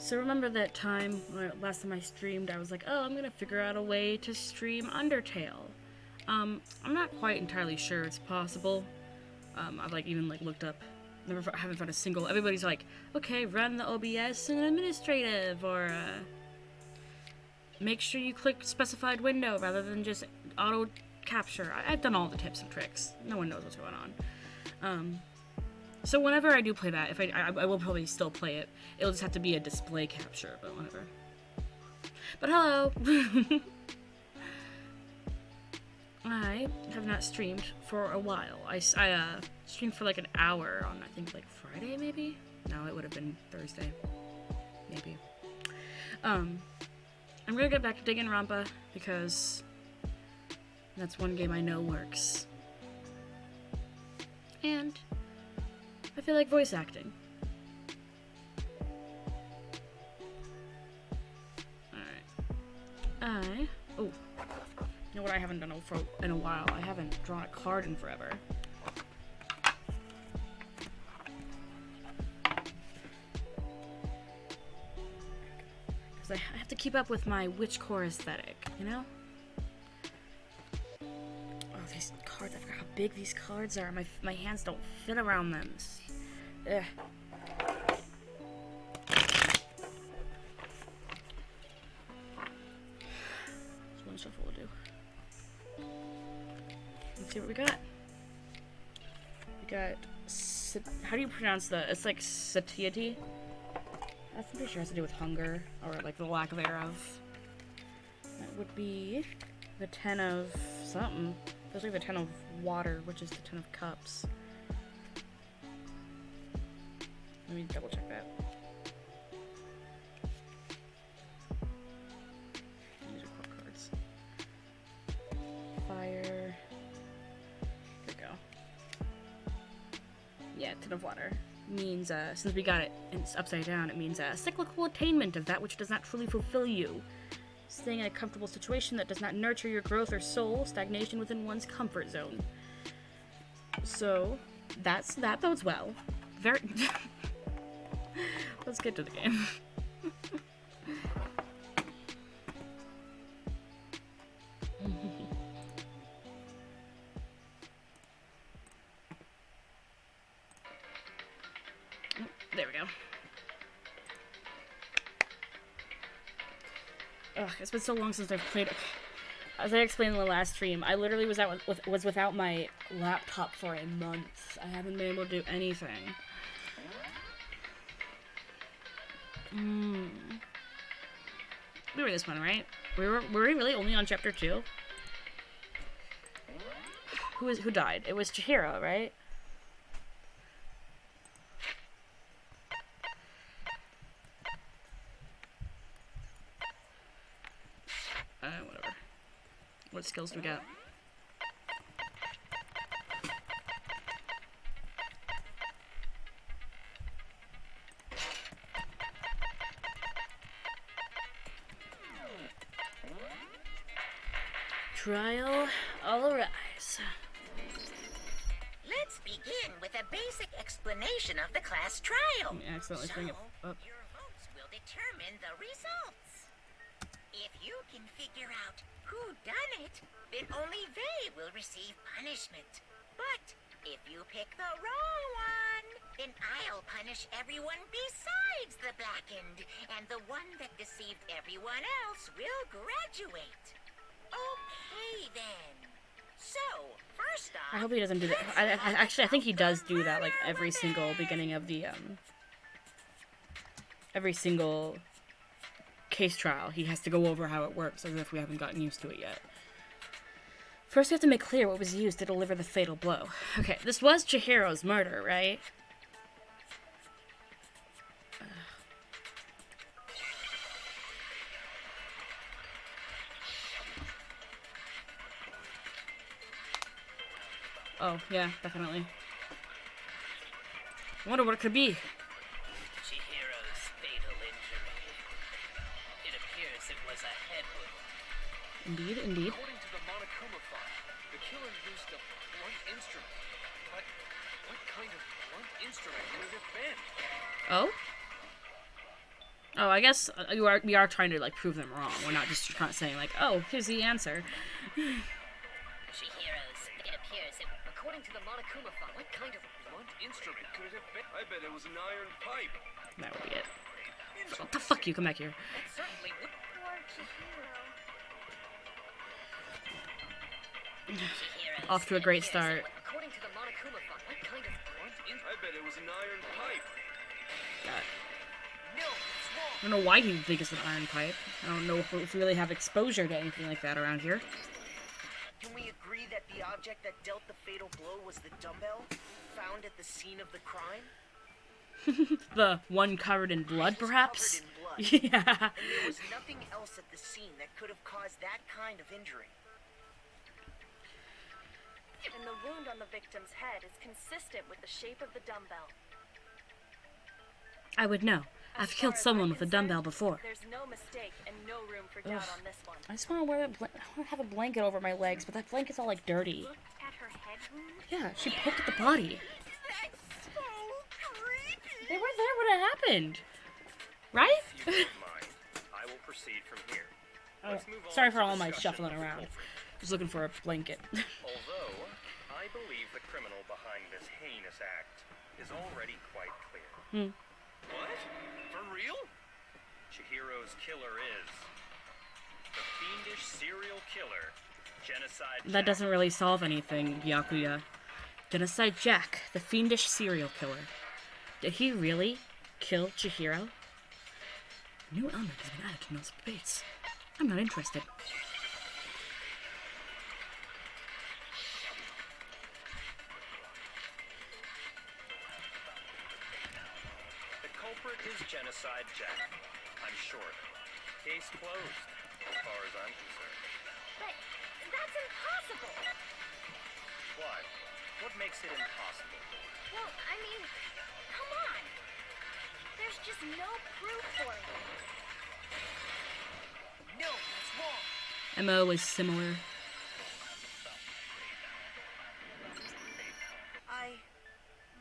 So remember that time, last time I streamed, I was like, oh, I'm gonna figure out a way to stream Undertale. I'm not quite entirely sure it's possible. I've like even like looked up, haven't found a single. Everybody's like, okay, run the OBS in administrative, or make sure you click specified window rather than just auto capture. I've done all the tips and tricks. No one knows what's going on. So whenever I do play that, if I will probably still play it. It'll just have to be a display capture, but whatever. But hello! I have not streamed for a while. I streamed for like an hour on, I think, like Friday, maybe? No, it would have been Thursday. Maybe. I'm gonna get back to Danganronpa, because that's one game I know works. And I feel like voice acting. Alright. Oh. You know what I haven't done in a while? I haven't drawn a card in forever. Because I have to keep up with my witchcore aesthetic, you know? Oh, these cards, I forgot how big these cards are. My hands don't fit around them. Ugh. Just one shuffle will do. Let's see what we got. We got, how do you pronounce that? It's like satiety. I'm pretty sure it has to do with hunger, or like the lack thereof. That would be the 10 of something. There's like the 10 of water, which is the 10 of cups. Let me double check that. These are core cards. Fire. There we go. Yeah, 10 of water. Means, since we got it and it's upside down, it means cyclical attainment of that which does not truly fulfill you. Staying in a comfortable situation that does not nurture your growth or soul. Stagnation within one's comfort zone. So, that bodes well. Very... Let's get to the game. There we go. Ugh, it's been so long since I've played it. As I explained in the last stream, I literally was without my laptop for a month. I haven't been able to do anything. We were this one, right? Were we really only on chapter 2? Who died? It was Chihiro, right? Whatever. What skills do we got? Trial, all arise. Let's begin with a basic explanation of the class trial. Accidentally bring it up. Your votes will determine the results. If you can figure out who done it, then only they will receive punishment. But if you pick the wrong one, then I'll punish everyone besides the blackened, and the one that deceived everyone else will graduate. Okay, then. So, first off... I hope he doesn't do that. Actually, I think he does do that, like, every single beginning of the, every single case trial. He has to go over how it works, as if we haven't gotten used to it yet. First, we have to make clear what was used to deliver the fatal blow. Okay, this was Chihiro's murder, right? Oh, yeah, definitely. I wonder what it could be. Chihiro's fatal injury. It appears it was a head wound. Indeed, indeed. According to the Monokuma file, the killer used a blunt instrument. But what kind of blunt instrument could it have been? Oh? Oh, I guess we are trying to like prove them wrong. We're not just saying like, oh, here's the answer. Chihiro's, it appears that According to the Monokuma file, what kind of blunt instrument could it have been? I bet it was an iron pipe. That would be it. What the fuck? You come back here. That certainly would. Poor Chihiro. Chihiro's. Off to a great start. According to the Monokuma file, what kind of blunt instrument? I bet it was an iron pipe. God. No, it's wrong. I don't know why he would think it's an iron pipe. I don't know if we really have exposure to anything like that around here. Can we agree that the object that dealt the fatal blow was the dumbbell found at the scene of the crime? The one covered in blood, It was perhaps? covered in blood. Yeah. And there was nothing else at the scene that could have caused that kind of injury. And the wound on the victim's head is consistent with the shape of the dumbbell. I would know. I've As killed far as someone I'm with a concerned, dumbbell before. There's no mistake and no room for doubt on this one. I just want to wear I want to have a blanket over my legs, but that blanket's all like dirty. Looked at her head wound. Yeah, she poked at the body. That's so creepy. They were there when it happened. Right? If you don't mind, I will proceed from here. Let's move on Sorry to for all my discussion shuffling of the around. culprit. Just looking for a blanket. Although, I believe the criminal behind this heinous act is already quite clear. What? For real? Chihiro's killer is the fiendish serial killer, Genocide That Jack. doesn't really solve anything, Byakuya. Genocide Jack, the fiendish serial killer. Did he really kill Chihiro? New element has been added to No's debates. I'm not interested. The culprit is Genocide Jack. I'm sure of it. Case closed, as far as I'm concerned. But that's impossible. Why? What makes it impossible? Well, I mean, come on. There's just no proof for it. No, that's wrong. MO is similar. I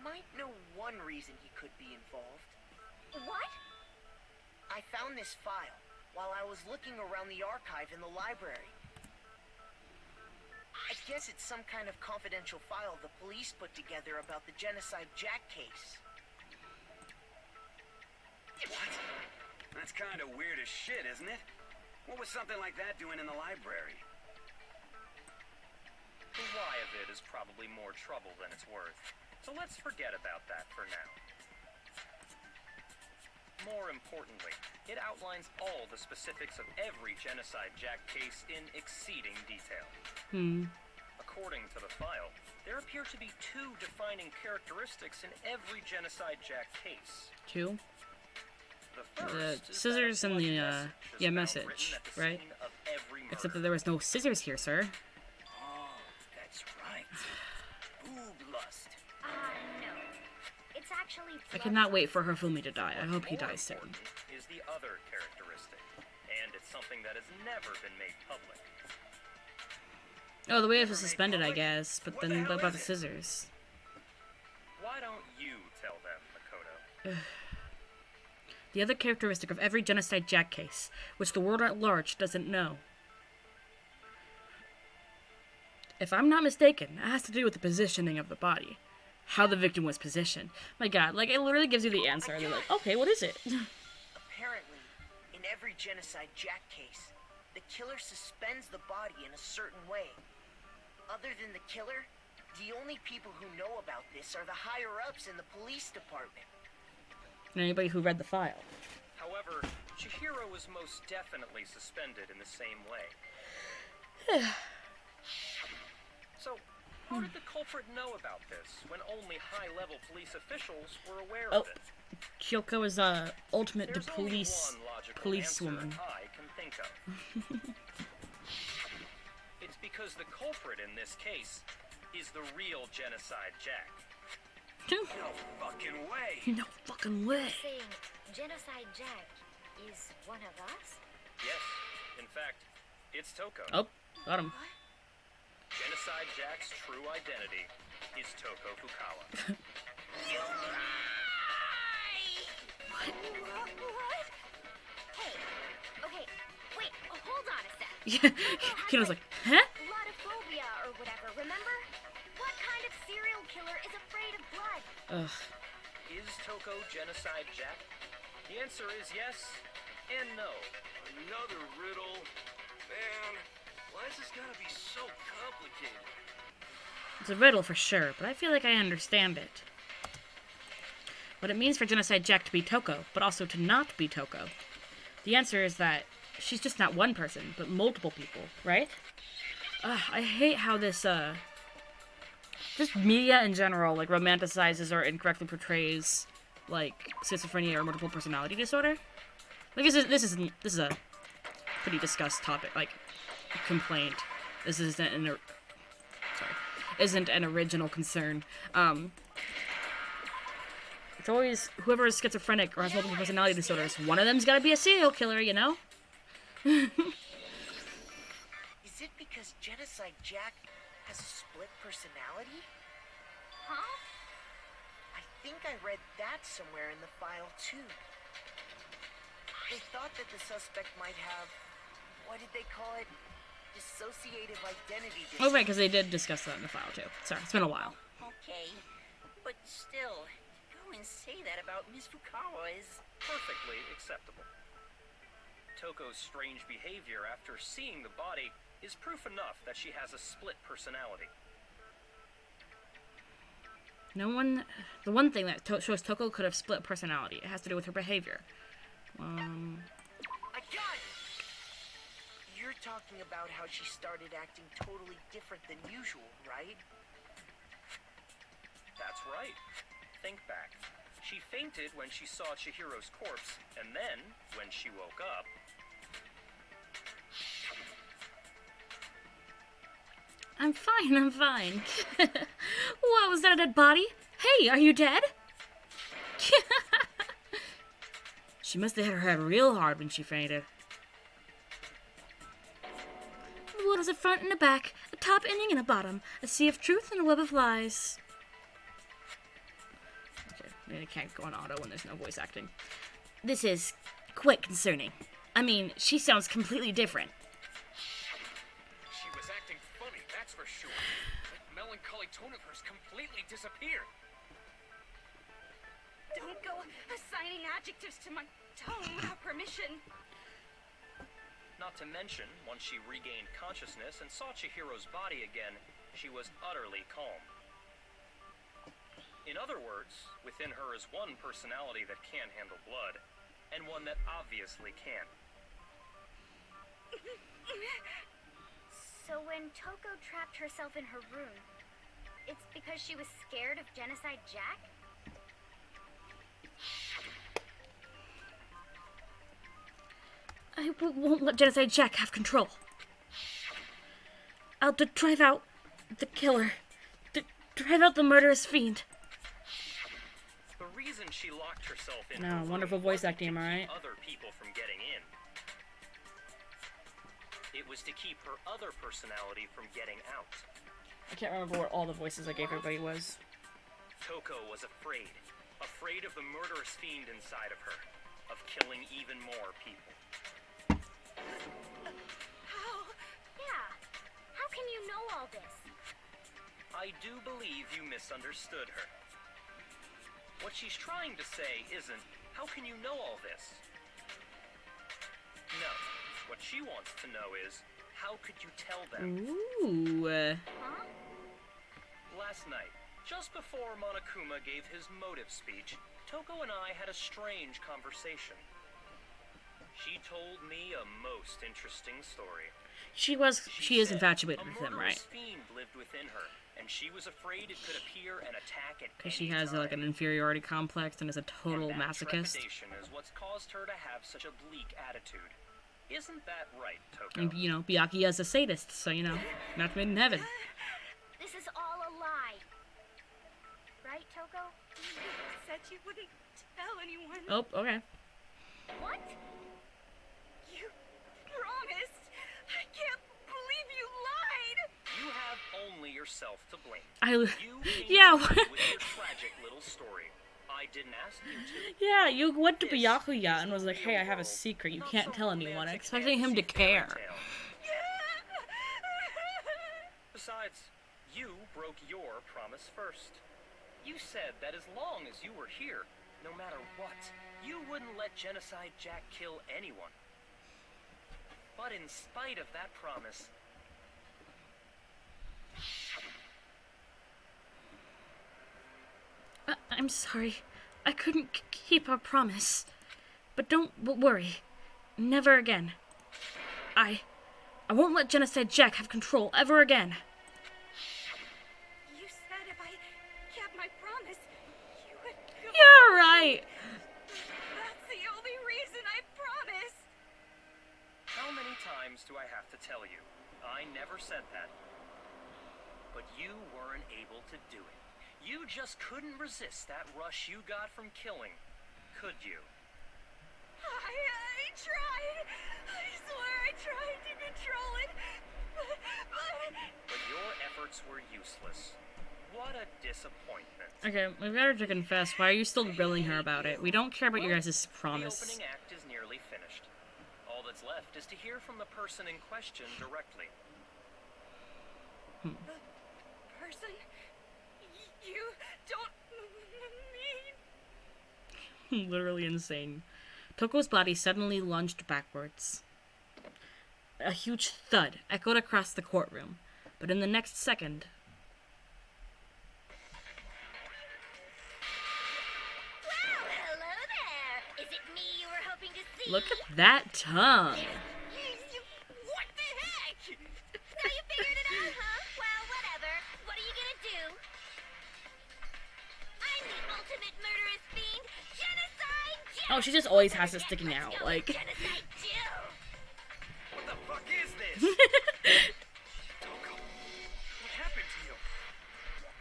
might know one reason he could be involved. What? I found this file while I was looking around the archive in the library. I guess it's some kind of confidential file the police put together about the Genocide Jack case. What? That's kind of weird as shit, isn't it? What was something like that doing in the library? The why of it is probably more trouble than it's worth. So let's forget about that for now. More importantly, it outlines all the specifics of every Genocide Jack case in exceeding detail. According to the file, there appear to be two defining characteristics in every Genocide Jack case. Two? The The first is scissors that a and the, blood yeah, message is found message, written at the right? scene of every murder. Except that there was no scissors here, sir. Oh, that's right. Boob lust. No. It's actually I blood cannot wait for Hifumi to die. I hope he More dies soon. important is the other characteristic, and it's something that has never been made public. Oh, the way it was suspended, I guess. But then what about the scissors? Why don't you tell them, Makoto? The other characteristic of every Genocide Jack case, which the world at large doesn't know. If I'm not mistaken, it has to do with the positioning of the body. How the victim was positioned. My god, like, it literally gives you the answer, and they're like, okay, what is it? Apparently, in every Genocide Jack case, the killer suspends the body in a certain way. Other than the killer, the only people who know about this are the higher-ups in the police department. And anybody who read the file. However, Chihiro was most definitely suspended in the same way. So, how did the culprit know about this when only high-level police officials were aware Oh, of it? Kyoko is ultimate There's only police one logical policewoman. answer I can think of. It's because the culprit in this case is the real Genocide Jack. No fucking way. No fucking way. saying Genocide Jack is one of us? Yes, in fact, it's Toko. Oh, got him. Genocide Jack's true identity is Toko Fukawa. What? Yeah, Kino's like, huh? Blood-phobia or whatever, remember? What kind of serial killer is afraid of blood? Ugh. Is Toko Genocide Jack? The answer is yes and no. Another riddle. Man, why is this gotta be so complicated? It's a riddle for sure, but I feel like I understand it. What it means for Genocide Jack to be Toko, but also to not be Toko. The answer is that she's just not one person, but multiple people, right? I hate how this, just media in general, like, romanticizes or incorrectly portrays, like, schizophrenia or multiple personality disorder. Like, this is a pretty discussed topic, like, complaint. This isn't an original concern. It's always, whoever is schizophrenic or has multiple personality disorders, one of them's gotta be a serial killer, you know? Is it because Genocide Jack has a split personality? Huh? I think I read that somewhere in the file, too. They thought that the suspect might have, what did they call it? Dissociative identity disorder. Oh, right, because they did discuss that in the file, too. Sorry, it's been a while. Okay, but still, go and say that about Miss Fukawa is... Perfectly acceptable. Toko's strange behavior after seeing the body is proof enough that she has a split personality. The one thing that shows Toko could have split personality, it has to do with her behavior. I got it! You're talking about how she started acting totally different than usual, right? That's right. Think back. She fainted when she saw Chihiro's corpse, and then, when she woke up... I'm fine. What, was that a dead body? Hey, are you dead? She must have hit her head real hard when she fainted. The world has a front and a back, a top ending and a bottom, a sea of truth and a web of lies. Okay, maybe I can't go on auto when there's no voice acting. This is quite concerning. I mean, she sounds completely different. She was acting funny, that's for sure. That melancholy tone of hers completely disappeared. Don't go assigning adjectives to my tone without permission. Not to mention, once she regained consciousness and saw Chihiro's body again, she was utterly calm. In other words, within her is one personality that can handle blood, and one that obviously can't. So when Toko trapped herself in her room, it's because she was scared of Genocide Jack? I won't let Genocide Jack have control. I'll drive out the killer. Drive out the murderous fiend. The reason she locked herself in No, her room wonderful voice wasn't acting, to am I keep right? other people from getting in. It was to keep her other personality from getting out. I can't remember what all the voices I gave everybody was. Toko was afraid of the murderous fiend inside of her, of killing even more people. How? Yeah. How can you know all this? I do believe you misunderstood her. What she's trying to say isn't, how can you know all this? No. What she wants to know is, how could you tell them? Ooh. Huh? Last night, just before Monokuma gave his motive speech, Toko and I had a strange conversation. She told me a most interesting story. She is infatuated with him, right? A murderous fiend lived within her, and she was afraid it could appear and attack at Because any she has time. like an inferiority complex and is a total And that masochist. trepidation is what's caused her to have such a bleak attitude. Isn't that right, Toko? And, you know, Byakuya is a sadist, so, you know, match made in heaven. This is all a lie. Right, Toko? You said you wouldn't tell anyone. Oh, okay. What? You promised. I can't believe you lied. You have only yourself to blame. You Yeah. came to me with your tragic little story. I didn't ask you to. Yeah, you went to Byakuya and was like, hey, I have a secret. You can't tell anyone. Expecting him to care. Yeah, Besides, you broke your promise first. You said that as long as you were here, no matter what, you wouldn't let Genocide Jack kill anyone. But in spite of that promise, I'm sorry. I couldn't keep our promise. But don't worry. Never again. I won't let Genocide Jack have control ever again. You said if I kept my promise, you would go. You're right. That's the only reason I promised. how many times do I have to tell you? I never said that. But you weren't able to do it. You just couldn't resist that rush you got from killing, could you? I tried. I swear I tried to control it. But your efforts were useless. What a disappointment. Okay, we've got her to confess. Why are you still grilling her about it? We don't care about your guys' promise. The opening act is nearly finished. All that's left is to hear from the person in question directly. The person? You don't mean... Literally insane. Toko's body suddenly lunged backwards. A huge thud echoed across the courtroom, but in the next second... Well, hello there. Is it me you were hoping to see? Look at that tongue. What the heck? Now you figured it out, huh? Well, whatever. What are you gonna do? I'm the ultimate murderous fiend, Genocide Jill! Oh, she just always has it sticking out, like... Genocide Jill! What the fuck is this? Toko, what happened to you?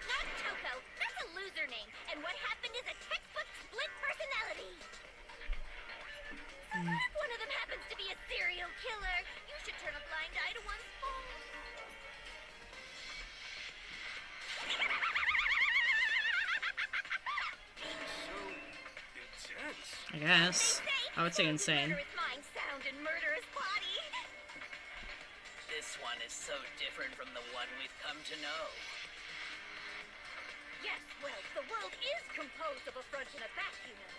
Not Toko. That's a loser name. And what happened is a textbook split personality. So what if one of them happens to be a serial killer? You should turn a blind eye to one's faults. So intense. I guess. I would say insane. Murderous mind, sound, and murderous body. This one is so different from the one we've come to know. Yes, well, the world is composed of a front and a back, you know.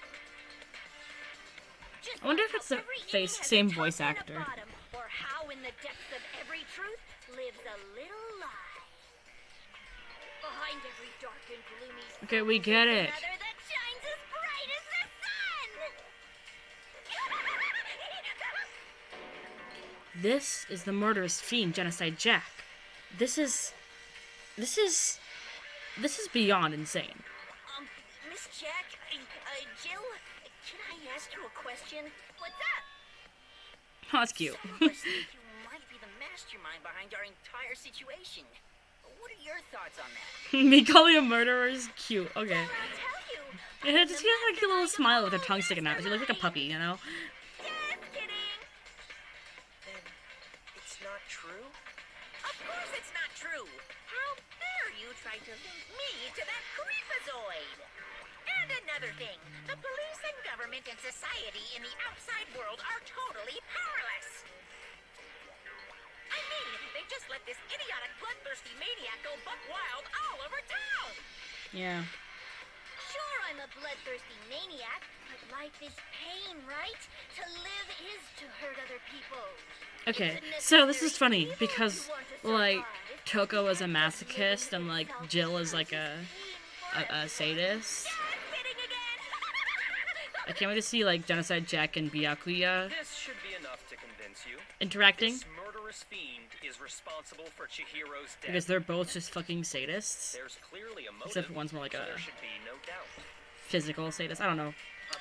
Just I wonder like if it's how the every face, inn has a same top voice and a actor. bottom, or how in the depths of every truth lives a little lie. Behind every dark and gloomy Okay, we get it. Another that shines as bright as the sun. This is the murderous fiend, Genocide Jack. This is beyond insane. Miss Jack, Jill, can I ask you a question? What's up? Oh, that's cute. Some of us think you might be the mastermind behind our entire situation. What are your thoughts on that? Me calling a murderer is cute. Okay. Well, I'll tell you. Yeah, just she has like a little smile with her tongue sticking out. She looks like a puppy, you know? Just kidding. Then it's not true? Of course it's not true. How dare you try to link me to that creepazoid? And another thing, the police and government and society in the outside world are totally powerless. I mean, they just let this idiotic, bloodthirsty maniac go buck wild all over town. Yeah. Sure, I'm a bloodthirsty maniac, but life is pain, right? To live is to hurt other people. Okay, so this is funny because, like, Toko is a masochist and, like, Jill is, like, a sadist. I can't wait to see, like, Genocide Jack and Byakuya This should be enough to convince you. interacting. This murderous fiend is responsible for Chihiro's death. Because they're both just fucking sadists. There's clearly a motive, Except for one's more like so a there should be no doubt. physical sadist. I don't know.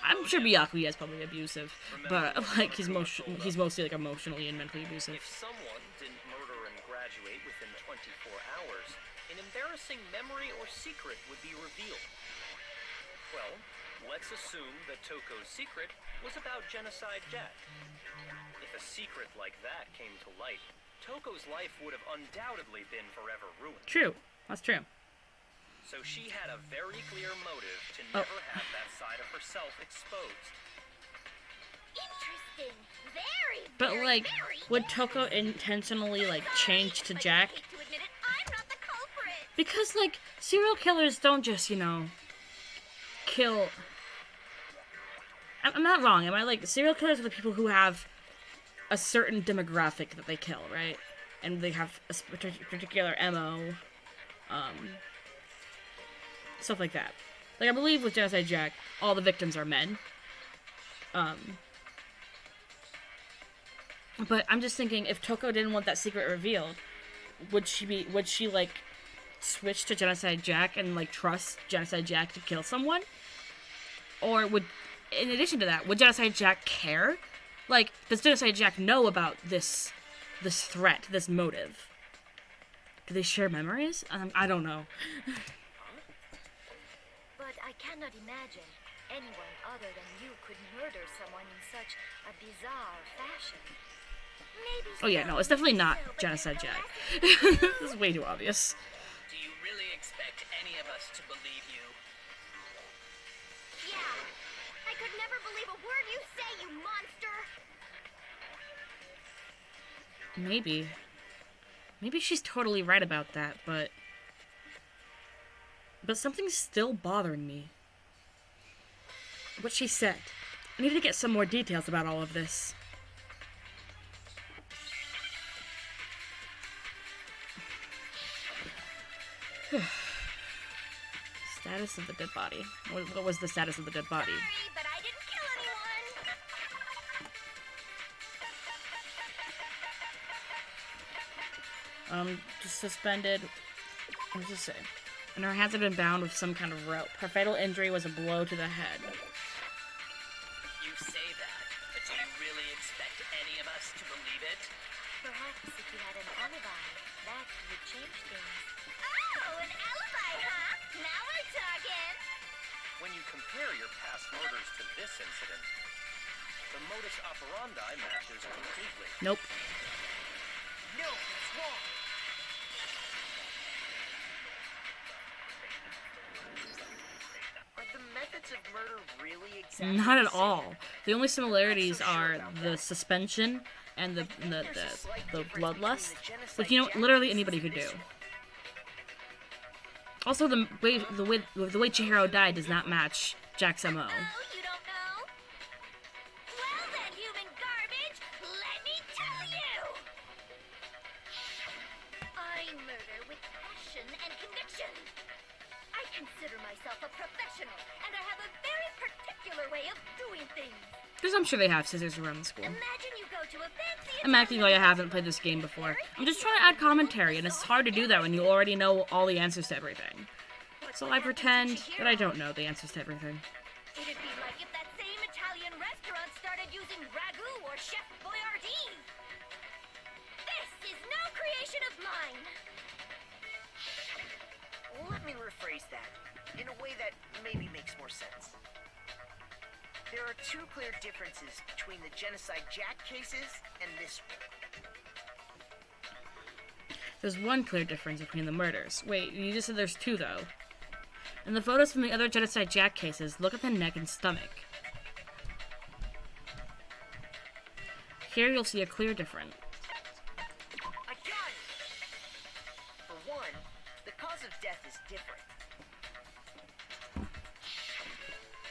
I'm sure Byakuya is probably abusive. But, like, he's mostly, like, emotionally and mentally abusive. If someone didn't murder and graduate within 24 hours, an embarrassing memory or secret would be revealed. Well, let's assume that Toko's secret was about Genocide Jack. If a secret like that came to light, Toko's life would have undoubtedly been forever ruined. True. That's true. So she had a very clear motive to never have that side of herself exposed. Interesting. Very, But, very, like, very would Toko intentionally, like, change to Jack? I hate to admit it, I'm not Because, like, serial killers don't just, you know, kill... I'm not wrong, am I? Like, serial killers are the people who have a certain demographic that they kill, right? And they have a particular MO, stuff like that. Like, I believe with Genocide Jack, all the victims are men. But I'm just thinking, if Toko didn't want that secret revealed, would she, like, switch to Genocide Jack and, like, trust Genocide Jack to kill someone? Or would, in addition to that, would Genocide Jack care? Like, does Genocide Jack know about this threat, this motive? Do they share memories? I don't know. But I cannot imagine anyone other than you could murder someone in such a bizarre fashion. Maybe Oh yeah, no, it's definitely not Genocide Jack. This is way too obvious. Do you really expect any of us to believe you? Yeah. I could never believe a word you say, you monster. Maybe. Maybe she's totally right about that, but something's still bothering me. What she said. I need to get some more details about all of this. Status of the dead body. What was the status of the dead body? Sorry, but I didn't kill anyone. Just suspended. What does it say? And her hands had been bound with some kind of rope. Her fatal injury was a blow to the head. You say that, but do you really expect any of us to believe it? Perhaps if you had an alibi, that would change things. Oh, an alibi, huh? Now we're talking. When you compare your past murders to this incident, the modus operandi matches completely. Nope. No, it's wrong. Are the methods of murder really exactly Not at the same? all. The only similarities are the suspension and the bloodlust, which, you know, literally anybody could do. Also, the way Chihiro died does not match Jack's MO. Oh, you don't know? Well then, human garbage, let me tell you! I murder with passion and conviction. I consider myself a professional, and I have a very particular way of doing things. Because I'm sure they have scissors around the school. Imagine you go to a fancy... I'm acting like I haven't played this game before. I'm just trying to add commentary, and it's hard to do that when you already know all the answers to everything. So I pretend that I don't know the answers to everything. It'd be like if that same Italian restaurant started using ragu or Chef Boyardee. This is no creation of mine. Let me rephrase that in a way that maybe makes more sense. There are two clear differences between the Genocide Jack cases and this one. There's one clear difference between the murders. Wait, you just said there's two, though. In the photos from the other Genocide Jack cases, look at the neck and stomach. Here you'll see a clear difference. I got it! For one, the cause of death is different.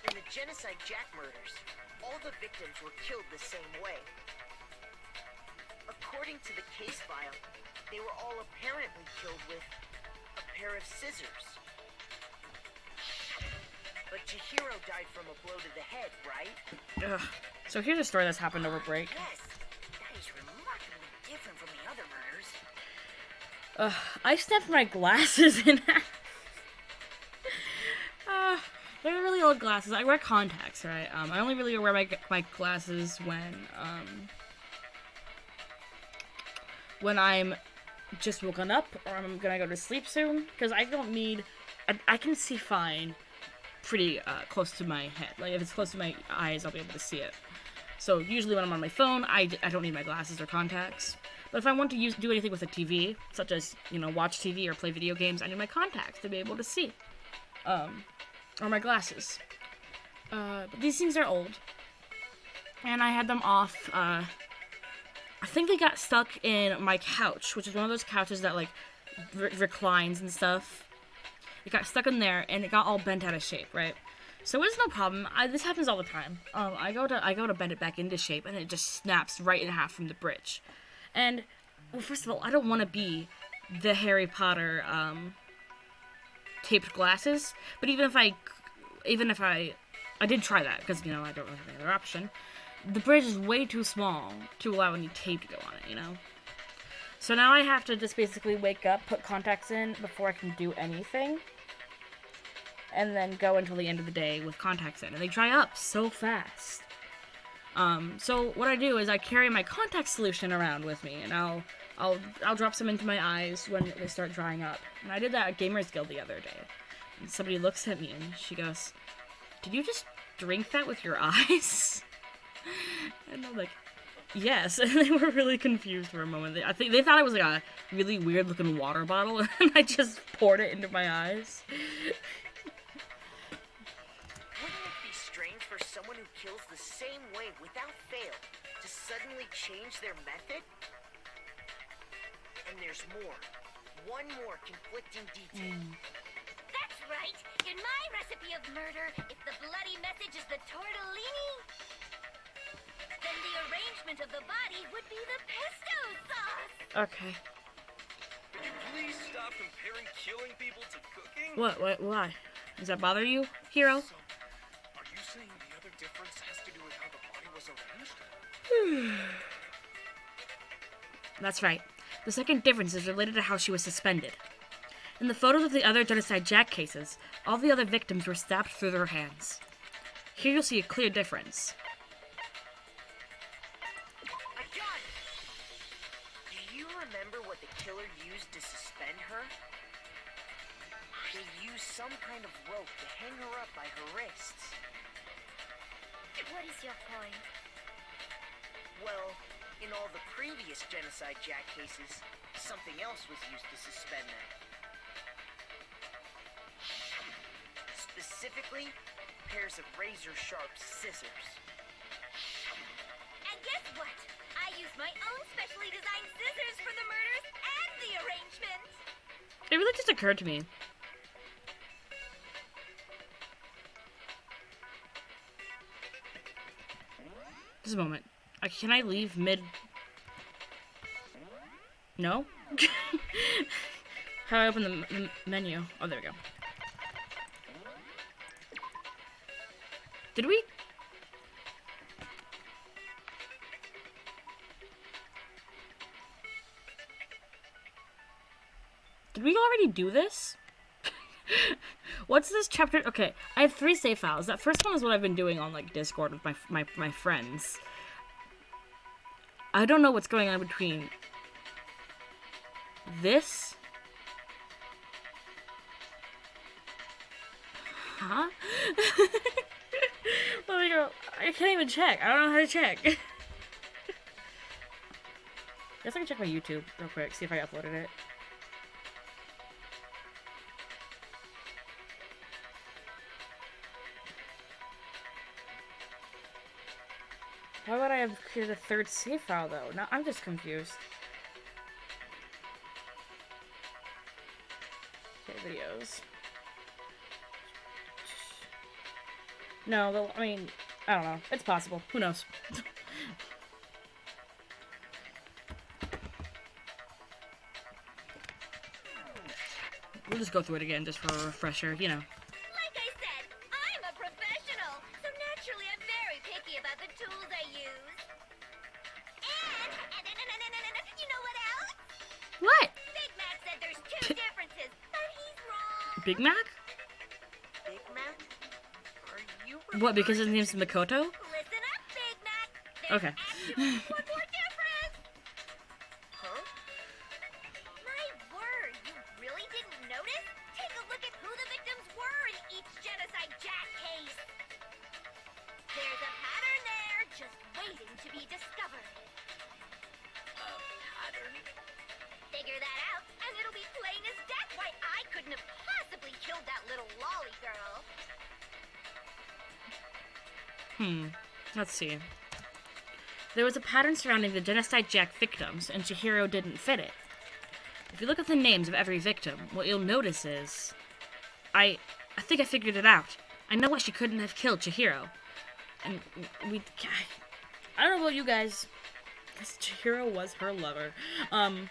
In the Genocide Jack murders, all the victims were killed the same way. According to the case file, they were all apparently killed with a pair of scissors. But Chihiro died from a blow to the head, right? Ugh. So here's a story that's happened over break. Yes, that is remarkably different from the other murders. I snapped my glasses in half. They're really old glasses. I wear contacts, right? I only really wear my glasses when I'm just woken up or I'm gonna go to sleep soon. Because I don't need... I can see fine pretty close to my head. Like, if it's close to my eyes, I'll be able to see it. So usually when I'm on my phone, I don't need my glasses or contacts. But if I want to do anything with a TV, such as, you know, watch TV or play video games, I need my contacts to be able to see. Or my glasses. But these things are old. And I had them off, I think they got stuck in my couch, which is one of those couches that, like, reclines and stuff. It got stuck in there, and it got all bent out of shape, right? So it's no problem. This happens all the time. I go to bend it back into shape, and it just snaps right in half from the bridge. And, well, first of all, I don't want to be the Harry Potter taped glasses. But even if I did try that, because, you know, I don't really have any other option. The bridge is way too small to allow any tape to go on it, you know? So now I have to just basically wake up, put contacts in before I can do anything. And then go until the end of the day with contacts in. And they dry up so fast. So what I do is I carry my contact solution around with me. And I'll drop some into my eyes when they start drying up. And I did that at Gamers Guild the other day. And somebody looks at me and she goes, "Did you just drink that with your eyes?" And I'm like, yes. And they were really confused for a moment. I think they thought it was like a really weird looking water bottle, and I just poured it into my eyes. Wouldn't it be strange for someone who kills the same way without fail to suddenly change their method? And there's more. One more conflicting detail. That's right. In my recipe of murder, if the bloody message is the tortellini, then the arrangement of the body would be the pesto sauce. Okay. Could you please stop comparing killing people to cooking? What? Why? Does that bother you, Hero? So, are you saying the other difference has to do with how the body was arranged? That's right. The second difference is related to how she was suspended. In the photos of the other genocide Jack cases, all the other victims were stabbed through their hands. Here you'll see a clear difference. I got it! Do you remember what the killer used to suspend her? They used some kind of rope to hang her up by her wrists. What is your point? Well, in all the previous genocide Jack cases, something else was used to suspend them. Specifically, pairs of razor-sharp scissors. And guess what? I used my own specially designed scissors for the murders and the arrangement. It really just occurred to me. Just a moment. Can I leave mid... No? How do I open the menu? Oh, there we go. Did we? Did we already do this? What's this chapter? Okay, I have 3 save files. That first one is what I've been doing on like Discord with my friends. I don't know what's going on between this. Huh? Let me go. I can't even check. I don't know how to check. I guess I can check my YouTube real quick, see if I uploaded it. Why would I have created a 3rd save file though? Now I'm just confused. Okay, videos. No, I mean, I don't know. It's possible. Who knows? We'll just go through it again just for a refresher, you know. Like I said, I'm a professional, so naturally I'm very picky about the tools I use. And you know what else? What? Big Mac said there's 2 differences, but he's wrong. Big Mac? Big Mac? Are you What, because his name's Makoto? Listen up, Big Mac. There's Okay. actually one more difference. Huh? My word, you really didn't notice? Take a look at who the victims were in each genocide Jack case. There's a pattern there, just waiting to be discovered. Pattern? Figure that out, and it'll be plain as death why I couldn't have possibly killed that little lolly girl. Let's see. There was a pattern surrounding the genocide Jack victims, and Chihiro didn't fit it. If you look at the names of every victim, what you'll notice is... I think I figured it out. I know why she couldn't have killed Chihiro. And I don't know about you guys, because Chihiro was her lover. I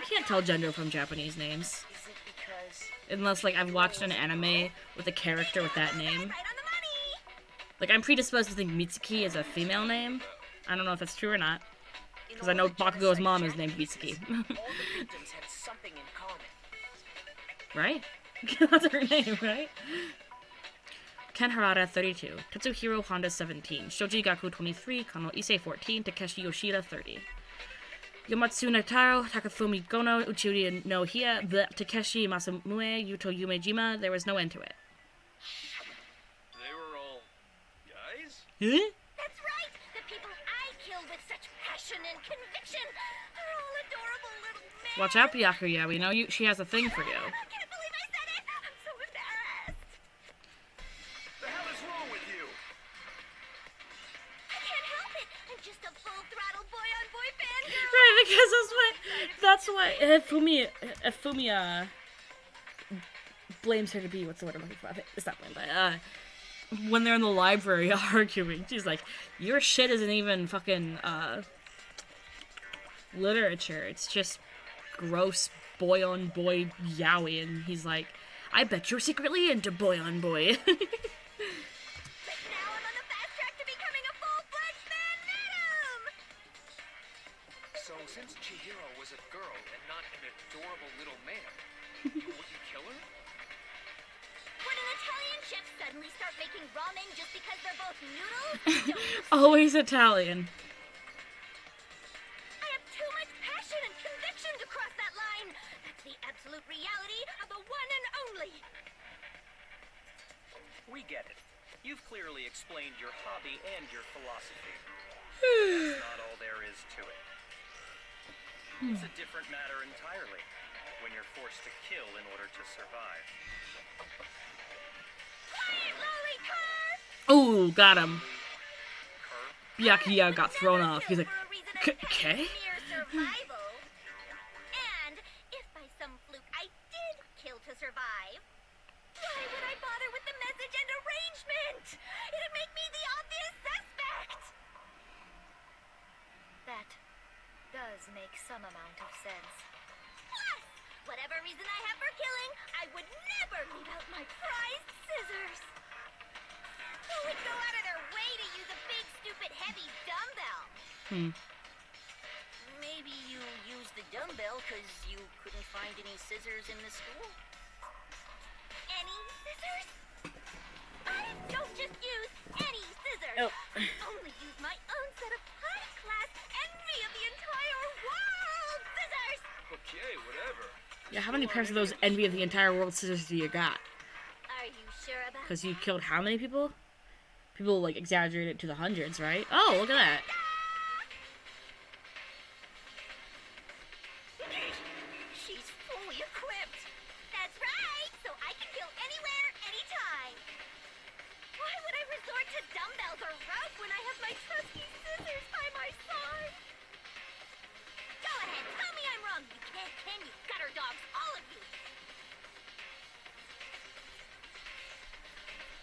can't tell gender from Japanese names. Is it because... Unless, like, I've watched an anime with a character with that name. Like, I'm predisposed to think Mitsuki is a female name. I don't know if that's true or not. Because I know Bakugo's mom is named Mitsuki. all the victims had something in common. Right? That's her name, right? Ken Harada, 32. Tetsuhiro Honda, 17. Shoji Gaku, 23. Kano Issei, 14. Takeshi Yoshida, 30. Yomatsu Nataro, Takafumi Gono, Uchiri no Hiya, Takeshi Masamue, Yuto Yumejima. There was no end to it. They were all guys? Huh? That's right! The people I kill with such passion and conviction are all adorable little men. Watch out, Byakuya. We know she has a thing for you. I can't believe I said it! I'm so embarrassed! The hell is wrong with you? I can't help it! I'm just a full-throttle boy-on-boy fangirl! Right, because that's what Fumia blames her to be. What's the word I'm looking for? I think it's not blamed, but when they're in the library arguing, she's like, "Your shit isn't even fucking literature. It's just gross boy-on-boy yaoi." And he's like, "I bet you're secretly into boy-on-boy." But now I'm on the fast track to becoming a full-fledged fan-madam! So, since Chihiro was a girl and not an adorable little man, you wouldn't kill her? When an Italian chef suddenly start making ramen just because they're both noodles? Always Italian. I have too much passion and conviction to cross that line. That's the absolute reality of the one and only. We get it. You've clearly explained your hobby and your philosophy. That's not all there is to it. It's a different matter entirely when you're forced to kill in order to survive. Quiet, Lolly-car! Ooh, got him. Cur? Byakuya got thrown off. He's like, For a reason I "Okay." mere survival. And if by some fluke I did kill to survive, why would I bother with the message and arrangement? It'd make me the obvious suspect. That does make some amount of sense. Plus, whatever reason I have for killing, I would never leave out my prized scissors. Who would go out of their way to use a big, stupid, heavy dumbbell? Maybe you used the dumbbell because you couldn't find any scissors in the school? Any scissors? I don't just use any scissors. Oh. I only use my own set of high-class envy of the entire world scissors. Okay, whatever. Yeah, how many pairs of those envy of the entire world scissors do you got? Are you sure about Because you killed how many people? People, like, exaggerate it to the hundreds, right? Oh, look at that. She's fully equipped. That's right. So I can kill anywhere, anytime. Why would I resort to dumbbells or rope when I have my trusty scissors by my side? Go ahead, tell me I'm wrong. You can't ken, you gutter dogs, all of you.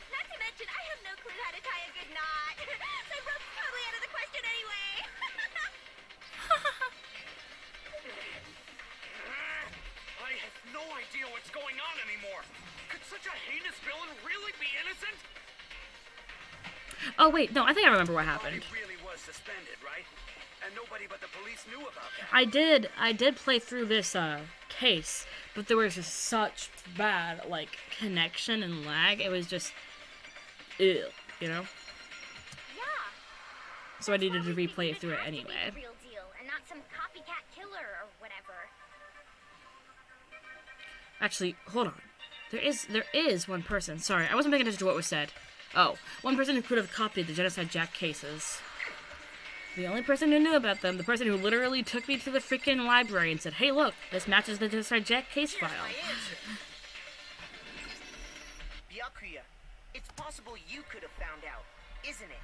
Not to mention, I have no clue how to tie a good knot. So rope's probably out of the question anyway. I have no idea what's going on anymore. Could such a heinous villain really be innocent? Oh, wait, no, I think I remember what happened. He really was suspended, right? And nobody but the police knew about that. I did play through this, case, but there was just such bad, like, connection and lag. It was just, ew, you know? Yeah. So I needed to replay it through it anyway. Real deal, and not some copycat killer or whatever. Actually, hold on. There is one person. Sorry, I wasn't paying attention to what was said. Oh, one person who could have copied the Genocide Jack cases. The only person who knew about them, the person who literally took me to the freaking library and said, "Hey, look, this matches the Genocide Jack case file." Byakuya, it's possible you could have found out, isn't it?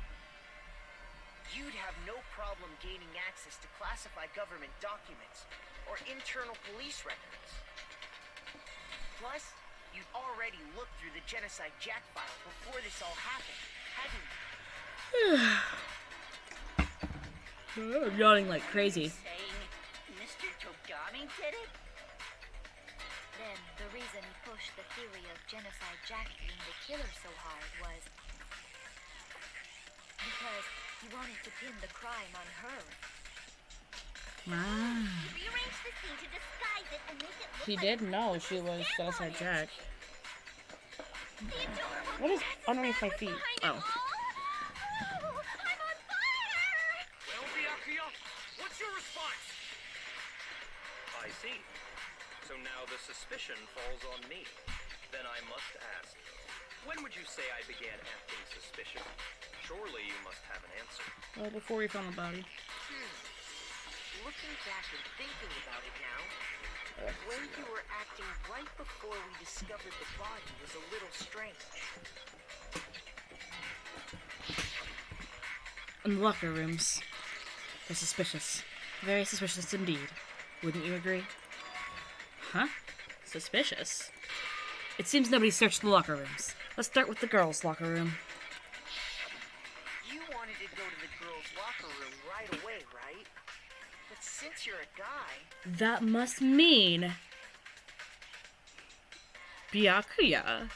you'd have no problem gaining access to classified government documents or internal police records. Plus, you'd already looked through the Genocide Jack file before this all happened, hadn't you? I'm yawning like crazy. Saying Mr. Togami did it? Then the reason he pushed the theory of Genocide Jack being the killer so hard was because he wanted to pin the crime on her. Wow. He rearranged the scene to disguise it and make it look He like did know she was Stand Genocide on it. Jack. The adorable What is possessive underneath man my was feet? behind it Oh. all. Oh, I'm on fire! Well, Byakuya, what's your response? I see. So now the suspicion falls on me. Then I must ask, when would you say I began acting suspicious? Surely you must have an answer. Well, before we found the body. Looking back and thinking about it now, when you were acting right before we discovered the body was a little strange. In the locker rooms. They're suspicious. Very suspicious indeed. Wouldn't you agree? Huh? Suspicious? It seems nobody searched the locker rooms. Let's start with the girls' locker room. You wanted to go to the girls' locker room right away, right? But since you're a guy, That must mean... Byakuya.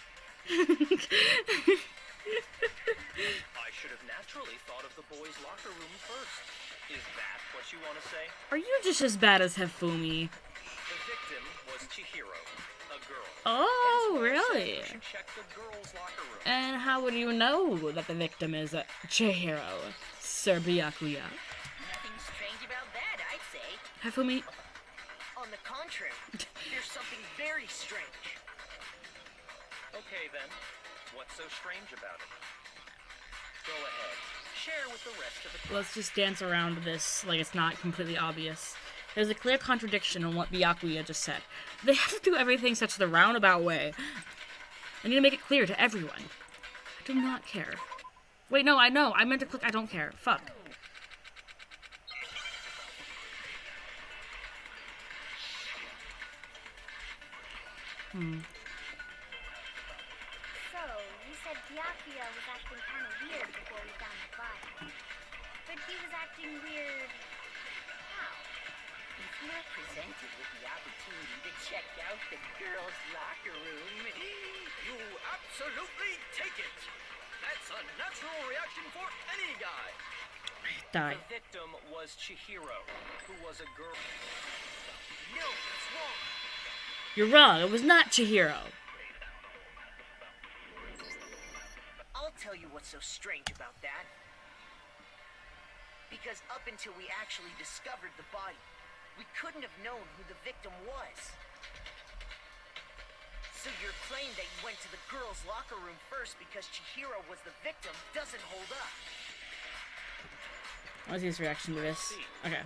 I should have naturally thought of the boys' locker room first. Is that what you want to say? Are you just as bad as Hefumi? The victim was Chihiro, a girl. Oh, And so I said really? we should check the girls' locker room. And how would you know that the victim is Chihiro, Sir Byakuya? Nothing strange about that, I'd say. Hefumi, on the contrary, there's something very strange. Okay then, what's so strange about it? Go ahead, share with the rest of the let's just dance around this like it's not completely obvious. There's a clear contradiction in what Byakuya just said. They have to do everything such the roundabout way. I need to make it clear to everyone. I do not care. Wait, no, I know. I meant to click I don't care. Fuck. So, you said Byakuya was acting kind of weird before we found the body. But he was acting weird how? If you're presented with the opportunity to check out the girls' locker room, You absolutely take it. That's a natural reaction for any guy. Die. The victim was Chihiro, who was a girl. No, that's wrong. You're wrong. It was not Chihiro. I'll tell you what's so strange about that. Because up until we actually discovered the body, we couldn't have known who the victim was. So your claim that you went to the girls' locker room first because Chihiro was the victim doesn't hold up. What's his reaction to this? Okay.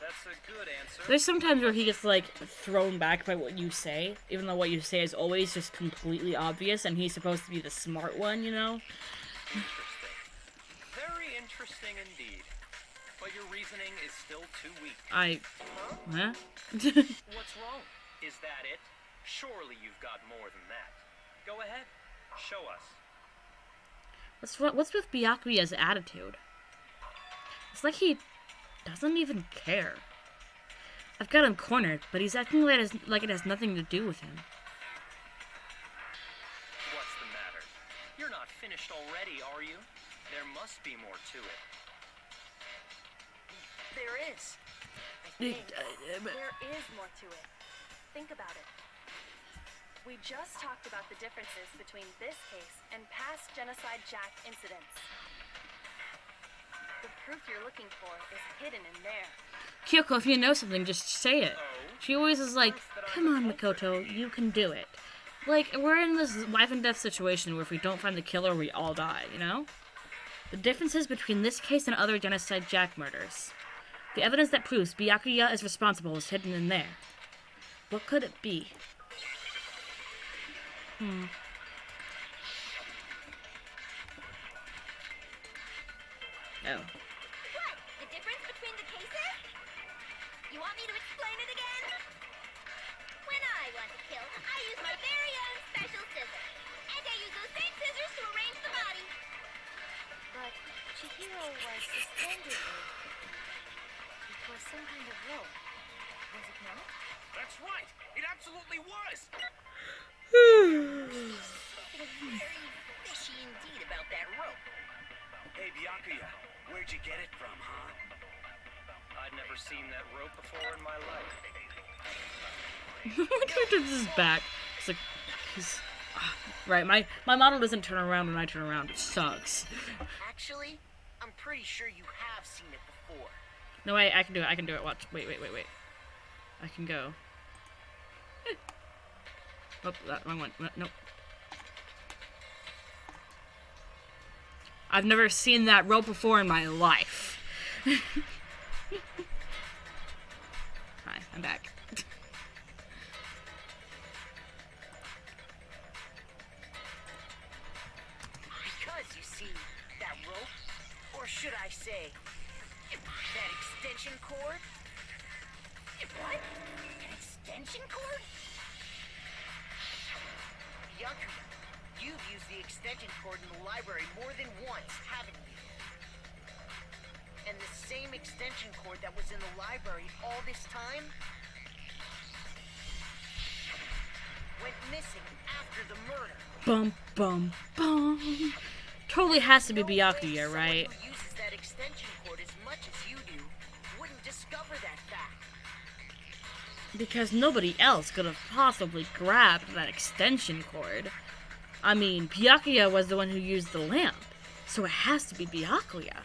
That's a good answer. There's sometimes where he gets, like, thrown back by what you say, even though what you say is always just completely obvious, and he's supposed to be the smart one, you know? Interesting. Very interesting indeed. But your reasoning is still too weak. Huh? What's wrong? Is that it? Surely you've got more than that. Go ahead. Show us. What's with Byakuya's attitude? It's like he doesn't even care. I've got him cornered, but he's acting like it has nothing to do with him. What's the matter? You're not finished already, are you? There must be more to it. There is. There is more to it. Think about it. We just talked about the differences between this case and past Genocide Jack incidents. The proof you're looking for is hidden in there. Kyoko, if you know something, just say it. She always is like, come on, Makoto, you can do it. Like, we're in this life and death situation where if we don't find the killer, we all die, you know? The differences between this case and other Genocide Jack murders. The evidence that proves Byakuya is responsible is hidden in there. What could it be? Oh. explain the cases? You want me to explain it again? When I want to kill, I use my very own special scissors. And I use those same scissors to arrange the body. But Chihiro was suspended with... It was some kind of rope. Was it not? That's right. It absolutely was. Very fishy indeed about that rope. Hey, Byakuya, where'd you get it from, huh? I'd never seen that rope before in my life. My character is back. It's like he's right. My model doesn't turn around when I turn around. It sucks. Actually, I'm pretty sure you have seen it before. No, wait, I can do it. I can do it. Watch. Wait. I can go. Oh, that wrong one. Nope. I've never seen that rope before in my life. Hi, I'm back. Because, you see, that rope, or should I say, that extension cord? What? An extension cord? Byakuya, you've used the extension cord in the library more than once, haven't you? And the same extension cord that was in the library all this time went missing after the murder. Bum bum bum. Totally has to be Byakuya, right? Someone who uses that extension cord as much as you do wouldn't discover that fact. Because nobody else could have possibly grabbed that extension cord. I mean, Byakuya was the one who used the lamp, so it has to be Byakuya.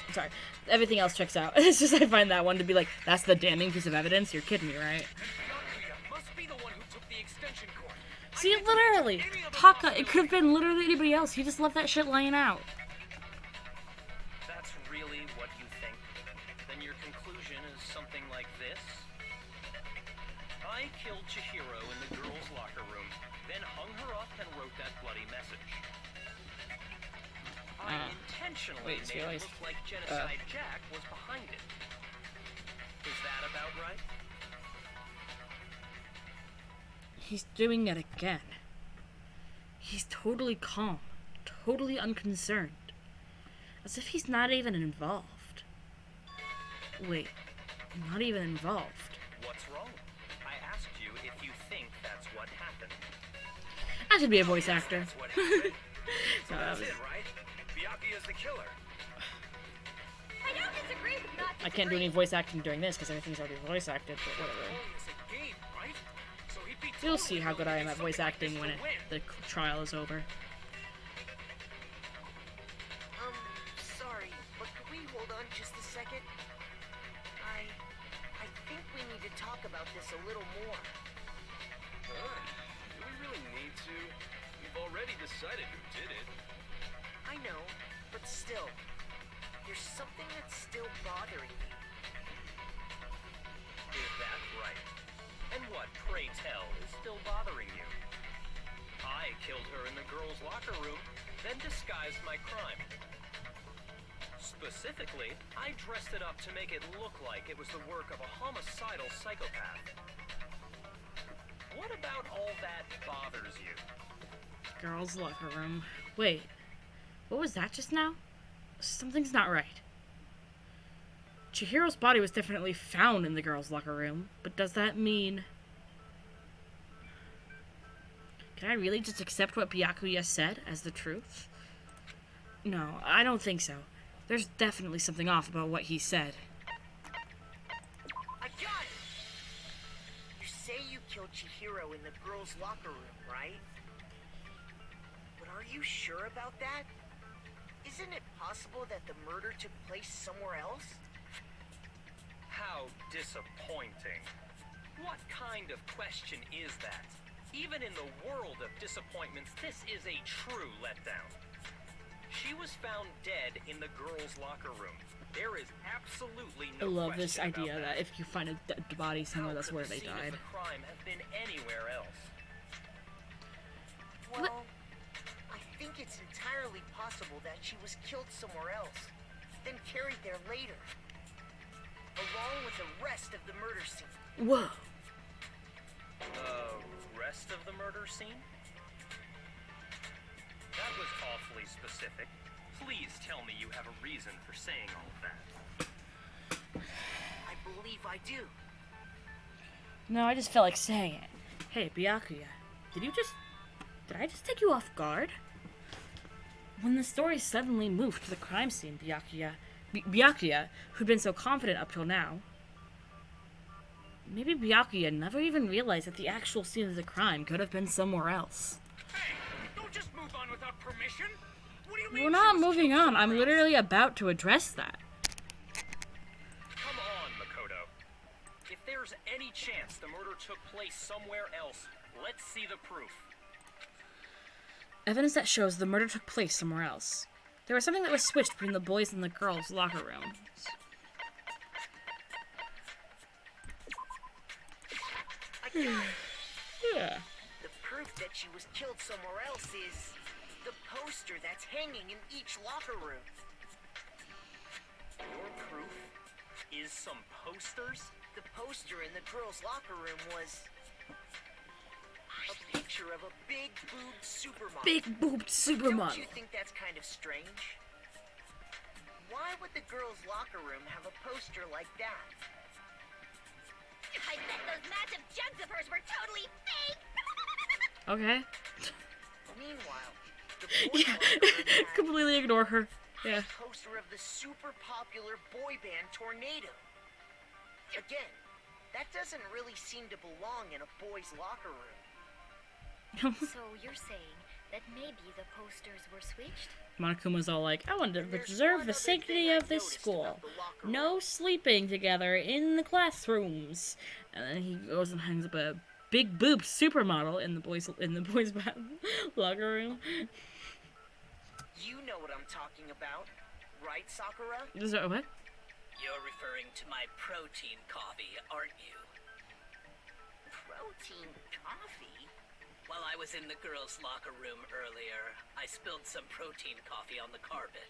I'm sorry, everything else checks out. It's just I find that one to be like, that's the damning piece of evidence? You're kidding me, right? Byakuya must be the one who took the extension cord. See, literally, Taka, it could have been literally anybody else. He just left that shit lying out. That's really what you think? Then your conclusion is something like this? I killed Chihiro in the girls' locker room, then hung her up and wrote that bloody message. I intentionally made it look like Genocide Jack was behind it. Is that about right? He's doing it again. He's totally calm, totally unconcerned. As if he's not even involved. Wait, not even involved. What's wrong? I asked you if you think that's what happened. I should be a voice actor. That's what happened. So that's it, right? Byakuya's the killer. I don't disagree with not I can't do any voice acting during this because everything's already voice acted, but whatever. It's a game, right? So he'd be You'll see how good I am at voice acting when the trial is over. Sorry, but could we hold on just a second? I think we need to talk about this a little more. Do we really need to? We've already decided who did it. I know, but still, there's something that's still bothering me. Is that right? And what, pray tell, is still bothering you? I killed her in the girls' locker room, then disguised my crime. Specifically, I dressed it up to make it look like it was the work of a homicidal psychopath. What about all that bothers you? Girls' locker room. Wait, what was that just now? Something's not right. Chihiro's body was definitely found in the girls' locker room, but does that mean... Can I really just accept what Byakuya said as the truth? No, I don't think so. There's definitely something off about what he said. I got it! You say you killed Chihiro in the girls' locker room, right? But are you sure about that? Isn't it possible that the murder took place somewhere else? How disappointing. What kind of question is that? Even in the world of disappointments, this is a true letdown. She was found dead in the girls' locker room. There is absolutely no I love this question idea about that if you find a dead body somewhere, that's where they How could died. the scene of the crime have been anywhere else? Well, I think it's entirely possible that she was killed somewhere else, then carried there later. along with the rest of the murder scene. Whoa. Rest of the murder scene? That was awfully specific. Please tell me you have a reason for saying all of that. I believe I do. No, I just felt like saying it. Hey, Byakuya, did I just take you off guard? When the story suddenly moved to the crime scene, Byakuya, who'd been so confident up till now, maybe Byakuya never even realized that the actual scene of the crime could have been somewhere else. Hey, don't just move on without permission. What do you mean? We're not moving on. I'm literally about to address that. Come on, Makoto. If there's any chance the murder took place somewhere else, let's see the proof. Evidence that shows the murder took place somewhere else. There was something that was switched between the boys and the girls' locker room. Yeah. The proof that she was killed somewhere else is the poster that's hanging in each locker room. Your proof is some posters? The poster in the girls' locker room was a picture of a big-boobed supermodel. Big-boobed Don't supermodel. you think that's kind of strange? Why would the girls' locker room have a poster like that? I bet those massive jugs of hers were totally fake! Okay. Meanwhile, the boys' Yeah. locker room had Completely ignore her. Yeah. a poster of the super popular boy band Tornado. Again, that doesn't really seem to belong in a boys' locker room. So you're saying that maybe the posters were switched? Monokuma's all like, I want to And there's preserve one the other sanctity thing I of this noticed school. about the locker room. No sleeping together in the classrooms. And then he goes and hangs up a big boobed supermodel in the boys' locker room. You know what I'm talking about, right, Sakura? Is that what? You're referring to my protein coffee, aren't you? Protein coffee? While I was in the girls' locker room earlier, I spilled some protein coffee on the carpet.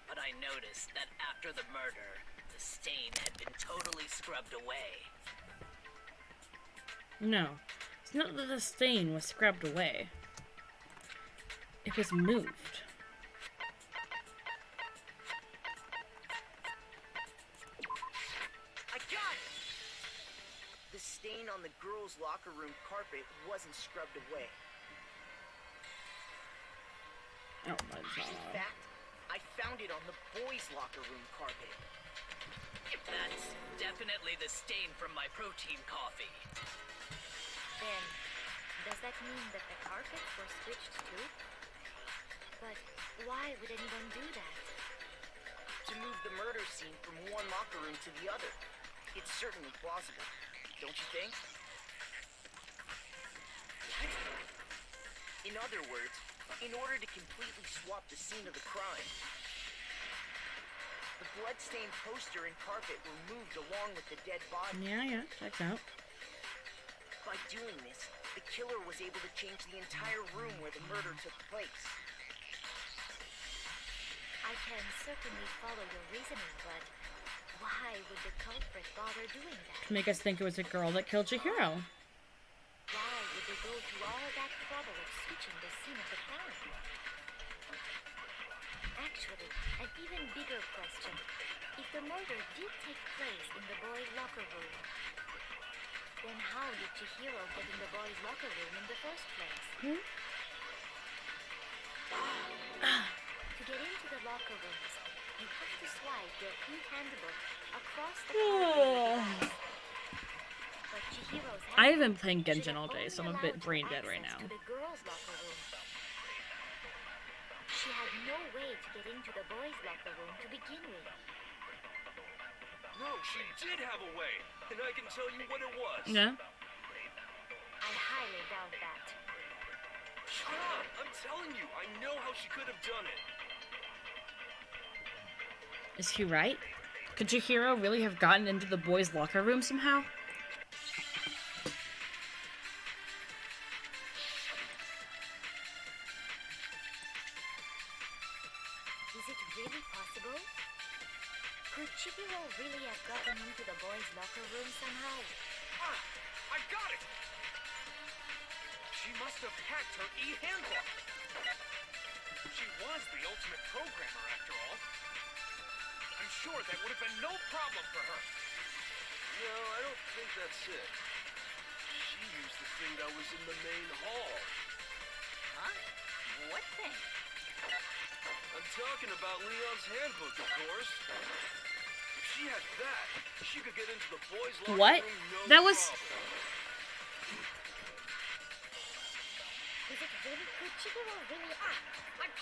But I noticed that after the murder, the stain had been totally scrubbed away. No. It's not that the stain was scrubbed away. It was moved. I got it! The stain on the girls' locker room carpet wasn't scrubbed away. Oh my In god. fact, I found it on the boys' locker room carpet. That's definitely the stain from my protein coffee. Then, does that mean that the carpets were switched too? But why would anyone do that? To move the murder scene from one locker room to the other. It's certainly plausible, don't you think? In other words, in order to completely swap the scene of the crime, the blood-stained poster and carpet were moved along with the dead body. Yeah, checks out. By doing this, the killer was able to change the entire room where the murder took place. I can certainly follow your reasoning, but why would the culprit bother doing that? To make us think it was a girl that killed Chihiro. Why would they go to all that trouble of switching the scene of the crime? Actually, an even bigger question. If the murder did take place in the boys' locker room, then how did Chihiro get in the boys' locker room in the first place? To get into the locker rooms, you have to slide your pink handbook across the corridor. But Chihiro's I have been handbook playing should Genshin have all day, so I'm only a bit allowed brain you dead right access now. to the girls' locker room. She had no way to get into the boys' locker room to begin with. No, she did have a way, and I can tell you what it was. Yeah? I highly doubt that. Shut up! I'm telling you, I know how she could have done it. Is he right? Could Chihiro really have gotten into the boys' locker room somehow? Is it really possible? Could Chihiro really have gotten into the boys' locker room somehow? Ah, I got it! She must have hacked her e-handbook. She was the ultimate programmer, after all. I'm sure that would have been no problem for her. No, I don't think that's it. She used the thing that was in the main hall. Huh? What thing? I'm talking about Leon's handbook, of course. If she had that, she could get into the boys' locker What? room no That was... problem. Is it really? Could Chihiro really?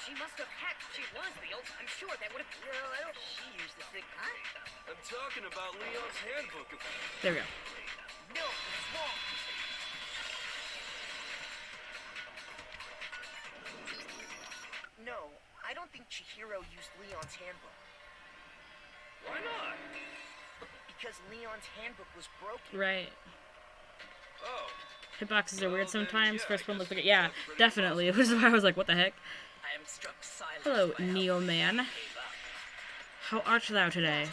She must have hacked. She was the ultimate. I'm sure that would have. No, I don't. She used the thing. Huh? I'm talking about Leon's handbook. There we go. No, it's wrong. No, I don't think Chihiro used Leon's handbook. Why not? Because Leon's handbook was broken. Right. Oh. Hitboxes are weird Well, then, sometimes. yeah, First I one guess looked like it. Yeah, that's pretty definitely. It was where I was like, what the heck? I am struck silent. Hello, by how Neo Man. gave up. How art thou today?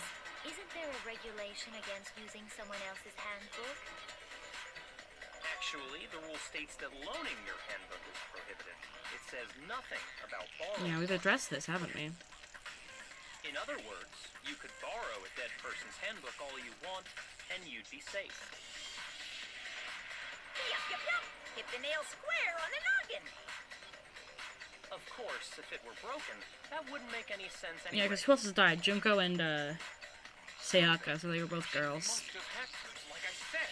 Isn't there a regulation against using someone else's handbook? Actually, the rule states that loaning your handbook is prohibited. It says nothing about borrowing. Yeah, we've addressed this, haven't we? In other words, you could borrow a dead person's handbook all you want, and you'd be safe. Yup. Hit the nail square on the noggin. Of course, if it were broken, that wouldn't make any sense anyway. Yeah, because who else has died? Junko and, Sayaka, so they were both girls. Must have hacked her, like I said.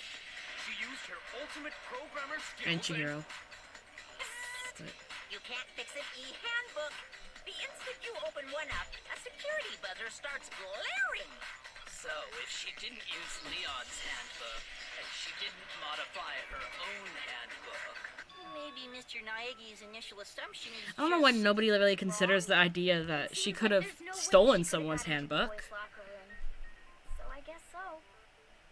She used her ultimate programmer skills And Chihiro. But, You can't fix an e-handbook. The instant you open one up, a security buzzer starts blaring. So, if she didn't use Leon's handbook, and she didn't modify her own handbook... Maybe Mr. Naegi's initial assumption is I don't know why nobody really considers the idea that she could have stolen someone's handbook. Boys' locker room. So I guess so.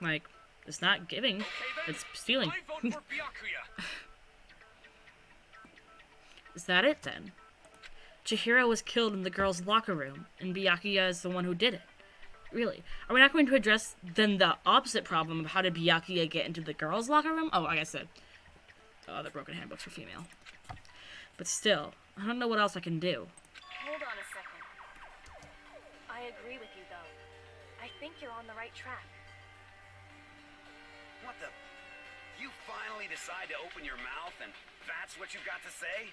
Like, it's not giving, Okay, then. it's stealing. I vote for Byakuya. Is that it then? Chihiro was killed in the girls' locker room, and Byakuya is the one who did it. Really? Are we not going to address then the opposite problem of how did Byakuya get into the girls' locker room? Oh, like I said, the broken handbooks for female. But still, I don't know what else I can do. Hold on a second. I agree with you, though. I think you're on the right track. What the? You finally decide to open your mouth and that's what you've got to say?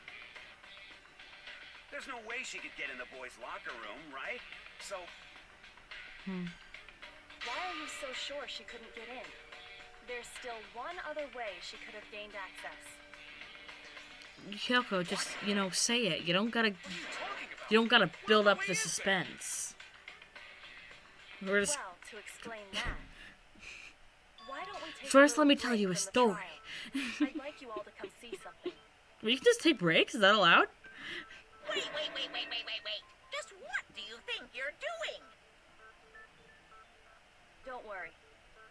There's no way she could get in the boys' locker room, right? So... Why are you so sure she couldn't get in? There's still one other way she could have gained access. Kyoko, just, say it. You don't gotta build up the suspense. We're just... Well, to explain that, why don't we take First, a let me little tell break you a from the story. trial? I'd like you all to come see something. We can just take breaks? Is that allowed? Wait. Just what do you think you're doing? Don't worry.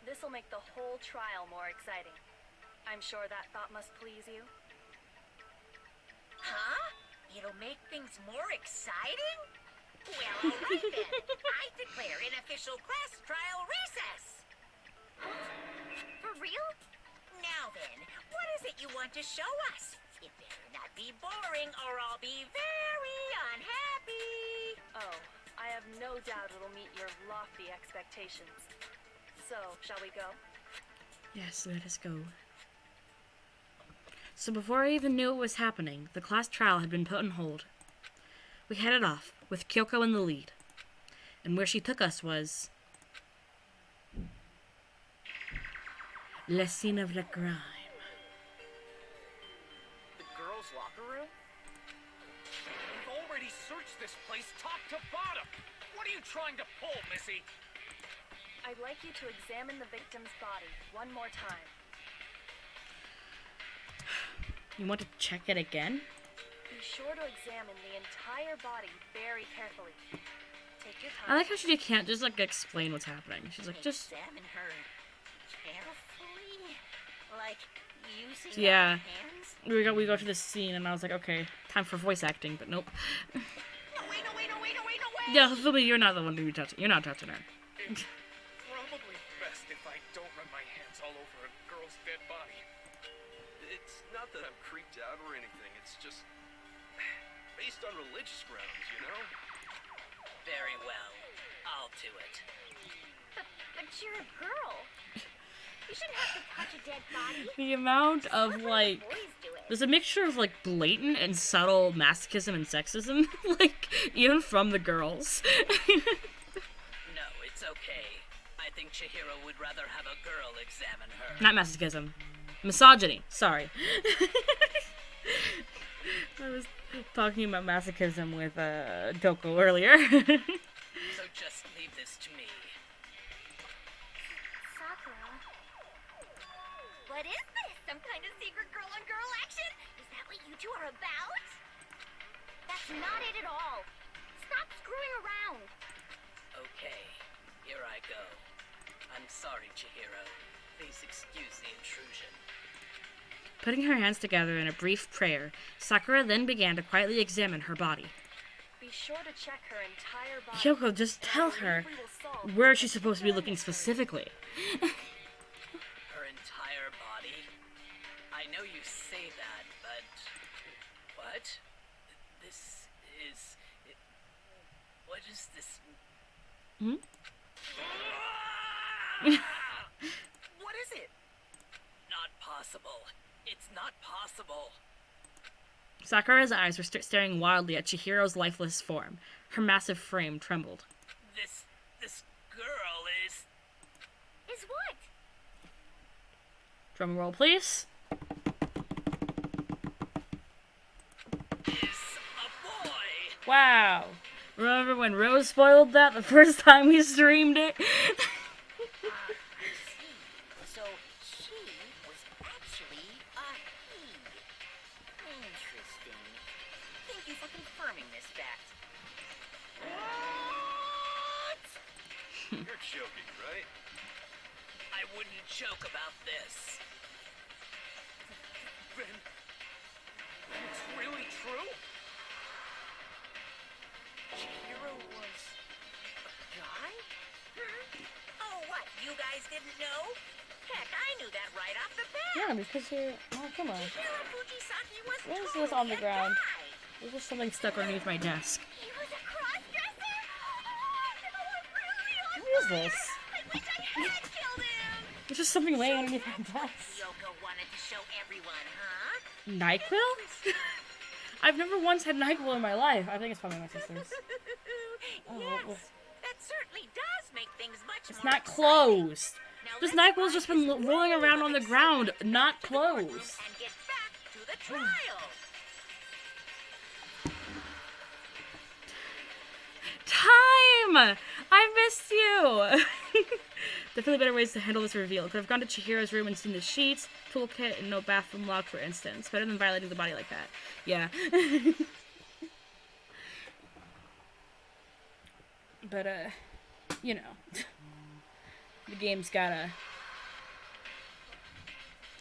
This'll make the whole trial more exciting. I'm sure that thought must please you. Huh? It'll make things more exciting? Well, alright then. I declare an official class trial recess. For real? Now then, what is it you want to show us? It better not be boring or I'll be very unhappy. Oh, I have no doubt it'll meet your lofty expectations. So, shall we go? Yes, let us go. So before I even knew what was happening, the class trial had been put on hold. We headed off, with Kyoko in the lead. And where she took us was... La scene of la crime. The girls' locker room? We've already searched this place top to bottom. What are you trying to pull, Missy? I'd like you to examine the victim's body one more time. You want to check it again? Be sure to examine the entire body very carefully. Take your time. I like how she can't just, explain what's happening. She's like, just... Examine her carefully? Like using Yeah. our hands? We go to this scene, and I was like, okay, time for voice acting, but nope. No, wait. Yeah, Fumi, you're not the one to be touching. You're not touching her. Probably best if I don't run my hands all over a girl's dead body. It's not that I'm creeped out or anything, it's just based on religious grounds, you know? Very well. I'll do it. But you're a girl. You shouldn't have to touch a dead body. The amount of, like... Boys do it. There's a mixture of, like, blatant and subtle masochism and sexism, like, even from the girls. No, it's okay. I think Chihiro would rather have a girl examine her. Not masochism. Misogyny. Sorry. I was talking about masochism with, Doko earlier. So just leave this to me. Sakura. What is this? Some kind of secret girl-on-girl action? Is that what you two are about? That's not it at all. Stop screwing around. Okay, here I go. I'm sorry, Chihiro. Please excuse the intrusion. Putting her hands together in a brief prayer, Sakura then began to quietly examine her body. Be sure to check her entire body. Yoko, just tell her where she's supposed to be looking specifically. Her entire body? I know you say that, but... What? This is... What is this? Hmm? What is it? Not possible. It's not possible. Sakura's eyes were staring wildly at Chihiro's lifeless form. Her massive frame trembled. This girl is... Is what? Drum roll, please. Is a boy. Wow. Remember when Rose spoiled that the first time we streamed it? I see. So she was actually a he. Interesting. Thank you for confirming this fact. What? You're joking, right? I wouldn't joke about this. Then it's really true? Chihiro was a guy? Oh, what? You guys didn't know? Heck, I knew that right off the bat. Yeah, because you're... Oh, come on. Chihiro Fujisaki was What is totally this on the a ground? guy. There's just something stuck underneath my desk. He was a cross-dresser? Oh, I'm really on What is this? I wish I had killed him. There's just something laying underneath my desk. Yoko wanted to show everyone, huh? NyQuil? I've never once had NyQuil in my life. I think it's probably my sister's. Oh, Yes, well. that certainly does make things much It's more not exciting. closed. Now This let's NyQuil's just been find rolling this around on the excitement ground, not to the courtroom closed. And get back to the trial. Time! I missed you! Definitely better ways to handle this reveal. Could have gone to Chihiro's room and seen the sheets, toolkit, and no bathroom lock, for instance. Better than violating the body like that. Yeah. But, you know. The game's gotta...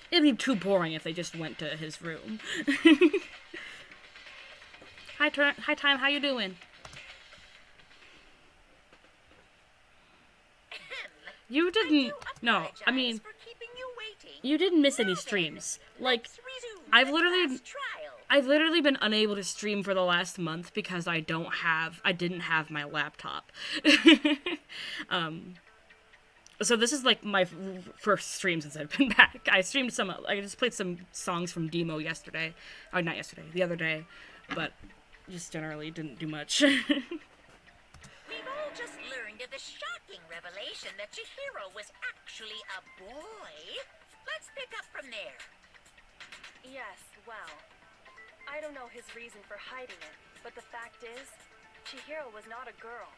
It'd be too boring if they just went to his room. Hi, Time, how you doing? You didn't... No, I mean... For keeping you waiting. You didn't miss any Now then, streams. Like, let's resume I've the literally... class trial. I've literally been unable to stream for the last month because I didn't have my laptop. So this is like my first stream since I've been back. I just played some songs from Demo yesterday. Oh, not yesterday, the other day. But just generally didn't do much. We've all just learned of the shocking revelation that Chihiro was actually a boy. Let's pick up from there. Yes, well, I don't know his reason for hiding it, but the fact is, Chihiro was not a girl,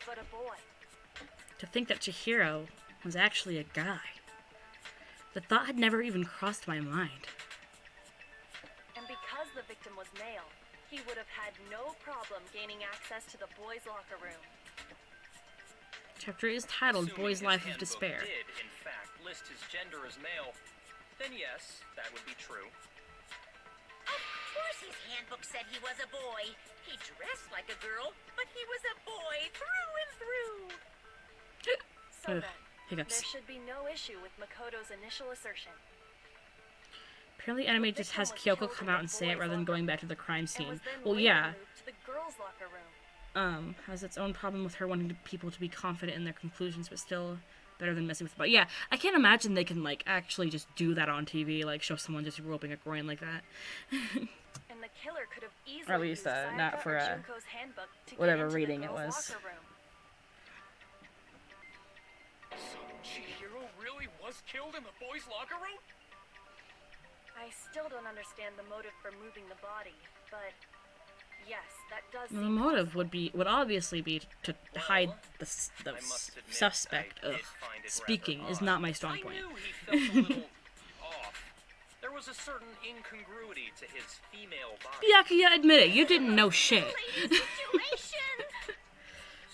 but a boy. To think that Chihiro was actually a guy. The thought had never even crossed my mind. And because the victim was male, he would have had no problem gaining access to the boys' locker room. Chapter is titled Assuming Boy's his Life of handbook Despair. did, in fact, list his gender as male, then yes, that would be true. Of course his handbook said he was a boy. He dressed like a girl, but he was a boy through and through. So Ugh, then, hiccups. there should be no issue with Makoto's initial assertion. Apparently anime just has Kyoko come out and say it rather than going back to the crime scene. Well, yeah. To the girls' locker room. Has its own problem with her wanting people to be confident in their conclusions, but still better than messing with. But yeah, I can't imagine they can, like, actually just do that on TV, like, show someone just roping a groin like that. And the killer could have easily Or at least, used not Sayaka for, or Junko's handbook to get whatever into the reading it girls' was. locker room. So Chihiro really was killed in the boys' locker room? I still don't understand the motive for moving the body, but yes, that does The seem motive possible. would obviously be to hide the I must admit, suspect. I Ugh. did find it Speaking rather is odd. not my strong point. I knew he felt a little off. There was a certain incongruity to his female body. Byakuya, admit it, you didn't know shit.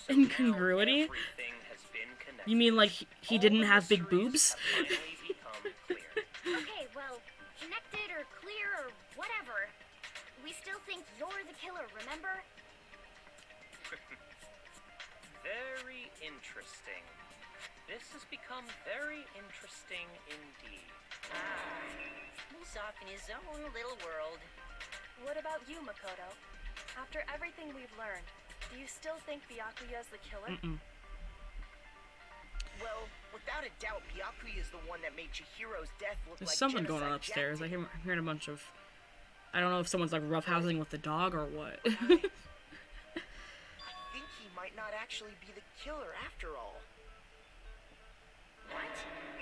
So Incongruity? now everything has been connected. You mean like he didn't have big boobs? Have finally become clear. Okay, well, connected or clear or whatever. We still think you're the killer, remember? Very interesting. This has become very interesting indeed. He's off in his own little world. What about you, Makoto? After everything we've learned, do you still think Byakuya's the killer? Well, without a doubt, Byakuya is the one that made Chihiro's death look There's like something going on genocide upstairs. Jack. I'm hearing a bunch of... I don't know if someone's like roughhousing with the dog or what. I think he might not actually be the killer after all. What?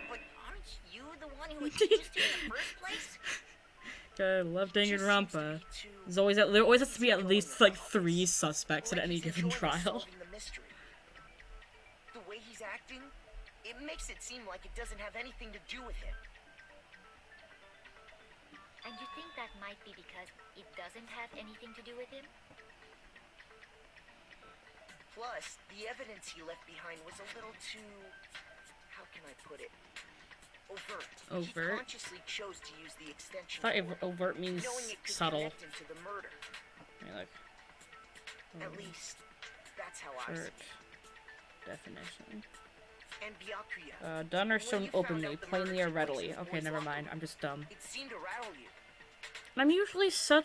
But aren't you the one who accused him in the first place? I love Danganronpa. Too- There always has to be at least like 3 suspects at like any he's given enjoying trial. solving the mystery. The way he's acting, it makes it seem like it doesn't have anything to do with him. And you think that might be because it doesn't have anything to do with him? Plus, the evidence he left behind was a little too... how can I put it? Overt. Overt? He consciously chose to use the extension I thought cord, overt means knowing it could subtle. connect him to the murder. Let me look. At least, that's how I see Overt it. definition. And Byakuya. Done or when shown you found openly, out the plainly murder or took place readily. in the Okay, boys' never locker mind. room, I'm just dumb. it seemed to rattle you. I'm usually so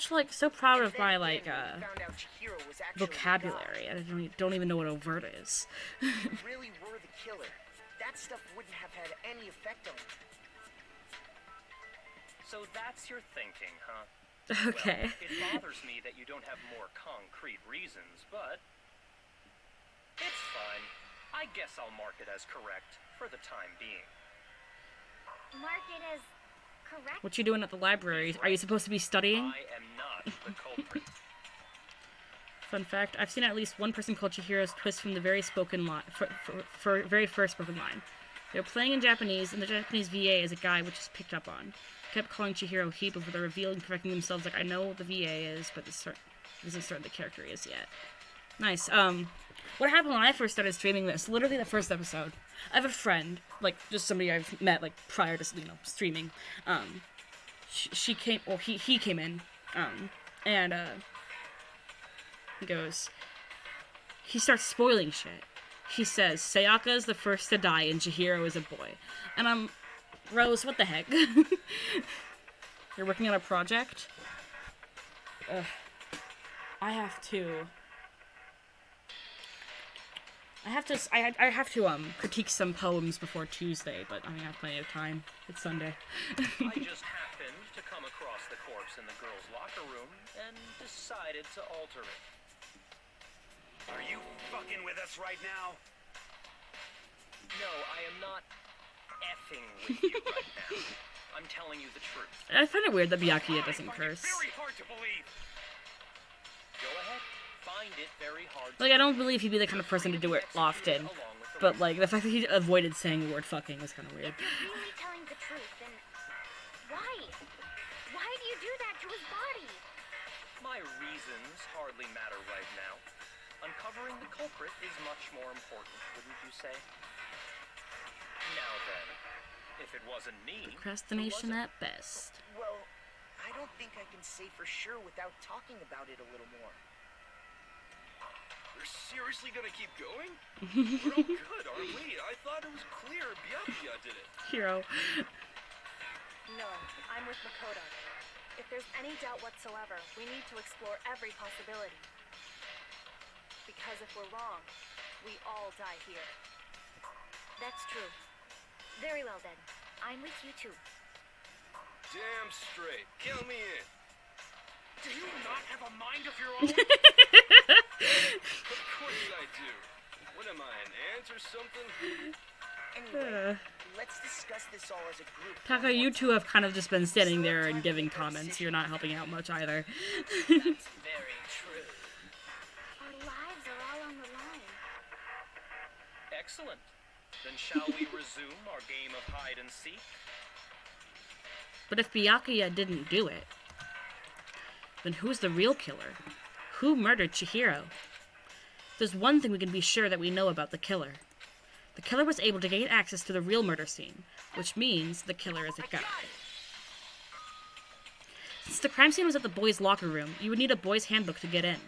proud And of then my again, like when you found out Chihiro was actually the vocabulary. I don't even know what overt is. guy, if you really were the killer, that stuff wouldn't have had any effect on you. So that's your thinking, huh? Okay. Well, it bothers me that you don't have more concrete reasons, but it's fine. I guess I'll mark it as correct for the time being. Mark it as correct? What you doing at the library? Are you supposed to be studying? I am not the culprit. Fun fact: I've seen at least one person called Chihiro's twist from the very spoken line, for very first spoken line. They were playing in Japanese, and the Japanese VA is a guy, which is picked up on. Kept calling Chihiro he before they revealed and correcting themselves. Like, I know what the VA is, but isn't certain the character is yet. Nice. What happened when I first started streaming this? Literally the first episode. I have a friend, like just somebody I've met like prior to streaming. She came, or he came in, and he goes. He starts spoiling shit. He says Sayaka is the first to die and Chihiro is a boy, and I'm Rose. What the heck? You're working on a project? Ugh. I have to critique some poems before Tuesday, but I mean, I have plenty of time. It's Sunday. I just happened to come across the corpse in the girls' locker room and decided to alter it. Are you fucking with us right now? No, I am not effing with you right now. I'm telling you the truth. I find it weird that Byakuya doesn't I find curse. it very hard to believe. Go ahead. Find it very hard to Like, I don't believe he'd be the kind of person to do it often, but like the fact that he avoided saying the word fucking was kind of weird. If you're really telling the truth, then why? Why do you do that to his body? My reasons hardly matter right now. Uncovering the culprit is much more important, wouldn't you say? Now then, if it wasn't me... Procrastination at best. Well, I don't think I can say for sure without talking about it a little more. We're seriously gonna keep going? We're all good, aren't we? I thought it was clear Byakuya did it. Hero. No, I'm with Makoto. If there's any doubt whatsoever, we need to explore every possibility. Because if we're wrong, we all die here. That's true. Very well then. I'm with you too. Damn straight. Count me in. Do you not have a mind of your own? Of course I do. What am I, an ant or something? Anyway, let's discuss this all as a group. Taka, you two have kind of just been standing there and giving comments. You're not helping out much either. That's very true. Our lives are all on the line. Excellent. Then shall we resume our game of hide and seek? But if Byakuya didn't do it, then who's the real killer? Who murdered Chihiro? There's one thing we can be sure that we know about the killer. The killer was able to gain access to the real murder scene, which means the killer is a guy. Since the crime scene was at the boys' locker room, you would need a boys' handbook to get in.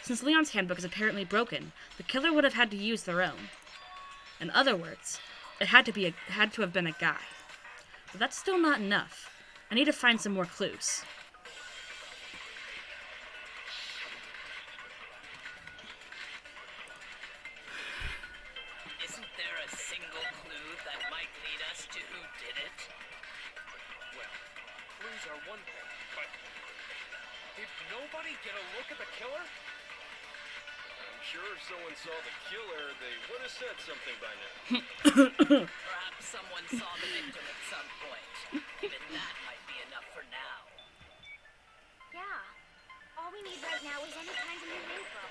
Since Leon's handbook is apparently broken, the killer would have had to use their own. In other words, it had to have been a guy. But that's still not enough. I need to find some more clues. Isn't there a single clue that might lead us to who did it? Well, clues are one thing, but did nobody get a look at the killer? I'm sure if someone saw the killer, they would have said something by now. Perhaps someone saw the victim at some point. Even that might be enough for now. Yeah. All we need right now is any kind of new info.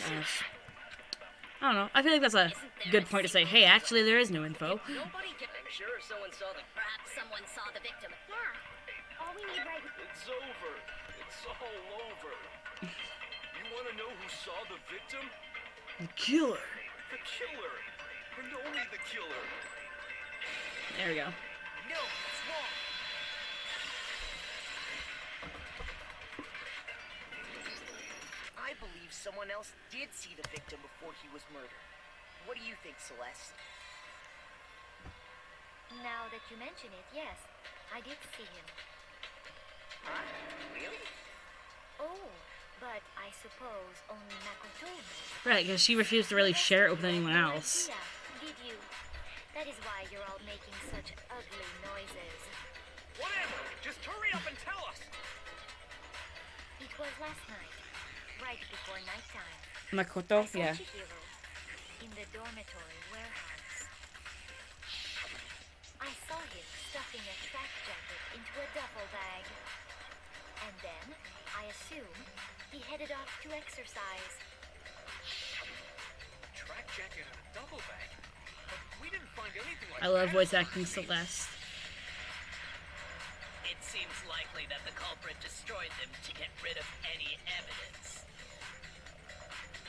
Gosh. I don't know. I feel like that's a good point to say, hey, actually there is no info. I'm sure if someone saw the... Perhaps someone saw the victim. Yeah. All we need right now. It's over. It's all over. You want to know who saw the victim? The killer. The killer. And only the killer. There we go. No, it's wrong. I believe someone else did see the victim before he was murdered. What do you think, Celeste? Now that you mention it, yes. I did see him. Huh? Really? Oh, but I suppose only Makoto knows. Right, because she refused to really share it with anyone No else. idea, did you? That is why you're all making such ugly noises. Whatever! Just hurry up and tell us! It was last night, right before nighttime. Makoto? I saw Yeah. Chihiro in the dormitory warehouse. I saw him stuffing a track jacket into a duffel bag. And then, I assume, he headed off to exercise. A track jacket and a duffel bag? But we didn't find anything like I love that. voice acting Celeste. It seems likely that the culprit destroyed them to get rid of any evidence.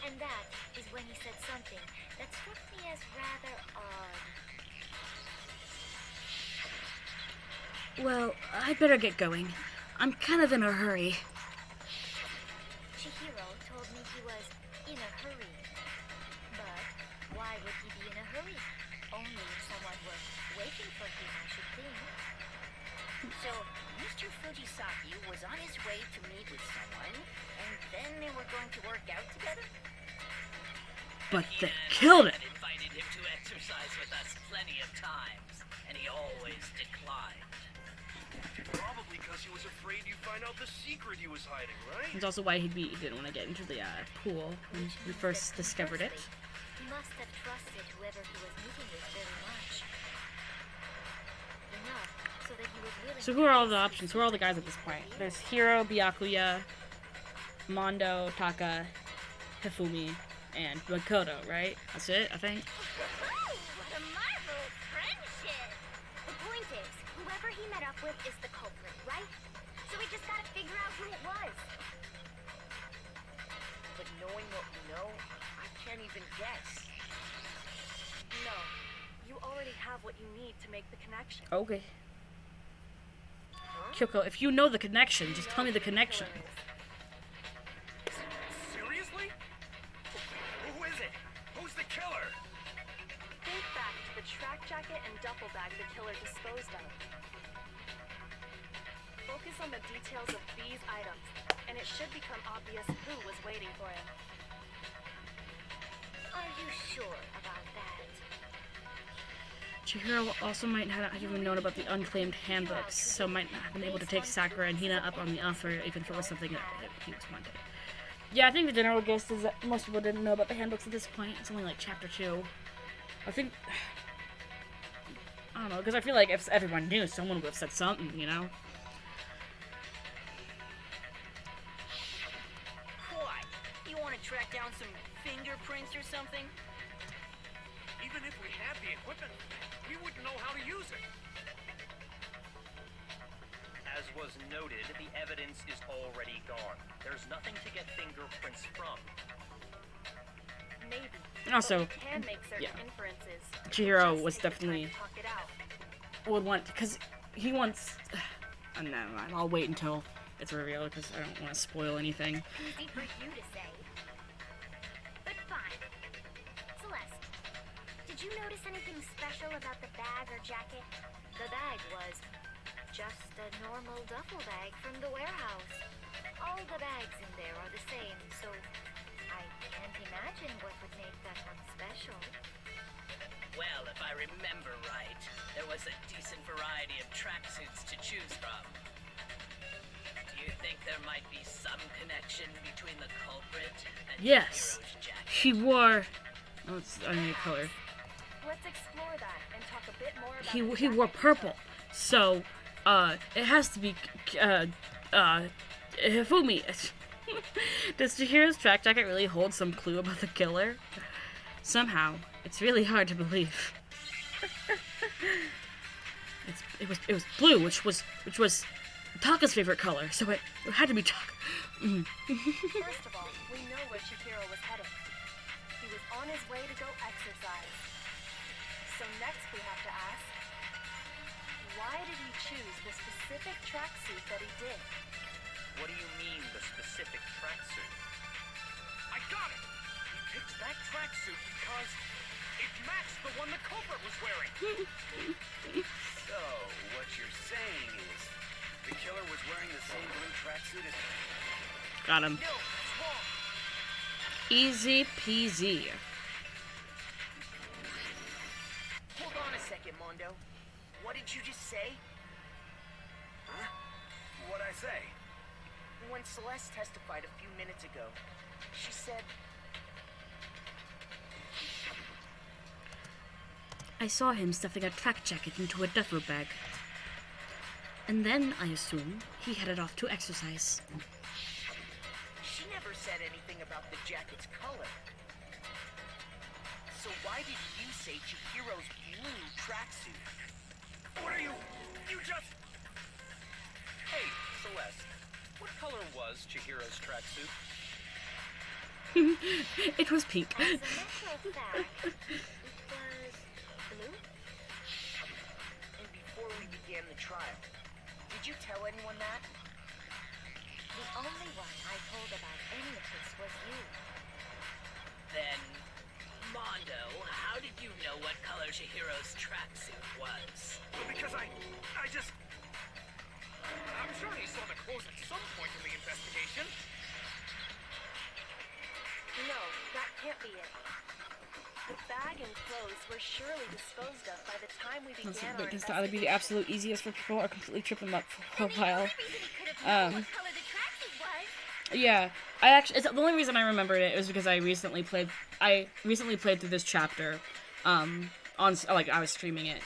And that is when he said something that struck me as rather odd. Well, I'd better get going. I'm kind of in a hurry. Chihiro told me he was in a hurry. But why would he be in a hurry? Only if someone was waiting for him, I should think. So, Mr. Fujisaki was on his way to meet with someone, and then they were going to work out together? But they killed it! I had invited him to exercise with us plenty of times, and he always declined. Probably because he was afraid you'd find out the secret he was hiding, right? That's also why he didn't want to get into the pool when we first discovered it. He must have trusted whoever he was meeting with very much. Enough so that he was willing So who are all the options? Who are all the guys at this point? There's Hiro, Byakuya, Mondo, Taka, Hifumi, and Makoto, right? That's it, I think. What a marvelous friendship! The point is, whoever he met up with is the culprit, right? So we just gotta figure out who it was. But knowing what we know, I can't even guess. No. You already have what you need to make the connection. Okay. Kyoko, if you know the connection, just tell me the connection. duffel bag the killer disposed of. Focus on the details of these items, and it should become obvious who was waiting for him. Are you sure about that? Chihiro also might not have even known about the unclaimed handbooks, so might not have been able to take Sakura and Hina up on the offer, even if it was something that he was wanted. Yeah, I think the general gist is that most people didn't know about the handbooks at this point. It's only like chapter 2. I think... I don't know, because I feel like if everyone knew, someone would have said something, you know? What? You want to track down some fingerprints or something? Even if we had the equipment, we wouldn't know how to use it. As was noted, the evidence is already gone. There's nothing to get fingerprints from. Maybe. And also, but we can make certain inferences. Chihiro Just was take the time definitely to talk it out. would want, because he wants. Never mind. I'll wait until it's revealed because I don't want to spoil anything. Easy for you to say. But fine. Celeste, did you notice anything special about the bag or jacket? The bag was just a normal duffel bag from the warehouse. All the bags in there are the same, so I can't imagine what would make that one special. Well, if I remember right, there was a decent variety of tracksuits to choose from. Do you think there might be some connection between the culprit and Yes, Chihiro's jacket? he wore. Oh, it's I need color. Let's explore that and talk a bit more about He wore purple, so it has to be Hifumi. Does Chihiro's track jacket really hold some clue about the killer? Somehow, it's really hard to believe. It was blue, which was Taka's favorite color, so it had to be Taka. First of all, we know where Chihiro was headed. He was on his way to go exercise. So next we have to ask, why did he choose the specific tracksuit that he did? What do you mean, the specific tracksuit? I got it! He picked that tracksuit because it matched the one the culprit was wearing. So, what you're saying is, the killer was wearing the same blue tracksuit as... Got him. No, that's wrong. Easy peasy. Hold on a second, Mondo. What did you just say? Huh? What'd I say? When Celeste testified a few minutes ago, she said... I saw him stuffing a track jacket into a duffel bag. And then, I assume, he headed off to exercise. She never said anything about the jacket's color. So why did you say Chihiro's blue tracksuit? What are you... You just... Hey, Celeste, what color was Chihiro's tracksuit? It was pink. As a matter of fact, it was blue? And before we began the trial, did you tell anyone that? The only one I told about any of this was you. Then, Mondo, how did you know what color Chihiro's tracksuit was? Because I just... I'm sure he saw the clothes at some point in the investigation. No, that can't be it. The bag and clothes were surely disposed of by the time we began our This ought to be the investigation. absolute easiest for people or completely trip them up for a while. What color the tracksuit was? Yeah, I actually, it's the only reason I remembered it was because I recently played through this chapter, on, like, I was streaming it.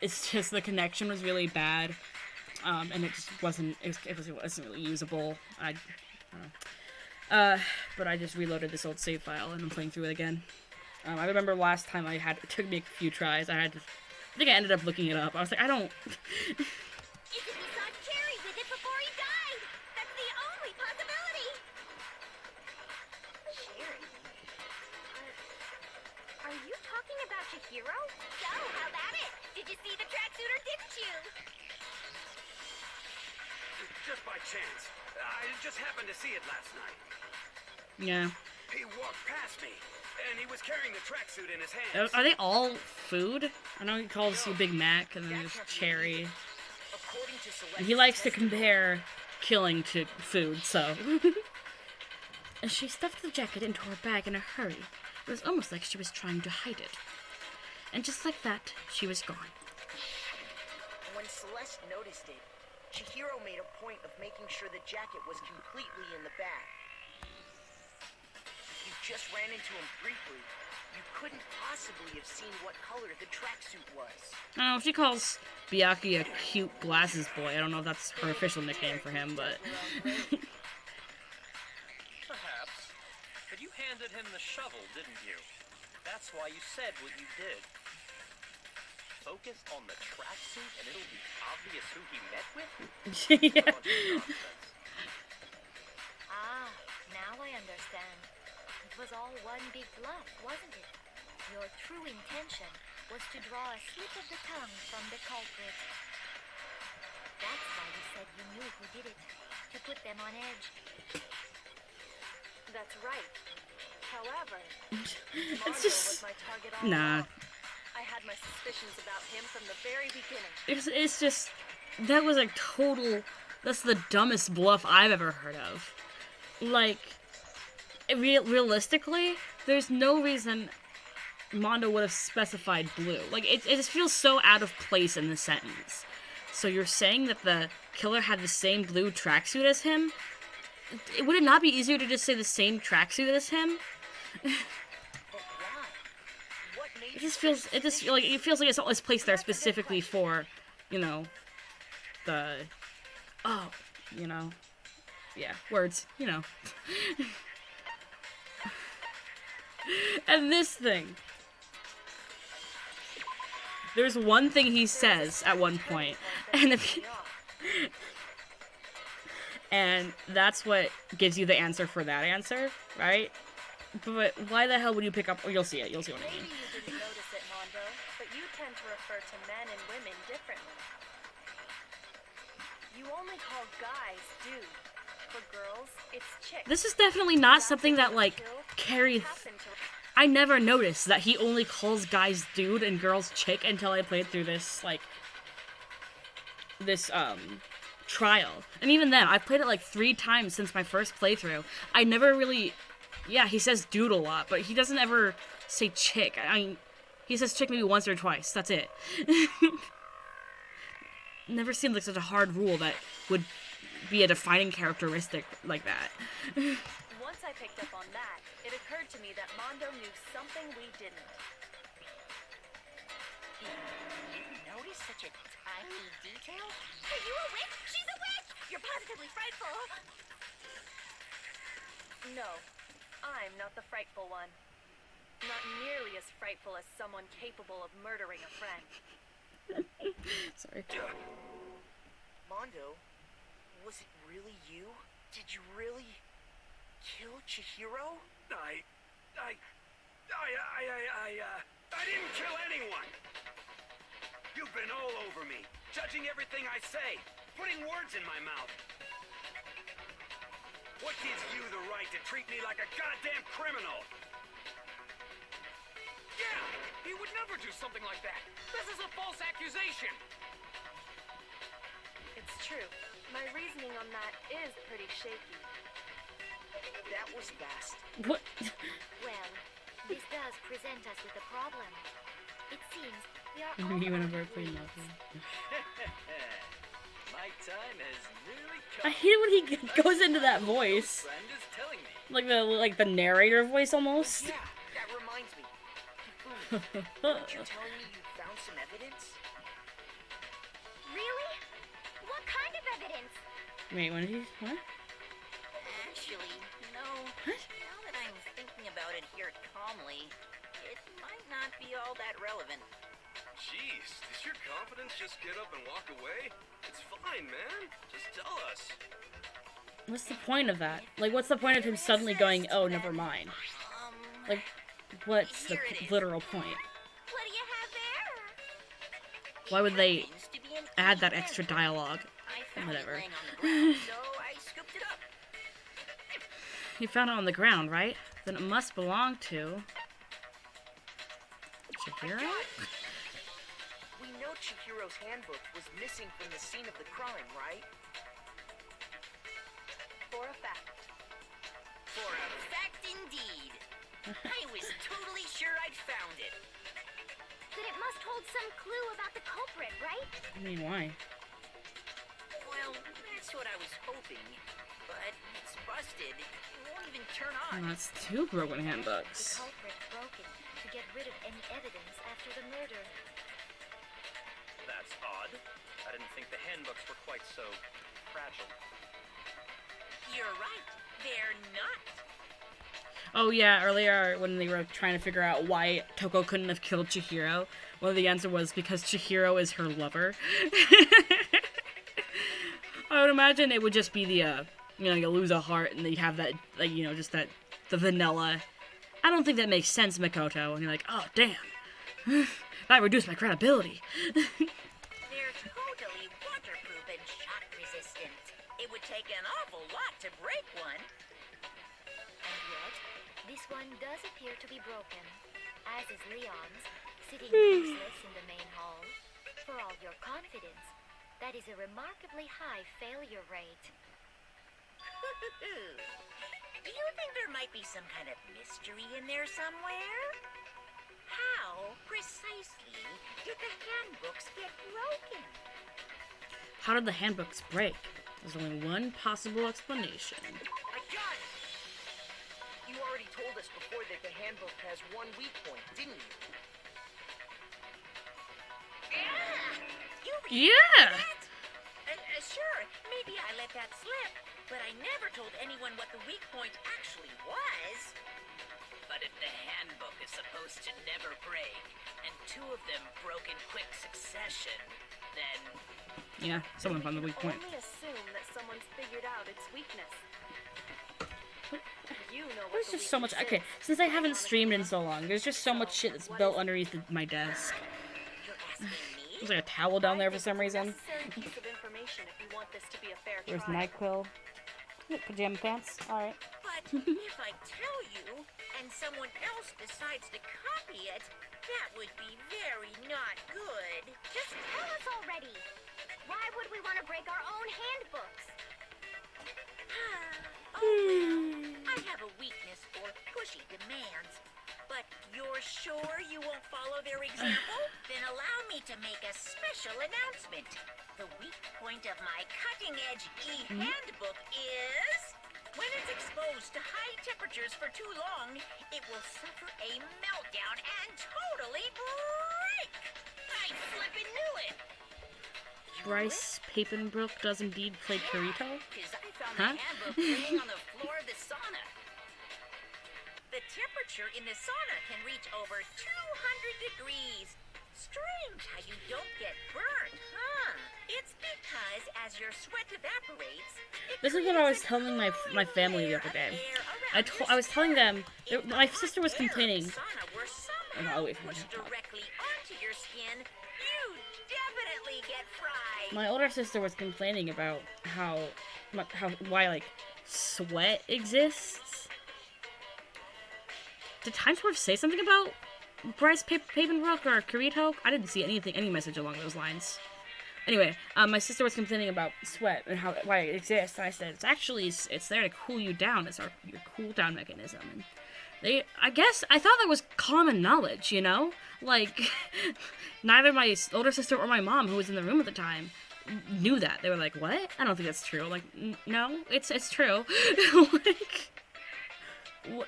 It's just the connection was really bad, and it just wasn't, it wasn't really usable. I don't know. But I just reloaded this old save file and I'm playing through it again. I remember last time it took me a few tries. I think I ended up looking it up. I was like, I don't... It's if he saw Cherry with it before he died. That's the only possibility. Cherry? Are you talking about Chihiro? So, how about it? Did you see the tracksuit or didn't you? Just by chance. I just happened to see it last night. Yeah. He walked past me. And he was carrying the tracksuit in his hands. Are they all food? I know he calls you Big Mac, and then there's Cherry. And he likes to compare killing to food, so... And she stuffed the jacket into her bag in a hurry. It was almost like she was trying to hide it. And just like that, she was gone. When Celeste noticed it, Chihiro made a point of making sure the jacket was completely in the bag. You just ran into him briefly. You couldn't possibly have seen what color the tracksuit was. I don't know if she calls Byakuya a cute glasses boy. I don't know if that's her official nickname for him, but... Perhaps. But you handed him the shovel, didn't you? That's why you said what you did. Focus on the tracksuit and it'll be obvious who he met with? Yeah. Ah, now I understand. It was all one big bluff, wasn't it? Your true intention was to draw a slip of the tongue from the culprit. That's why you said you knew who did it, to put them on edge. That's right. However, It's just... was my target all Nah. along. I had my suspicions about him from the very beginning. It's just... That was a total... That's the dumbest bluff I've ever heard of. Like... Realistically, there's no reason Mondo would have specified blue. Like, it just feels so out of place in the sentence. So you're saying that the killer had the same blue tracksuit as him? Would it not be easier to just say the same tracksuit as him? It just feels like it's placed there specifically for, you know, the, oh, you know, yeah, words, you know. And this thing. There's one thing he says at one point, and and that's what gives you the answer for that answer, right? But why the hell would you pick up? Oh, you'll see it. You'll see what I mean. Maybe you didn't notice it, Mondo, but you tend to refer to men and women differently. You only call guys dude. For girls, it's chick. This is definitely not something that, like, Carrie... I never noticed that he only calls guys dude and girls chick until I played through this, like... This, trial. And even then, I've played it, like, 3 times since my first playthrough. I never really... Yeah, he says dude a lot, but he doesn't ever say chick. I mean, he says chick maybe once or twice. That's it. Never seemed like such a hard rule that would be a defining characteristic like that. Once I picked up on that, it occurred to me that Mondo knew something we didn't. You notice such a tiny detail? Are you a witch? She's a witch! You're positively frightful! No, I'm not the frightful one. Not nearly as frightful as someone capable of murdering a friend. Sorry. Mondo, was it really you? Did you really kill Chihiro? I didn't kill anyone! You've been all over me, judging everything I say, putting words in my mouth. What gives you the right to treat me like a goddamn criminal? Yeah! He would never do something like that! This is a false accusation! It's true. My reasoning on that is pretty shaky. That was fast. What? Well, this does present us with a problem. It seems we are all You out never of played leads. nothing. My time has nearly come. I hate it when he goes into that voice. Friend is telling me. Like the narrator voice almost. Yeah, that reminds me. Weren't you telling me you found some evidence? Really? What kind of evidence? Wait, when did he... What? Actually, no. Now that I'm thinking about it here calmly, it might not be all that relevant. Jeez, does your confidence just get up and walk away? It's fine, man. Just tell us. What's the point of that? Like, what's the point of him suddenly going, oh, never mind? Like, what's the literal point? What do you have there? Why would they Happens to be an add that extra dialogue? I found Whatever. it laying on the ground, so I scooped it up. You found it on the ground, right? Then it must belong to... Chihiro? We know Chihiro's handbook was missing from the scene of the crime, right? For a fact. For a fact indeed. I was totally sure I'd found it. But it must hold some clue about the culprit, right? I mean, why? Well, that's what I was hoping. But it's busted. It won't even turn on. And that's 2 broken The handbooks. culprit broke it to get rid of any evidence after the murder. That's odd. I didn't think the handbooks were quite so fragile. You're right. They're not. Oh yeah, earlier when they were trying to figure out why Toko couldn't have killed Chihiro, one of the answer was because Chihiro is her lover. I would imagine it would just be the, you lose a heart and you'd have that, like, just that, the vanilla. I don't think that makes sense, Makoto. And you're like, oh, damn. That reduced my credibility. They're totally waterproof and shock resistant. It would take an awful lot to break one. And yet, this one does appear to be broken, as is Leon's, sitting useless in the main hall. For all your confidence, that is a remarkably high failure rate. Do you think there might be some kind of mystery in there somewhere? How precisely did the handbooks get broken? How did the handbooks break? There's only one possible explanation. I got it! You already told us before that the handbook has one weak point, didn't you? Yeah! Sure, maybe I let that slip, but I never told anyone what the weak point actually was. But if the handbook is supposed to never break, and 2 of them broke in quick succession, then... Yeah, someone found the weak point. Only assume that someone's figured out its weakness. You know what There's the just so much. weakness Okay, is. since I haven't streamed in so long, there's just so much shit that's built underneath my desk. You're asking me? There's like a towel down there for some reason. Necessary piece of information if you want this to be a fair There's trial. NyQuil. Pajama pants. Alright. But if I tell you, and someone else decides to copy it, that would be very not good. Just tell us already. Why would we want to break our own handbooks? Oh well, I have a weakness for pushy demands. But you're sure you won't follow their example? Then allow me to make a special announcement. The weak point of my cutting-edge e-handbook is... When it's exposed to high temperatures for too long, it will suffer a meltdown and totally break! I flippin' knew it! Bryce Papenbrook does indeed play Kirito? Because I found Huh? the handbook laying on the floor of the sauna. The temperature in the sauna can reach over 200 degrees. Strange how you don't get burned, huh? It's because as your sweat evaporates, This is what I was telling my family the other day. I was telling them my sister was complaining. I'll wait for her to talk. Directly onto your skin, you definitely get fried. My older sister was complaining about why like sweat exists. Did Times Square say something about Bryce Papenbrook or Kirito? I didn't see any message along those lines. Anyway, my sister was complaining about sweat and why it exists, and I said it's there to cool you down. It's your cool down mechanism. And I thought that was common knowledge, like neither my older sister or my mom, who was in the room at the time, knew that. They were like, "What? I don't think that's true." I'm like, no, it's true. Like, what?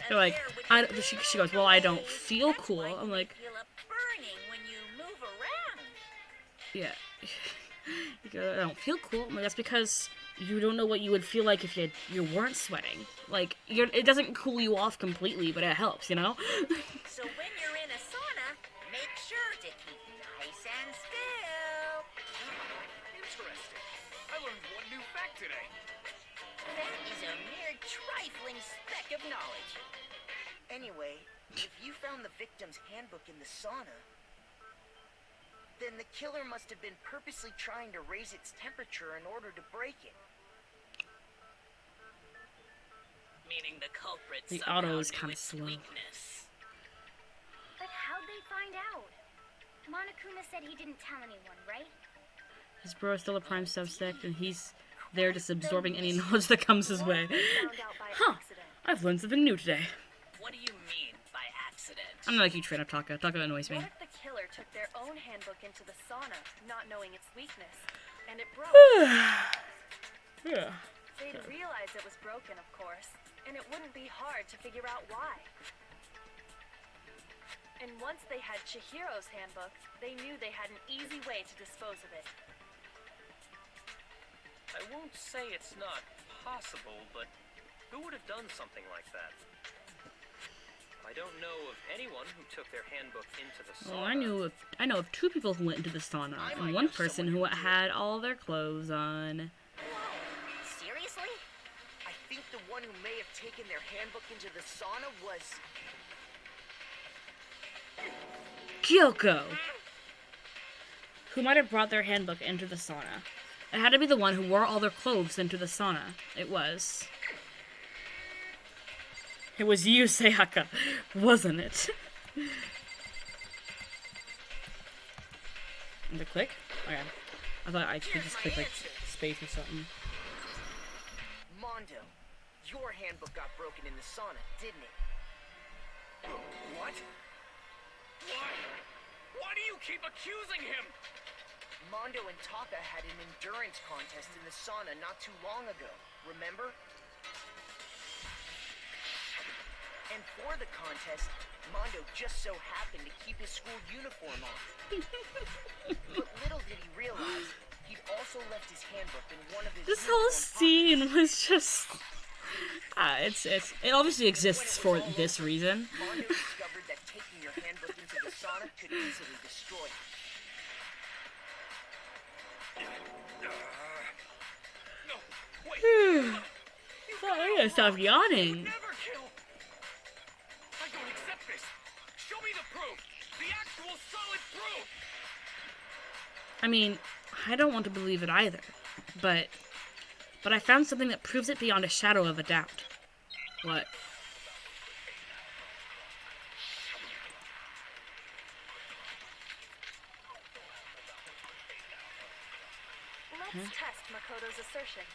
They're like, she goes, well, I don't feel cool. I'm like, yeah. You go, I don't feel cool. I'm like, that's because you don't know what you would feel like if you weren't sweating. Like, it doesn't cool you off completely, but it helps, So when you're in a sauna, make sure to keep nice and still. Interesting. I learned one new fact today. That is a mere trifling speck of knowledge. Anyway, if you found the victim's handbook in the sauna, then the killer must have been purposely trying to raise its temperature in order to break it. Meaning the culprit The somehow auto is knew kinda its slow. weakness. Monokuma said he didn't tell anyone, right? His bro is still a prime suspect, and he's there just absorbing any knowledge that comes his way. Huh. I've learned something new today. What do you mean by accident? I'm not a huge fan of Taka. Taka annoys me. What if the killer took their own handbook into the sauna, not knowing its weakness, and it broke? Yeah. They'd realize it was broken, of course, and it wouldn't be hard to figure out why. And once they had Chihiro's handbook, they knew they had an easy way to dispose of it. I won't say it's not possible, but who would have done something like that? I don't know of anyone who took their handbook into the sauna. Well, I know of 2 people who went into the sauna, and 1 person who had all their clothes on. Seriously? I think the one who may have taken their handbook into the sauna was... Kyoko! Who might have brought their handbook into the sauna. It had to be the one who wore all their clothes into the sauna. It was. It was you, Sayaka, wasn't it? And the click? Okay. I thought I could just click like space or something. Mondo, your handbook got broken in the sauna, didn't it? What? Why? Why do you keep accusing him? Mondo and Taka had an endurance contest in the sauna not too long ago, remember? And for the contest, Mondo just so happened to keep his school uniform on. But little did he realize, he'd also left his handbook in one of his This whole scene was just... it obviously exists for this reason. Mondo discovered that taking your handbook into the sauna could easily destroy it. No, wait. I'm gonna stop yawning. Never kill. I don't accept this. Show me the proof. The actual solid proof. I mean, I don't want to believe it either, but I found something that proves it beyond a shadow of a doubt. What? Let's test Makoto's assertion.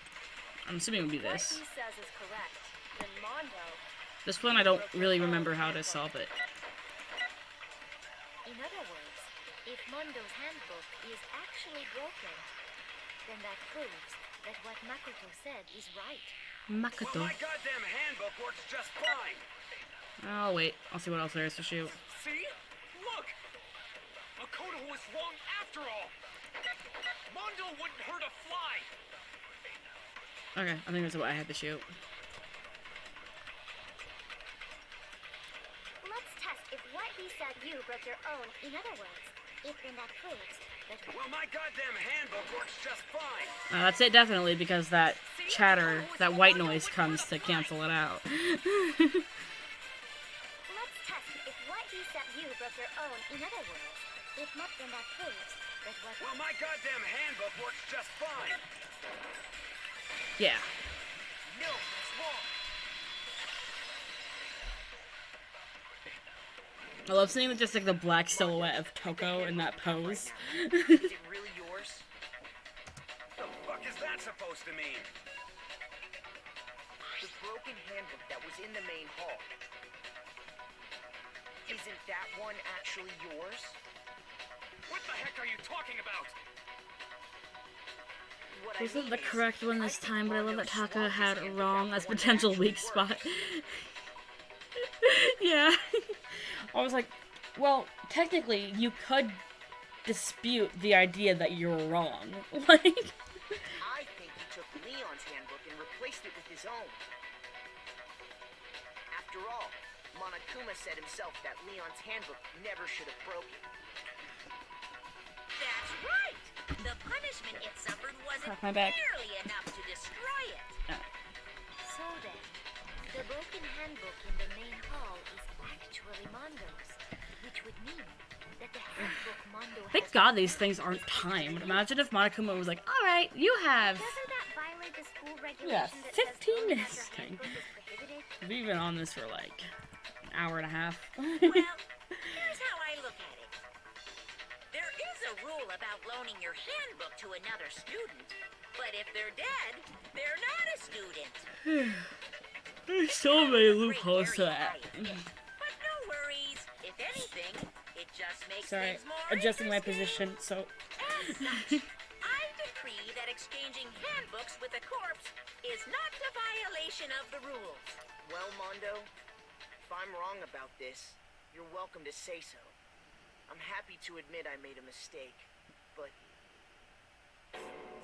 I'm assuming it would be What this. he says is correct. Then Mondo... This one I don't really remember how to solve it. In other words, if Mondo's handbook is actually broken, then that proves that what Makoto said is right. Makoto. Well, my goddamn handbook works just fine. Oh wait, I'll see what else there is to shoot. See? Look! Makoto was wrong after all. Mondo wouldn't hurt a fly. Okay, I think that's what I had to shoot. Let's test if what he said you broke your own. In other words, if then that proves that... Well, my goddamn handbook works just fine. That's it definitely, because that chatter, that white noise comes to cancel it out. Let's test if what he said you broke your own. In other words, if not, then that proves that what... Well, my goddamn handbook works just fine. Yeah. No, it's wrong. I love seeing just like the black silhouette of Toko in that pose. Is it really yours? The fuck is that supposed to mean? The broken handbook that was in the main hall. Isn't that one actually yours? What the heck are you talking about? What This I is mean the correct one I this think time, but I love Mondo that Taka swapped his had handbook wrong out as for one that potential actually weak spot. works. Yeah. I was like, well, technically, you could dispute the idea that you're wrong. Like... I think he took Leon's handbook and replaced it with his own. After all, Monokuma said himself that Leon's handbook never should have broken. That's right! The punishment it suffered wasn't Crack my back. nearly enough to destroy it. So then, the broken handbook in the main hall is actually Mondo's, which would mean that the handbook Mondo has... Thank God these things aren't timed. Imagine if Monokuma was like, alright, you have... Doesn't that violate the school Yeah, regulation that says 15 going minutes. after handbook is prohibited? We've been on this for like an hour and a half. Well, here's how I look at it. There a rule about loaning your handbook to another student, but if they're dead, they're not a student. There's so many loopholes to that. But no worries. If anything, it just makes Sorry, things more adjusting my interesting. position, so... As such, I decree that exchanging handbooks with a corpse is not a violation of the rules. Well, Mondo, if I'm wrong about this, you're welcome to say so. I'm happy to admit I made a mistake, but...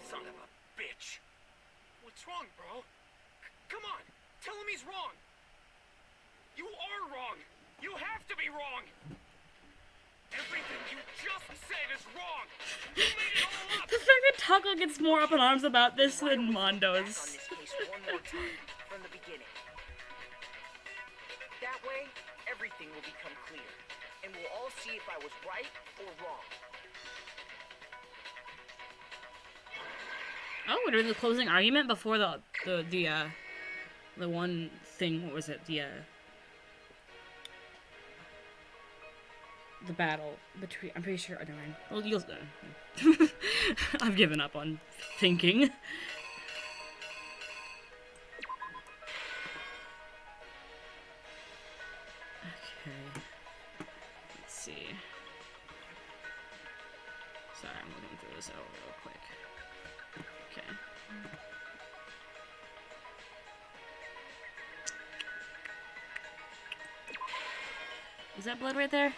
Son of a bitch. What's wrong, bro? Come on, tell him he's wrong. You are wrong. You have to be wrong. Everything you just said is wrong. You made it all up. The fact that Taco gets more up in arms about this than Mondo Back on is... this case one more time, from the beginning. That way, everything will become clear, and we'll all see if I was right or wrong. Oh, we're doing the closing argument before the one thing, what was it, the battle between, I'm pretty sure, never mind. Well, you'll, I've given up on thinking. Okay, let's see. Sorry, I'm looking through this out real quick. Okay. Is that blood right there?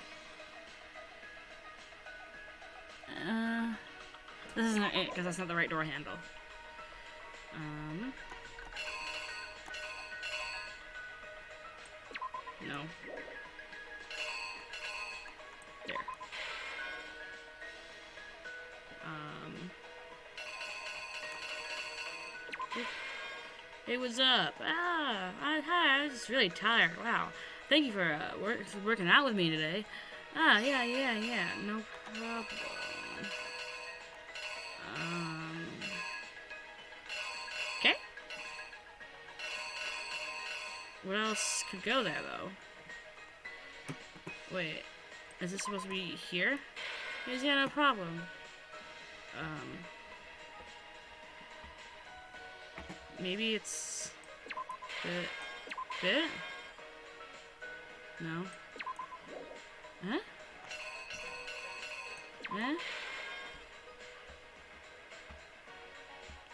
This isn't it, because that's not the right door handle. No. There. Hey, what's up? Hi, I was just really tired. Wow. Thank you for working out with me today. Yeah. No problem. Okay. What else could go there, though? Wait. Is this supposed to be here? Yes, yeah, no problem. Maybe it's... Bit? No. Huh? Huh?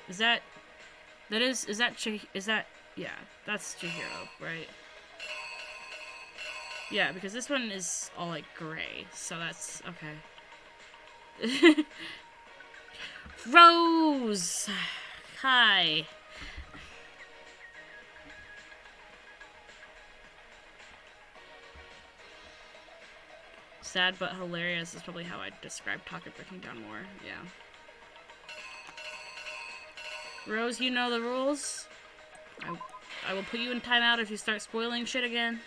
Is that... Is that... Yeah, that's Chihiro, right? Yeah, because this one is all, like, gray, so that's... Okay. Rose! Hi. Sad but hilarious is probably how I'd describe Taka breaking down more, yeah. Rose, you know the rules. I will put you in timeout if you start spoiling shit again.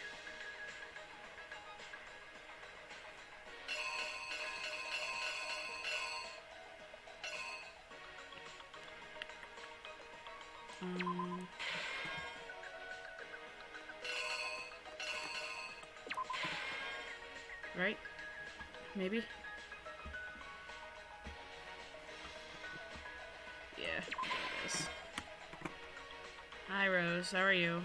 Right? Maybe? Yeah, there it is. Hi, Rose. How are you?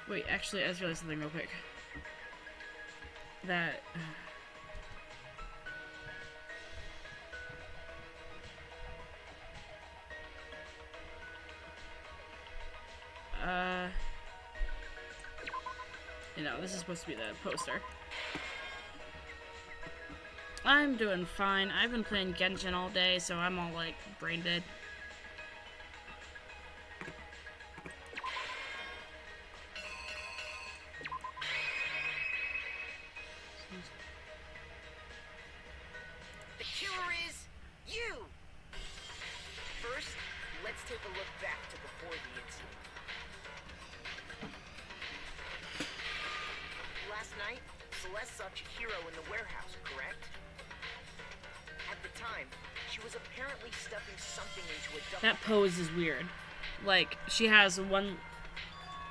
Wait, actually, I just realized something real quick. That... you know, this is supposed to be the poster. I'm doing fine. I've been playing Genshin all day, so I'm all, like, brain dead. The killer is you! First, let's take a look back to before the incident. Chihiro in the warehouse, correct? At the time, she was apparently stuffing something into a duffel. That pose is weird. Like, she has one...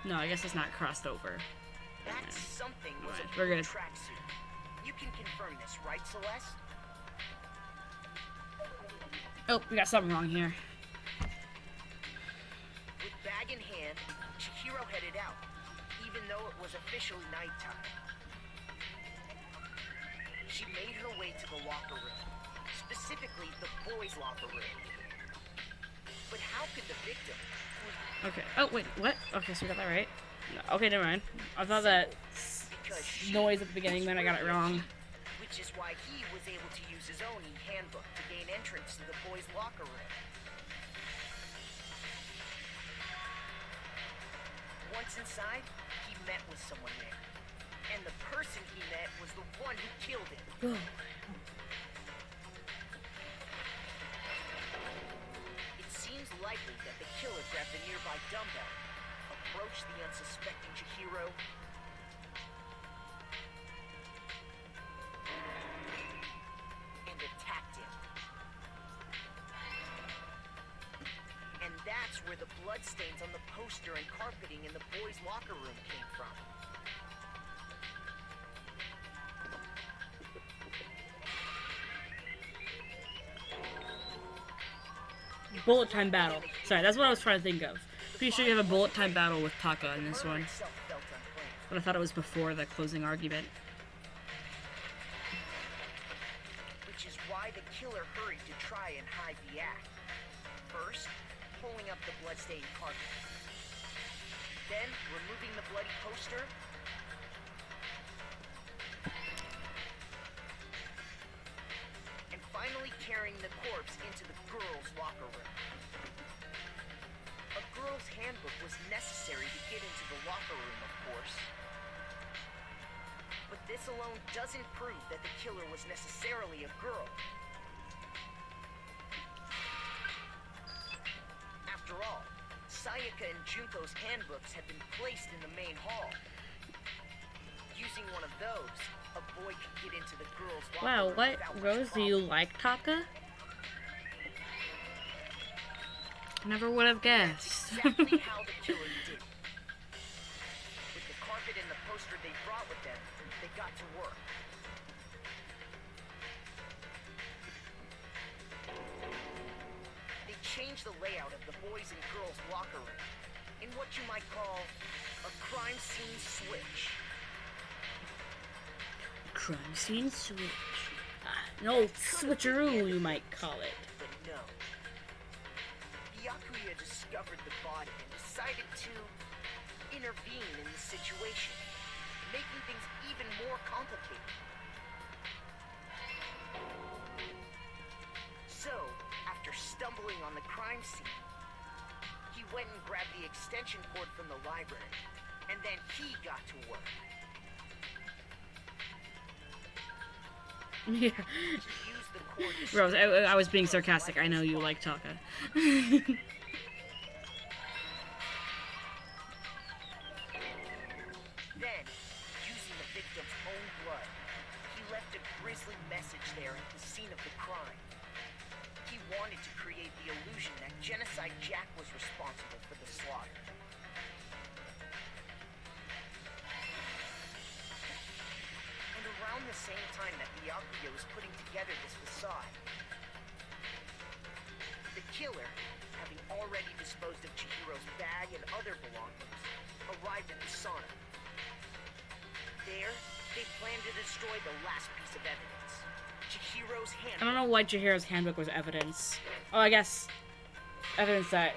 No, I guess it's not crossed over. That something was a we're blue gonna... tracksuit. You can confirm this, right, Celeste? Oh, we got something wrong here. With bag in hand, Chihiro headed out, even though it was officially nighttime. She made her way to the locker room, specifically the boys' locker room. But how could the victim... Okay. Oh, wait, what? Okay, so we got that right. No, okay, never mind. I thought that noise at the beginning, then I got it wrong. Which is why he was able to use his own e-handbook to gain entrance to the boys' locker room. Once inside, he met with someone there. And the person he met was the one who killed him. It seems likely that the killer grabbed the nearby dumbbell, approached the unsuspecting Chihiro, and attacked him. And that's where the bloodstains on the poster and carpeting in the boys' locker room came from. Bullet time battle. Sorry, that's what I was trying to think of. Pretty sure you have a bullet time battle with Taka in this one. But I thought it was before the closing argument. Which is why the killer hurried to try and hide the act. First, pulling up the bloodstained carpet. Then, removing the bloody poster. And finally carrying the corpse into the girls' locker room. A girl's handbook was necessary to get into the locker room, of course. But this alone doesn't prove that the killer was necessarily a girl. After all, Sayaka and Junko's handbooks had been placed in the main hall. Using one of those, a boy could get into the girls' locker Wow, room what? without much Rose, do you problem. like Taka? Never would have guessed. Exactly how the killer did. With the carpet and the poster they brought with them, they got to work. They changed the layout of the boys' and girls' locker room in what you might call a crime scene switch. Crime scene switch. An old switcheroo, you might call it. But no. The Yakuya discovered the body and decided to intervene in the situation, making things even more complicated. So, after stumbling on the crime scene, he went and grabbed the extension cord from the library, and then he got to work. Yeah. Use the cord to Rose, I was being sarcastic. I know you like Taka. Then, using the victim's own blood, he left a grisly message there at the scene of the crime. He wanted to create the illusion that Genocide Jack was responsible for the slaughter. And around the same time that the Yakuya was putting together this facade, the killer, having already disposed of Chihiro's bag and other belongings, arrived at the sauna. There, they planned to destroy the last piece of evidence, Chihiro's handbook. I don't know why Chihiro's handbook was evidence. Oh, I guess evidence that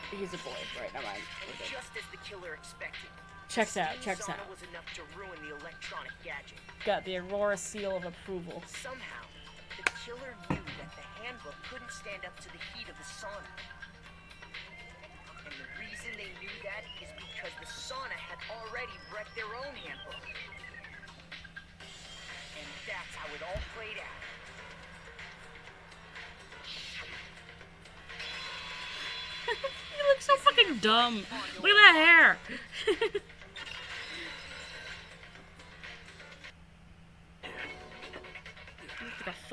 he's a boy. Right, never mind. And just as the killer expected, Checks out, the checks sauna out. was enough to ruin the electronic gadget. Got the Aurora seal of approval. Somehow, the killer knew that the handbook couldn't stand up to the heat of the sauna. And the reason they knew that is because the sauna had already wrecked their own handbook. And that's how it all played out. He looks so fucking dumb. Look at that hair.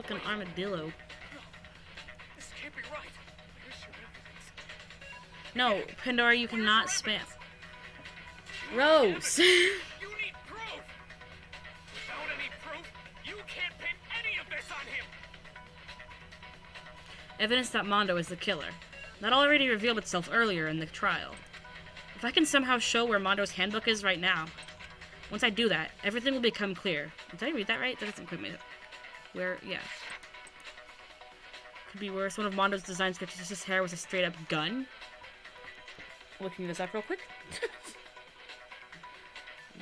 fucking armadillo. This can't be right. Where's your evidence? No, Pandora, you cannot spam. Rose! You need proof! Without any proof, you can't pin any of this on him! Evidence that Mondo is the killer. That already revealed itself earlier in the trial. If I can somehow show where Mondo's handbook is right now, once I do that, everything will become clear. Did I read that right? That doesn't quite make it. Where, yeah. Could be worse. One of Mondo's designs sketches his hair was a straight up gun. Looking this up real quick.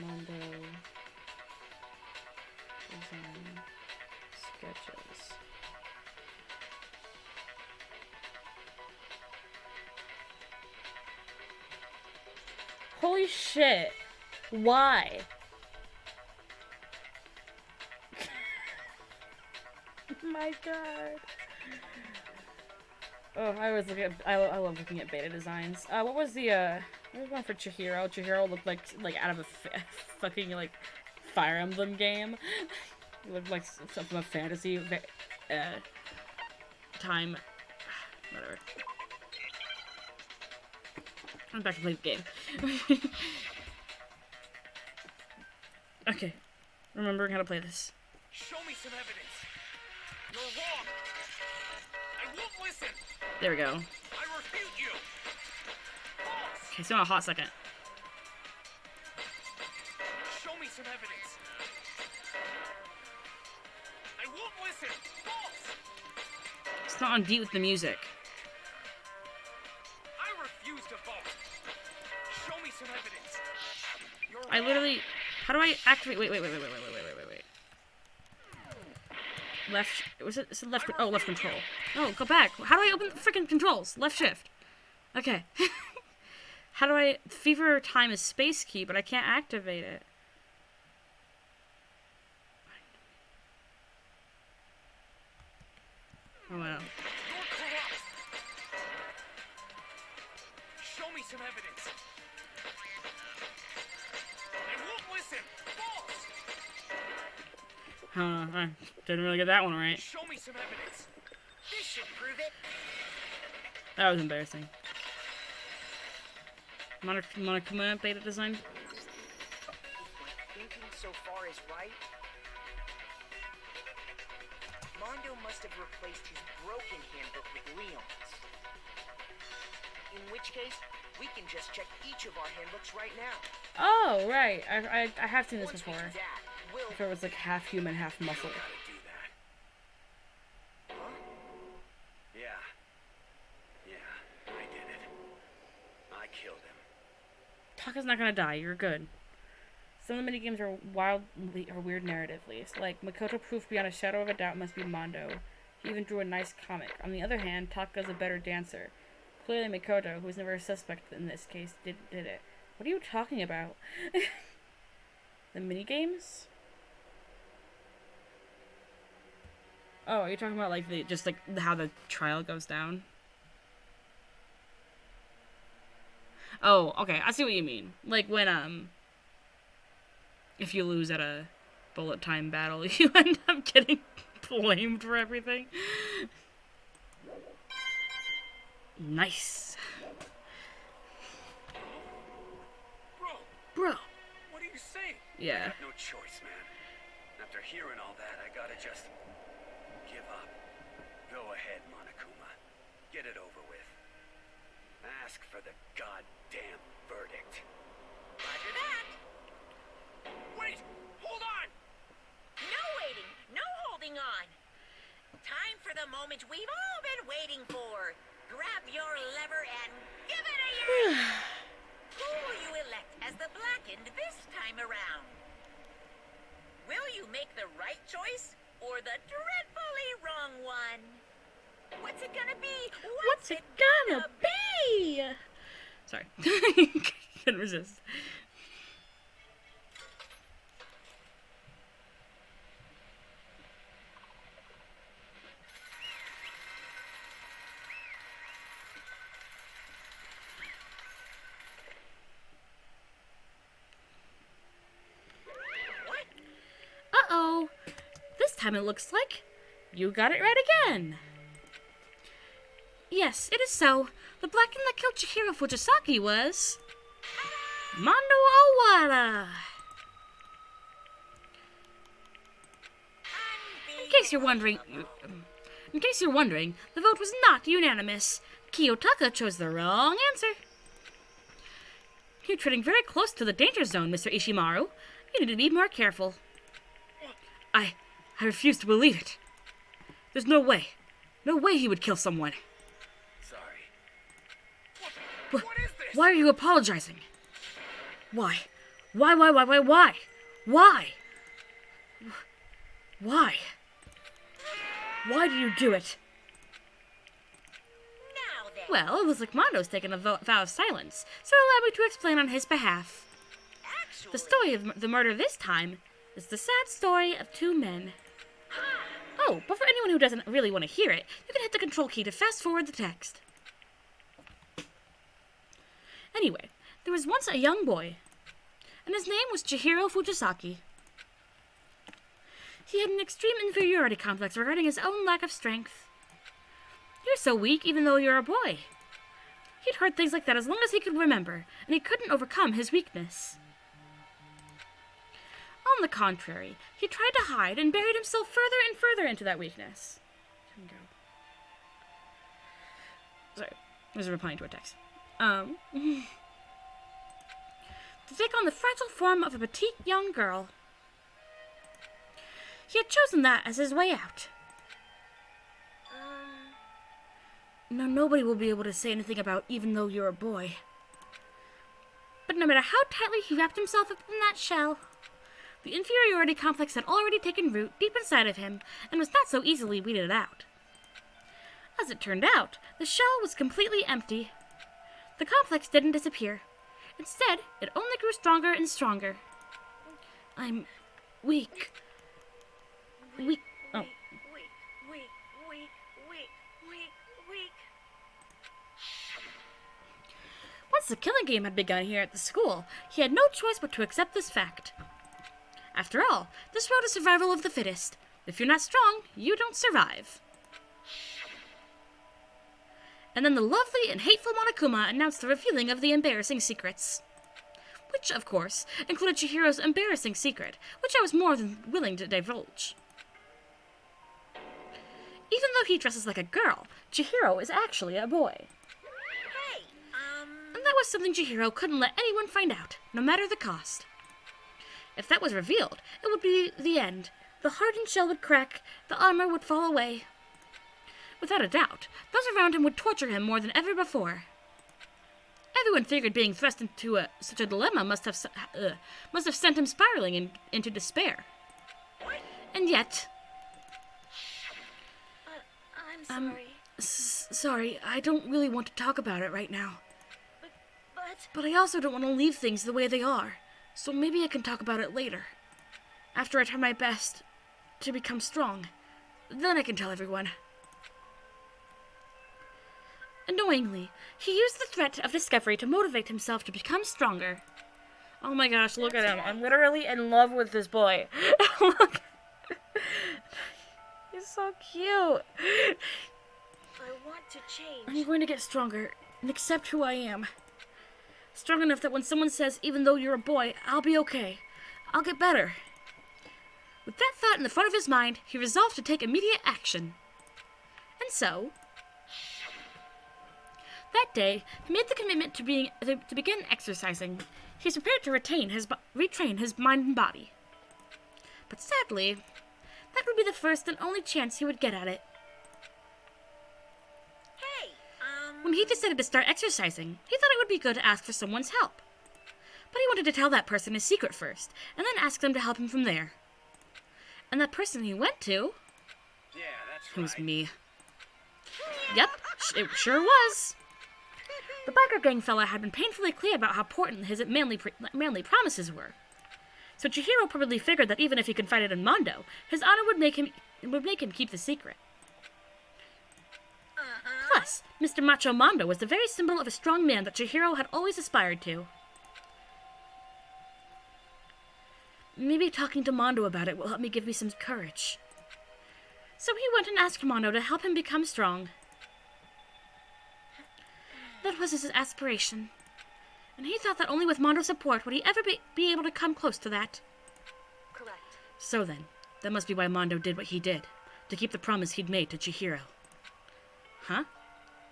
Mondo design sketches. Holy shit. Why? My god. Oh, I was looking at, I love looking at beta designs. What was the, there was one for Chihiro. Chihiro looked like out of a fucking, like, Fire Emblem game. It looked like something from a fantasy, time. Whatever. I'm back to play the game. Okay. Remembering how to play this. Show me some evidence. You're wrong. I won't listen. There we go. I refute you. False. Okay, so in a hot second. Show me some evidence. I won't listen. False. It's not on beat with the music. I refuse to vote. Show me some evidence. You're I wrong. literally... How do I activate... Wait. Left... Was it... Is it left... Oh, left control. No, go back. How do I open the freaking controls? Left shift. Okay. How do I... Fever time is space key, but I can't activate it. Oh, wow. You're corrupt. Show me some evidence. I won't listen. False. I didn't really get that one right. Show me some evidence. This should prove it. That was embarrassing. Monokuma beta design. If my thinking so far is right, Mondo must have replaced his broken handbook with Leon's. In which case, we can just check each of our handbooks right now. Oh, right. I have seen this Once we before. do that, we'll... If it was like half human, half muscle. Gotta do that. Huh? Yeah. Yeah, I did it. I killed him. Taka's not gonna die. You're good. Some of the minigames are weird narratively. Like, Makoto proof beyond a shadow of a doubt must be Mondo. He even drew a nice comic. On the other hand, Taka's a better dancer. Clearly Makoto, who was never a suspect in this case, did it. What are you talking about? The minigames? Oh, are you talking about, like, how the trial goes down? Oh, okay, I see what you mean. Like, when, if you lose at a bullet time battle, you end up getting blamed for everything. Nice. Bro. What are you saying? Yeah. I have no choice, man. After hearing all that, I gotta just give up. Go ahead, Monokuma. Get it over with. Ask for the goddamn verdict. Roger that. Wait! Hold on! No waiting. No holding on. Time for the moment we've all been waiting for. Grab your lever and give it a yank. Who will you elect as the blackened this time around? Will you make the right choice or the dreadfully wrong one? What's it gonna be? What's it gonna be? Sorry. Couldn't resist. Uh-oh. This time it looks like You got it right again. Yes, it is so. The Blackened that killed Chihiro Fujisaki was... Mondo Owada! In case you're wondering, the vote was not unanimous. Kiyotaka chose the wrong answer. You're treading very close to the danger zone, Mr. Ishimaru. You need to be more careful. I refuse to believe it. There's no way. No way he would kill someone. Sorry. What is this? Why are you apologizing? Why? Why? Why? Why do you do it? Now then. Well, it was like Mondo's taken a vow of silence, so allow me to explain on his behalf. Actually, The story of the murder this time is the sad story of two men. Oh, but for anyone who doesn't really want to hear it, you can hit the control key to fast forward the text. Anyway, there was once a young boy, and his name was Chihiro Fujisaki. He had an extreme inferiority complex regarding his own lack of strength. You're so weak even though you're a boy. He'd heard things like that as long as he could remember, and he couldn't overcome his weakness. On the contrary, he tried to hide and buried himself further and further into that weakness. Sorry, I was replying to a text. To take on the fragile form of a petite young girl. He had chosen that as his way out. Now nobody will be able to say anything about even though you're a boy. But no matter how tightly he wrapped himself up in that shell, the inferiority complex had already taken root deep inside of him and was not so easily weeded out. As it turned out, the shell was completely empty. The complex didn't disappear. Instead, it only grew stronger and stronger. I'm weak. Weak. Oh. Weak. Once the killing game had begun here at the school, he had no choice but to accept this fact. After all, this road is survival of the fittest. If you're not strong, you don't survive. And then the lovely and hateful Monokuma announced the revealing of the embarrassing secrets. Which, of course, included Chihiro's embarrassing secret, which I was more than willing to divulge. Even though he dresses like a girl, Chihiro is actually a boy. Hey, And that was something Chihiro couldn't let anyone find out, no matter the cost. If that was revealed, it would be the end. The hardened shell would crack, the armor would fall away. Without a doubt, those around him would torture him more than ever before. Everyone figured being thrust into such a dilemma must have sent him spiraling into despair. And yet... I'm sorry. Sorry, I don't really want to talk about it right now. But... But I also don't want to leave things the way they are, so maybe I can talk about it later. After I try my best to become strong, then I can tell everyone. Annoyingly, he used the threat of discovery to motivate himself to become stronger. Oh my gosh, look at him. I'm literally in love with this boy. Look. He's so cute. I want to change. I'm going to get stronger and accept who I am. Strong enough that when someone says, even though you're a boy, I'll be okay. I'll get better. With that thought in the front of his mind, he resolved to take immediate action. And so... that day, he made the commitment to begin exercising. He was prepared to retrain his mind and body. But sadly, that would be the first and only chance he would get at it. hey, When he decided to start exercising, he thought it would be good to ask for someone's help. But he wanted to tell that person his secret first, and then ask them to help him from there. And that person he went to... Yeah, that's it was right. me. Yep, it sure was. The biker gang fella had been painfully clear about how important his manly promises were. So Chihiro probably figured that even if he confided in Mondo, his honor would make him keep the secret. Plus, Mr. Macho Mondo was the very symbol of a strong man that Chihiro had always aspired to. Maybe talking to Mondo about it will help me give me some courage. So he went and asked Mondo to help him become strong. That was his aspiration. And he thought that only with Mondo's support would he ever be able to come close to that. Correct. So then, that must be why Mondo did what he did, to keep the promise he'd made to Chihiro. Huh?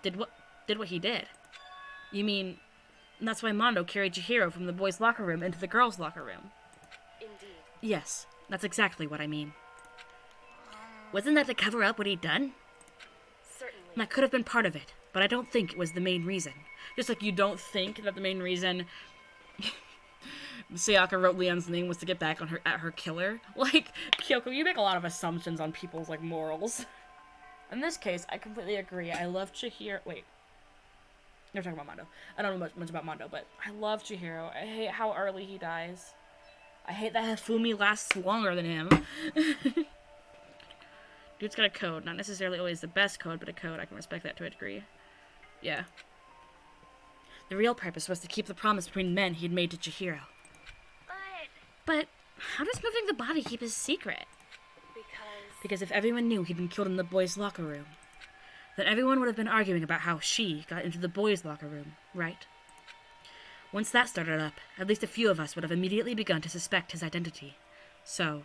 Did what he did? You mean, that's why Mondo carried Chihiro from the boys' locker room into the girls' locker room? Indeed. Yes, that's exactly what I mean. Wasn't that to cover up what he'd done? Certainly. That could have been part of it, but I don't think it was the main reason. Just like you don't think that the main reason Sayaka wrote Leon's name was to get back at her killer. Like, Kyoko, you make a lot of assumptions on people's, like, morals. In this case, I completely agree. I love Chihiro. Wait. You're talking about Mondo. I don't know much about Mondo, but I love Chihiro. I hate how early he dies. I hate that Hifumi lasts longer than him. Dude's got a code. Not necessarily always the best code, but a code. I can respect that to a degree. Yeah. The real purpose was to keep the promise between men he'd made to Chihiro. But how does moving the body keep his secret? Because if everyone knew he'd been killed in the boys' locker room, then everyone would have been arguing about how she got into the boys' locker room, right? Once that started up, at least a few of us would have immediately begun to suspect his identity. So,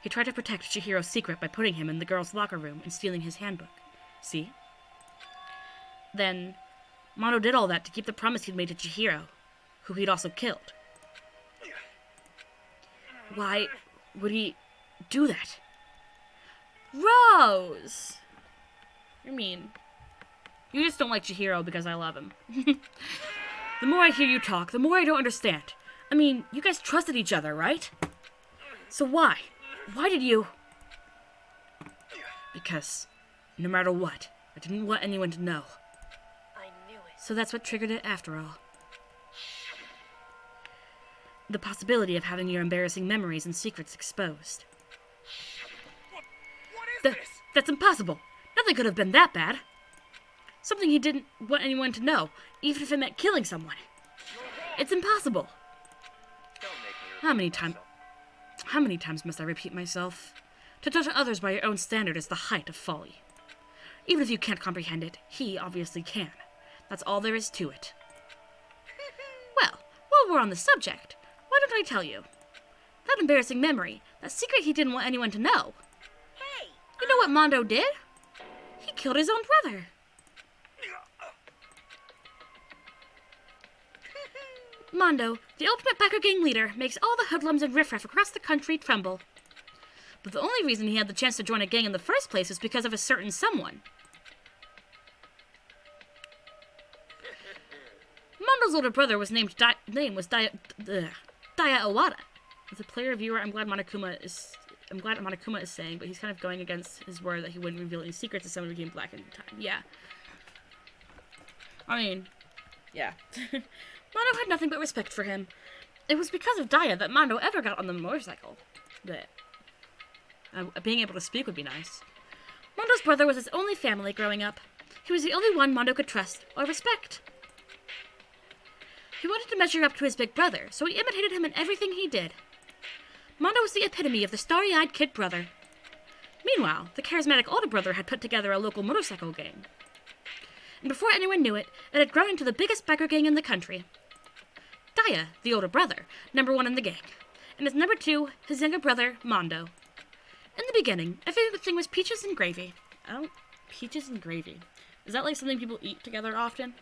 he tried to protect Chihiro's secret by putting him in the girls' locker room and stealing his handbook. See? Then, Mondo did all that to keep the promise he'd made to Chihiro, who he'd also killed. Why would he do that? Rose! You're mean. You just don't like Chihiro because I love him. The more I hear you talk, the more I don't understand. I mean, you guys trusted each other, right? So why? Why did you? Because, no matter what, I didn't want anyone to know. I knew it. So that's what triggered it after all. The possibility of having your embarrassing memories and secrets exposed. What is this? That's impossible. Nothing could have been that bad. Something he didn't want anyone to know, even if it meant killing someone. It's impossible. Don't make me How many times must I repeat myself? To judge others by your own standard is the height of folly. Even if you can't comprehend it, he obviously can. That's all there is to it. Well, while we're on the subject, why don't I tell you? That embarrassing memory, that secret he didn't want anyone to know. Hey! You know what Mondo did? He killed his own brother. Mondo, the ultimate biker gang leader, makes all the hoodlums and riffraff across the country tremble. But the only reason he had the chance to join a gang in the first place was because of a certain someone. Mondo's older brother was named Daya Owada. As a player viewer, I'm glad Monokuma is saying, but he's kind of going against his word that he wouldn't reveal any secrets if someone became black in time. Yeah. I mean, yeah. Mondo had nothing but respect for him. It was because of Daya that Mondo ever got on the motorcycle. But being able to speak would be nice. Mondo's brother was his only family growing up. He was the only one Mondo could trust or respect. He wanted to measure up to his big brother, so he imitated him in everything he did. Mondo was the epitome of the starry-eyed kid brother. Meanwhile, the charismatic older brother had put together a local motorcycle gang. And before anyone knew it, it had grown into the biggest biker gang in the country. Daya, the older brother, number one in the gang, and as number two, his younger brother, Mondo. In the beginning, everything was peaches and gravy. Peaches and gravy. Is that like something people eat together often?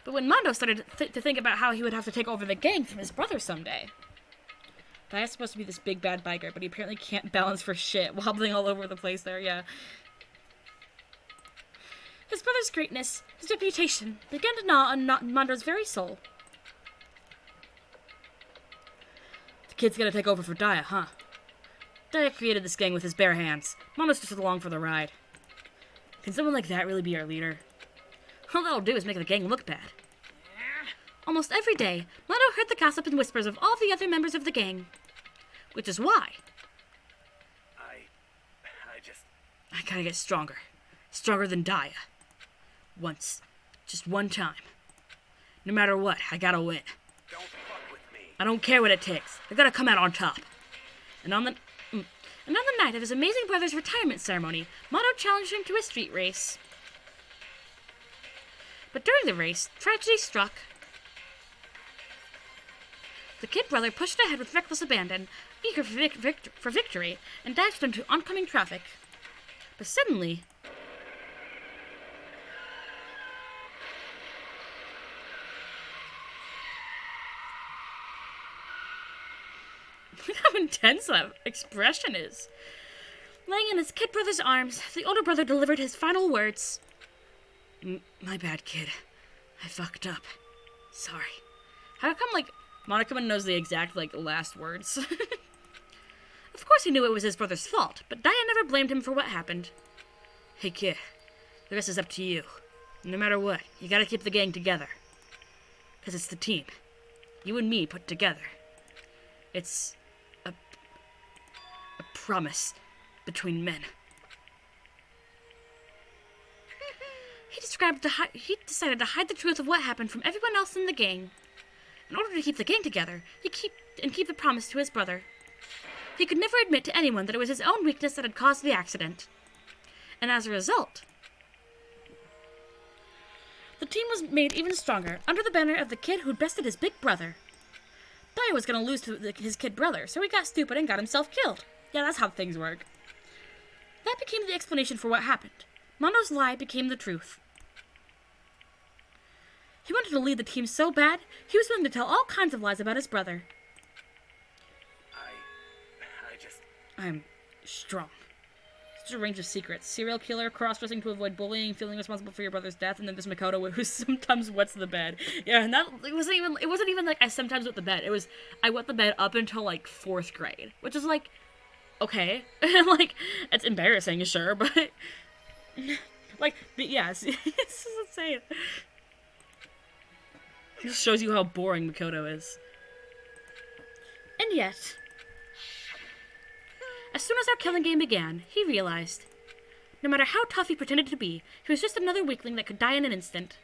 But when Mondo started to think about how he would have to take over the gang from his brother someday. Daya's supposed to be this big bad biker, but he apparently can't balance for shit, wobbling all over the place there, yeah. His brother's greatness, his reputation, began to gnaw on Mondo's very soul. The kid's gonna take over for Daya, huh? Daya created this gang with his bare hands. Mondo's just along for the ride. Can someone like that really be our leader? All that'll do is make the gang look bad. Almost every day, Mondo heard the gossip and whispers of all the other members of the gang. Which is why I gotta get stronger. Stronger than Daya. Once. Just one time. No matter what, I gotta win. Don't fuck with me. I don't care what it takes. I gotta come out on top. And And on the night of his amazing brother's retirement ceremony, Mono challenged him to a street race. But during the race, tragedy struck. The kid brother pushed ahead with reckless abandon, eager for victory, and dashed into oncoming traffic. But suddenly... Look how intense that expression is. Laying in his kid brother's arms, the older brother delivered his final words. My bad, kid. I fucked up. Sorry. How come, Monokuma knows the exact, last words? Of course he knew it was his brother's fault, but Diane never blamed him for what happened. Hey, kid. The rest is up to you. No matter what, you gotta keep the gang together. 'Cause it's the team. You and me put together. It's a promise between men. He decided to hide the truth of what happened from everyone else in the gang. In order to keep the gang together, keep the promise to his brother. He could never admit to anyone that it was his own weakness that had caused the accident. And as a result, the team was made even stronger under the banner of the kid who'd bested his big brother. Dai was going to lose to his kid brother, so he got stupid and got himself killed. Yeah, that's how things work. That became the explanation for what happened. Mono's lie became the truth. He wanted to lead the team so bad, he was willing to tell all kinds of lies about his brother. I'm strong. Such a range of secrets. Serial killer, cross-dressing to avoid bullying, feeling responsible for your brother's death, and then there's Makoto who sometimes wets the bed. Yeah, and it wasn't even like I sometimes wet the bed. It was I wet the bed up until 4th grade, which is okay. It's embarrassing, sure, but but yes, it's insane. This shows you how boring Makoto is. And yet, as soon as our killing game began, he realized, no matter how tough he pretended to be, he was just another weakling that could die in an instant.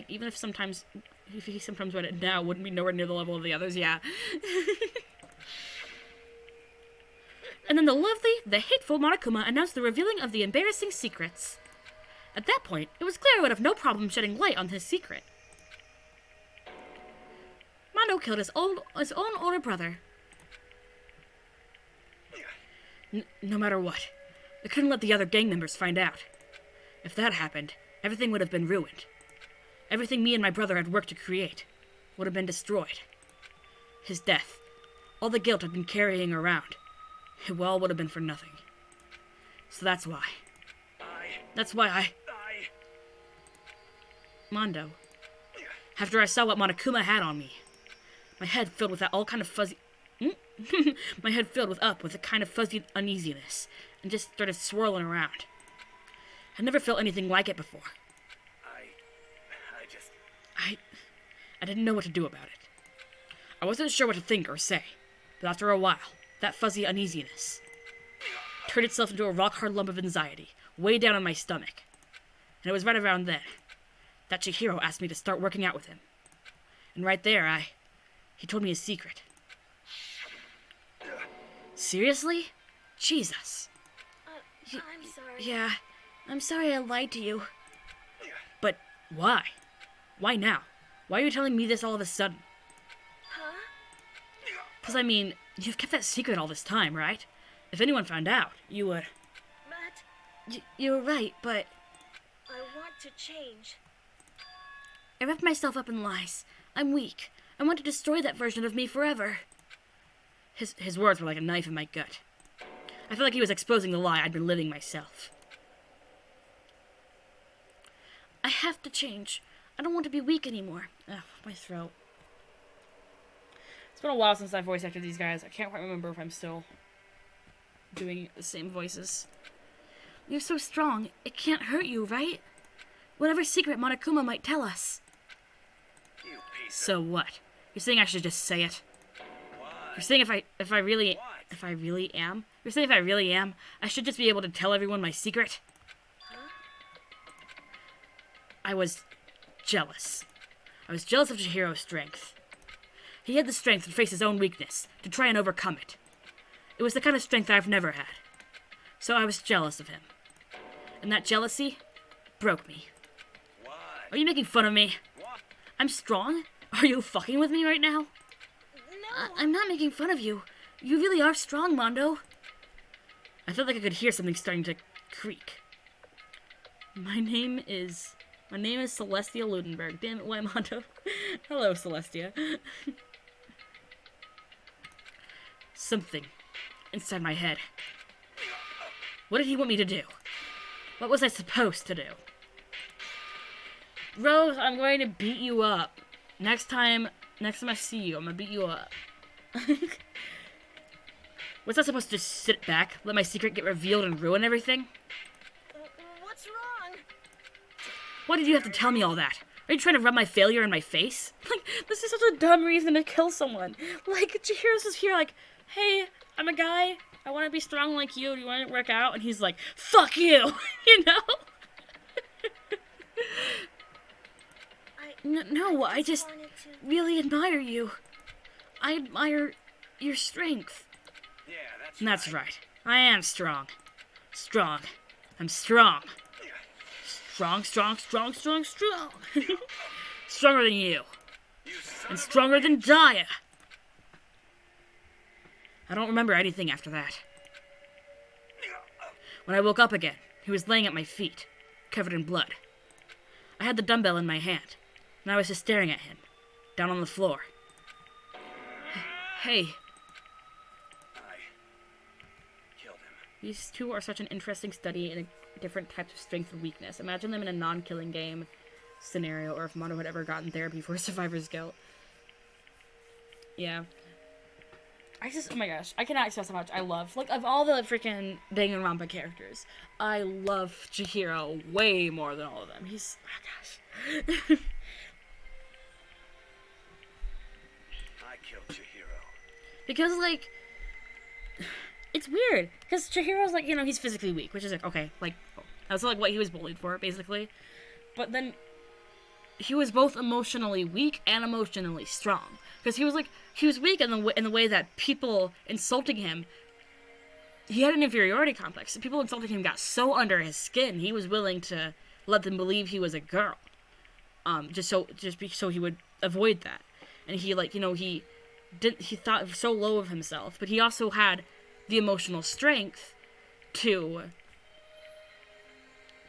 Even if he sometimes read it now, wouldn't be nowhere near the level of the others, yeah. And then the hateful Monokuma announced the revealing of the embarrassing secrets. At that point, it was clear I would have no problem shedding light on his secret. Mono killed his own older brother. No matter what, I couldn't let the other gang members find out. If that happened, everything would have been ruined. Everything me and my brother had worked to create would have been destroyed. His death, all the guilt I'd been carrying around, it all would have been for nothing. So that's why. Mondo. After I saw what Monokuma had on me, my head filled with a kind of fuzzy uneasiness, and just started swirling around. I'd never felt anything like it before. I didn't know what to do about it. I wasn't sure what to think or say, but after a while, that fuzzy uneasiness turned itself into a rock-hard lump of anxiety, way down in my stomach. And it was right around then that Chihiro asked me to start working out with him. And right there, he told me his secret. Seriously? Jesus. I'm sorry. Yeah, I'm sorry I lied to you. But why? Why now? Why are you telling me this all of a sudden? Huh? 'Cause you've kept that secret all this time, right? If anyone found out, you would... Matt? You were right, but... I want to change. I wrapped myself up in lies. I'm weak. I want to destroy that version of me forever. His words were like a knife in my gut. I felt like he was exposing the lie I'd been living myself. I have to change. I don't want to be weak anymore. Ugh, my throat. It's been a while since I voice acted these guys. I can't quite remember if I'm still doing the same voices. You're so strong. It can't hurt you, right? Whatever secret Monokuma might tell us. So what? You're saying I should just say it? You're saying if I really am? You're saying if I really am, I should just be able to tell everyone my secret? Huh? I was jealous. I was jealous of Chihiro's strength. He had the strength to face his own weakness, to try and overcome it. It was the kind of strength I've never had. So I was jealous of him. And that jealousy broke me. Why? Are you making fun of me? What? I'm strong? Are you fucking with me right now? No. I'm not making fun of you. You really are strong, Mondo. I felt like I could hear something starting to creak. My name is Celestia Ludenberg. Damn it, why, Mondo? Hello, Celestia. Something inside my head. What did he want me to do? What was I supposed to do? Rose, I'm going to beat you up. Next time I see you, I'm gonna beat you up. Was I supposed to just sit back, let my secret get revealed and ruin everything? What's wrong? Why did you have to tell me all that? Are you trying to rub my failure in my face? Like, this is such a dumb reason to kill someone. Like, Chihiro's just here like, hey, I'm a guy. I want to be strong like you. Do you want to work out? And he's like, fuck you! You know? No, I just really admire you. I admire your strength. Yeah, That's right. I am strong. Strong. I'm strong. Strong. Stronger than you. And stronger than Daya. I don't remember anything after that. When I woke up again, he was laying at my feet, covered in blood. I had the dumbbell in my hand, and I was just staring at him, down on the floor. Hey. I killed him. These two are such an interesting study in different types of strength and weakness. Imagine them in a non-killing game scenario, or if Mondo had ever gotten therapy for survivor's guilt. Yeah. Oh my gosh, I cannot express how much I love, like, of all the freaking Danganronpa characters, I love Chihiro way more than all of them. He's, oh gosh. I killed Chihiro. Because, like, it's weird, because Chihiro's, like, you know, he's physically weak, which is, like, okay, like, that's, like, what he was bullied for, basically, but then he was both emotionally weak and emotionally strong, because he was weak in the way that people insulting him, he had an inferiority complex. People insulting him got so under his skin, he was willing to let them believe he was a girl, just so he would avoid that. And he, like, you know, he thought so low of himself, but he also had the emotional strength to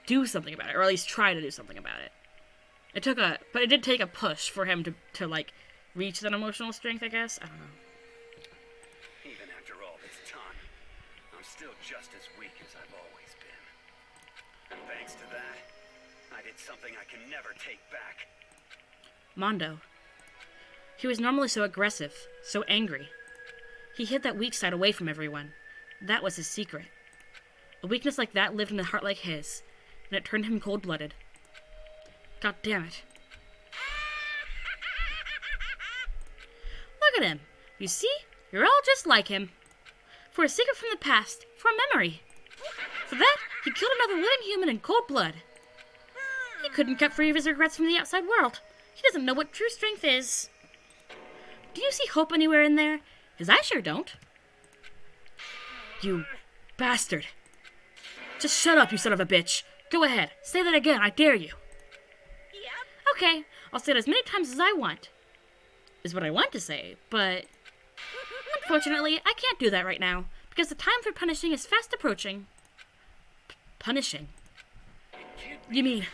do something about it, or at least try to do something about it. But it did take a push for him to like, reach that emotional strength, I guess. I don't know. Even after all this time, I'm still just as weak as I've always been. And thanks to that, I did something I can never take back. Mondo. He was normally so aggressive, so angry. He hid that weak side away from everyone. That was his secret. A weakness like that lived in a heart like his, and it turned him cold-blooded. God damn it. Look at him. You see? You're all just like him. For a secret from the past. For a memory. For that, he killed another living human in cold blood. He couldn't get free of his regrets from the outside world. He doesn't know what true strength is. Do you see hope anywhere in there? 'Cause I sure don't. You bastard. Just shut up, you son of a bitch. Go ahead. Say that again. I dare you. Okay, I'll say it as many times as I want, is what I want to say, but unfortunately, I can't do that right now, because the time for punishing is fast approaching. Punishing? You mean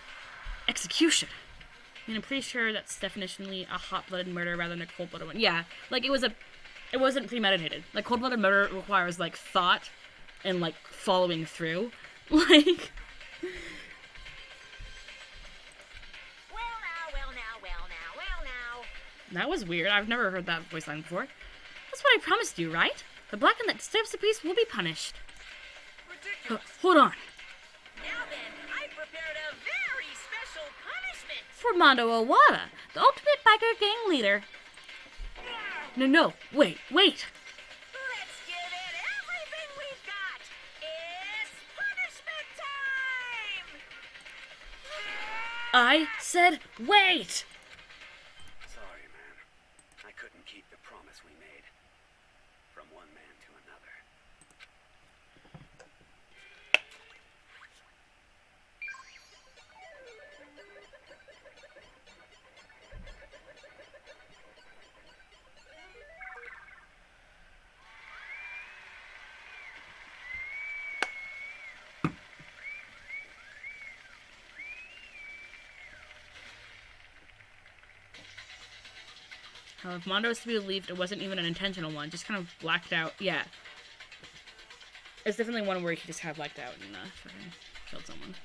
execution? I mean, I'm pretty sure that's definitionally a hot-blooded murder rather than a cold-blooded one. Yeah, like, it wasn't premeditated. Like, cold-blooded murder requires, like, thought and, like, following through. Like... That was weird. I've never heard that voice line before. That's what I promised you, right? The blackened that disturbs the peace will be punished. Hold on. Now then, I prepared a very special punishment. For Mondo Owada, the ultimate biker gang leader. No, wait. Let's give it everything we've got. It's punishment time! I said wait! Sorry, man. I couldn't keep the promise we made. From one man to another. If Mondo is to be believed, it wasn't even an intentional one, just kind of blacked out. Yeah. It's definitely one where he just kind of blacked out and fucking killed someone.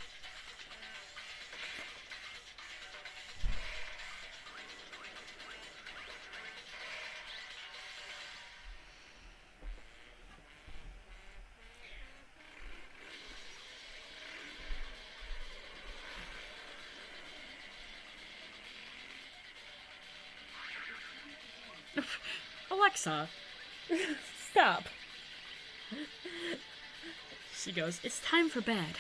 Alexa, stop. She goes, it's time for bed.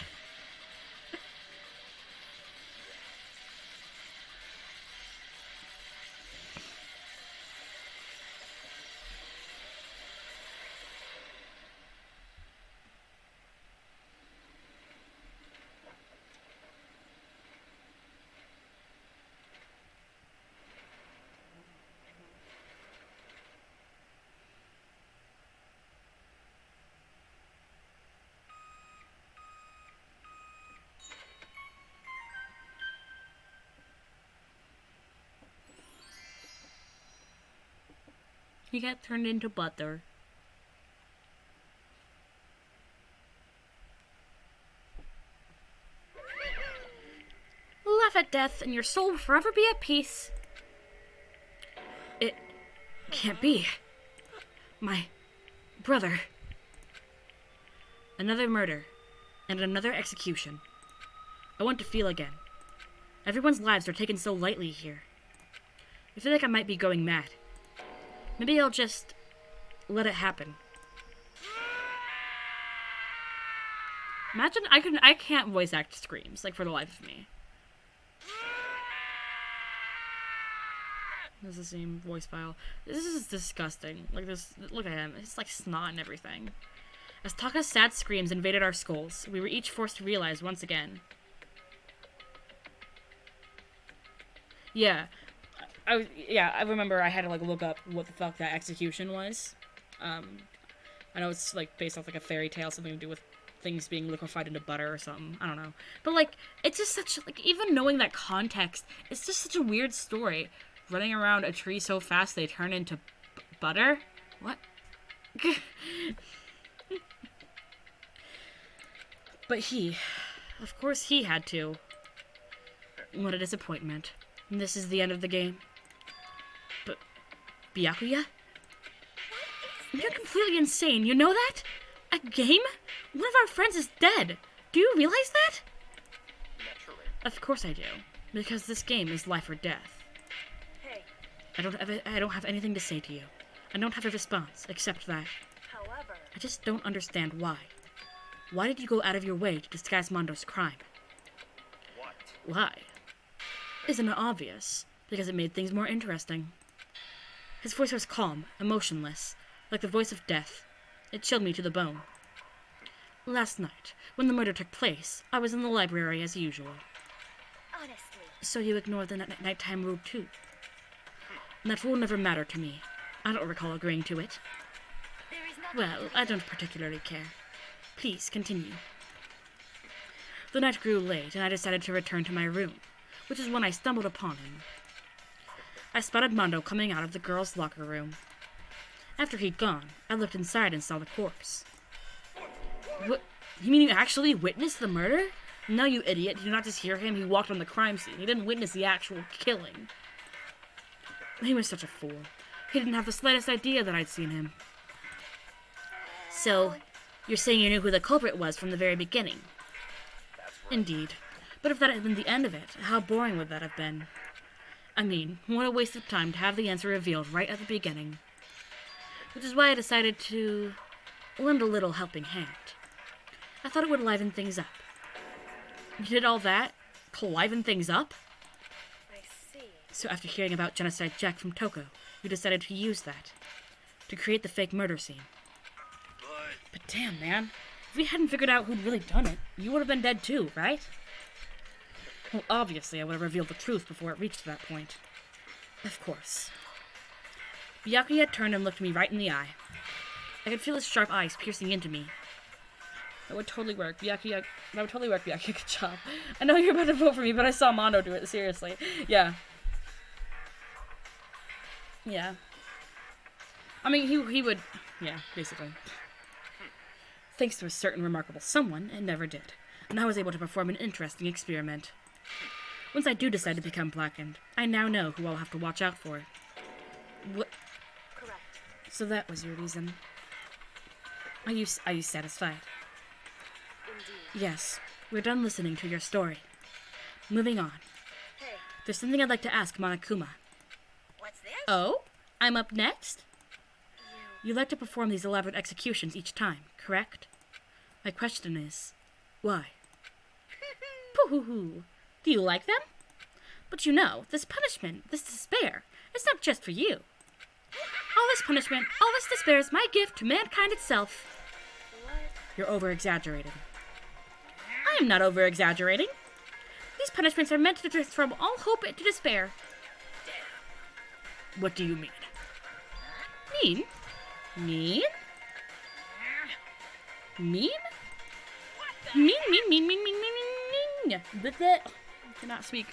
He got turned into butter. Laugh at death, and your soul will forever be at peace. It can't be. My brother. Another murder. And another execution. I want to feel again. Everyone's lives are taken so lightly here. I feel like I might be going mad. Maybe I'll just let it happen. Imagine I can't voice act screams, like, for the life of me. This is the same voice file. This is disgusting. Like, this, look at him. It's like snot and everything. As Taka's sad screams invaded our skulls, we were each forced to realize once again. Yeah. I remember I had to, like, look up what the fuck that execution was. I know it's, like, based off, like, a fairy tale, something to do with things being liquefied into butter or something. I don't know. But, like, it's just such, like, even knowing that context, it's just such a weird story. Running around a tree so fast they turn into butter? What? But of course he had to. What a disappointment. And this is the end of the game. But, Byakuya? You're completely insane, you know that? A game? One of our friends is dead. Do you realize that? Naturally. Of course I do. Because this game is life or death. Hey. I don't have anything to say to you. I don't have a response, except that. However, I just don't understand why. Why did you go out of your way to disguise Mondo's crime? What? Why? Isn't it obvious? Because it made things more interesting. His voice was calm, emotionless, like the voice of death. It chilled me to the bone. Last night, when the murder took place, I was in the library as usual. Honestly. So you ignored the nighttime rule too? That rule never mattered to me. I don't recall agreeing to it. There is nothing Well, I don't particularly care. Please, continue. The night grew late, and I decided to return to my room, which is when I stumbled upon him. I spotted Mondo coming out of the girls' locker room. After he'd gone, I looked inside and saw the corpse. What? You mean you actually witnessed the murder? No, you idiot. Did you not just hear him? He walked on the crime scene. He didn't witness the actual killing. He was such a fool. He didn't have the slightest idea that I'd seen him. So, you're saying you knew who the culprit was from the very beginning? That's right. Indeed. But if that had been the end of it, how boring would that have been? I mean, what a waste of time to have the answer revealed right at the beginning. Which is why I decided to lend a little helping hand. I thought it would liven things up. You did all that? To liven things up? I see. So after hearing about Genocide Jack from Toko, you decided to use that. To create the fake murder scene. But damn, man. If we hadn't figured out who'd really done it, you would have been dead too, right? Well, obviously I would have revealed the truth before it reached that point. Of course. Byakuya turned and looked me right in the eye. I could feel his sharp eyes piercing into me. That would totally work. Byakuya, that would totally work, Byakuya. Good job. I know you're about to vote for me, but I saw Mondo do it, seriously. Yeah. Yeah. I mean, he would... Yeah, basically. Thanks to a certain remarkable someone, it never did. And I was able to perform an interesting experiment. Once I do decide to become blackened, I now know who I'll have to watch out for. What? Correct. So that was your reason. Are you satisfied? Indeed. Yes. We're done listening to your story. Moving on. Hey, There's something I'd like to ask Monokuma. What's this? Oh? I'm up next? You like to perform these elaborate executions each time, correct? My question is, why? Pooh-hoo-hoo. Do you like them? But you know, this punishment, this despair, it's not just for you. All this punishment, all this despair is my gift to mankind itself. what? You're over-exaggerating. I am not over-exaggerating. These punishments are meant to transform all hope into despair. What do you mean? Mean? Mean? Mean? Mean. I cannot speak.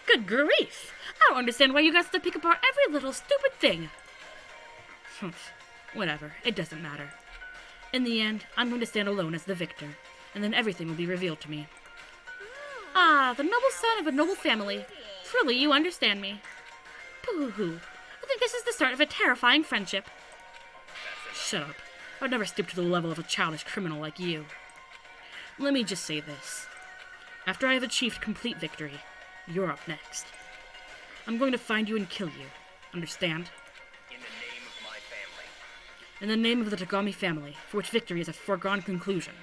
Good grief! I don't understand why you guys have to pick apart every little stupid thing. Whatever, it doesn't matter. In the end, I'm going to stand alone as the victor, and then everything will be revealed to me. Ah, the noble son of a noble family. Truly, you understand me. Pooh-hoo. I think this is the start of a terrifying friendship. Shut up. I would never stoop to the level of a childish criminal like you. Let me just say this. After I have achieved complete victory, you're up next. I'm going to find you and kill you. Understand? In the name of my family. In the name of the Tagami family, for which victory is a foregone conclusion.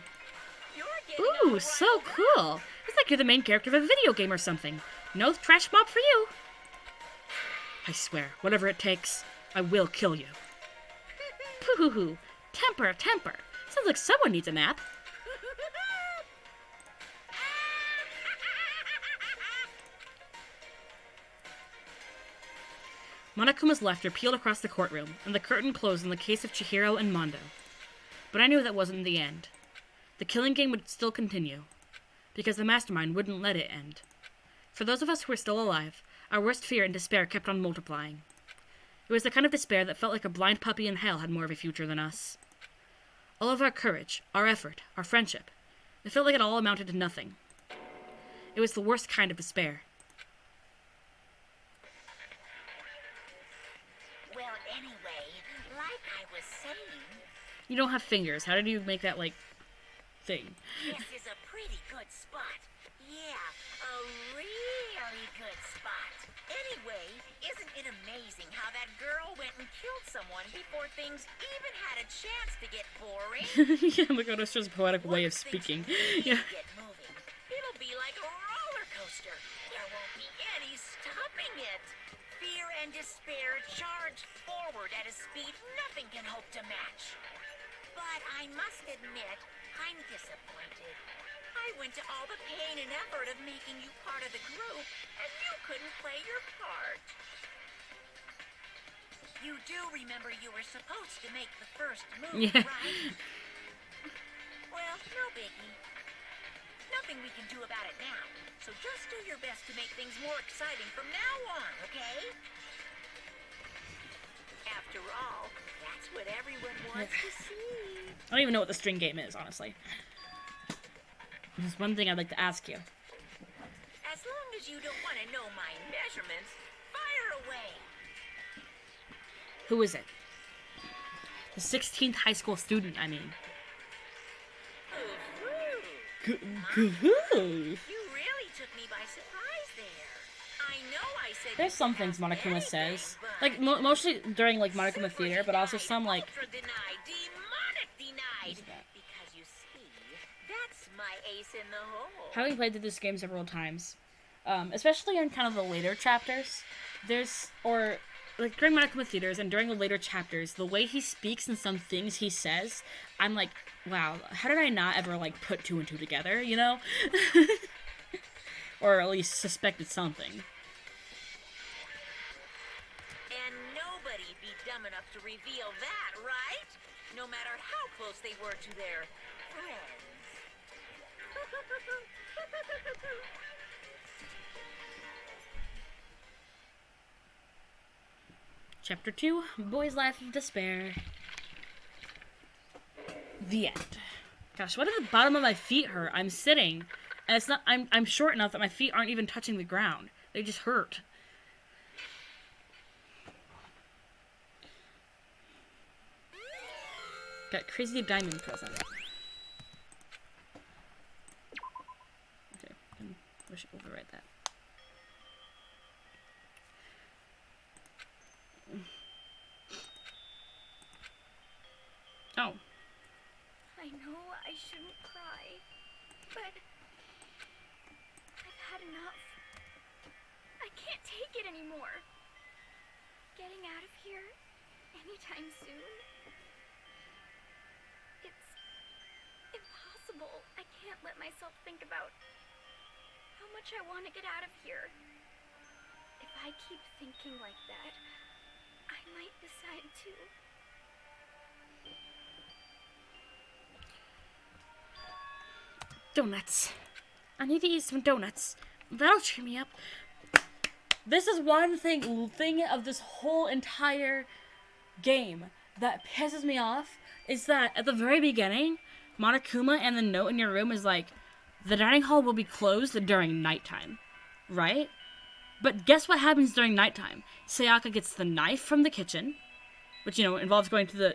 Ooh, so cool! It's like you're the main character of a video game or something. No trash mob for you. I swear, whatever it takes, I will kill you. Pooh-hoo-hoo. Temper. Sounds like someone needs a nap. Monokuma's laughter peeled across the courtroom, and the curtain closed on the case of Chihiro and Mondo. But I knew that wasn't the end. The killing game would still continue, because the mastermind wouldn't let it end. For those of us who were still alive, our worst fear and despair kept on multiplying. It was the kind of despair that felt like a blind puppy in hell had more of a future than us. All of our courage, our effort, our friendship, it felt like it all amounted to nothing. It was the worst kind of despair. Well, anyway, like I was saying, You don't have fingers. How did you make that, thing? this is a pretty good spot. Yeah, a really good spot. Anyway, isn't it amazing how that girl went and killed someone before things even had a chance to get boring? Yeah, look at us, just a poetic way of Once things speaking. really Yeah. get moving, it'll be like a roller coaster. There won't be any stopping it. Fear and despair charge forward at a speed nothing can hope to match. But I must admit, I'm disappointed. I went to all the pain and effort of making you part of the group, and you couldn't play your part. You do remember you were supposed to make the first move, Yeah. right? Well, no biggie. Nothing we can do about it now, so just do your best to make things more exciting from now on, okay? After all, that's what everyone wants to see. I don't even know what the string game is, honestly. There's one thing I'd like to ask you. As long as you don't want to know my measurements, fire away. Who is it? The 16th high school student, I mean. You really took me by surprise there. I know I said There's some things Monokuma says. Mostly during, Monokuma Theater, but also some, ultra denied, demonic denied. Because you see, that's my ace in the hole. Having played through this game several times, especially in kind of the later chapters, during Monokuma Theaters and during the later chapters, the way he speaks and some things he says, I'm like, wow, how did I not ever, put two and two together, you know? Or at least suspected something. And nobody'd be dumb enough to reveal that, right? No matter how close they were to their friends. Chapter 2, Boy's Life of Despair. The end. Gosh, what if the bottom of my feet hurt? I'm sitting, and it's not. I'm short enough that my feet aren't even touching the ground. They just hurt. Got crazy diamond present. Okay, we should overwrite that. Oh. I know I shouldn't cry, but I've had enough. I can't take it anymore. Getting out of here anytime soon. It's impossible. I can't let myself think about how much I want to get out of here. If I keep thinking like that, I might decide to. Donuts. I need to eat some donuts. That'll cheer me up. This is one thing of this whole entire game that pisses me off, is that at the very beginning, Monokuma and the note in your room is like, the dining hall will be closed during nighttime, right? But guess what happens during nighttime? Sayaka gets the knife from the kitchen, which, you know, involves going through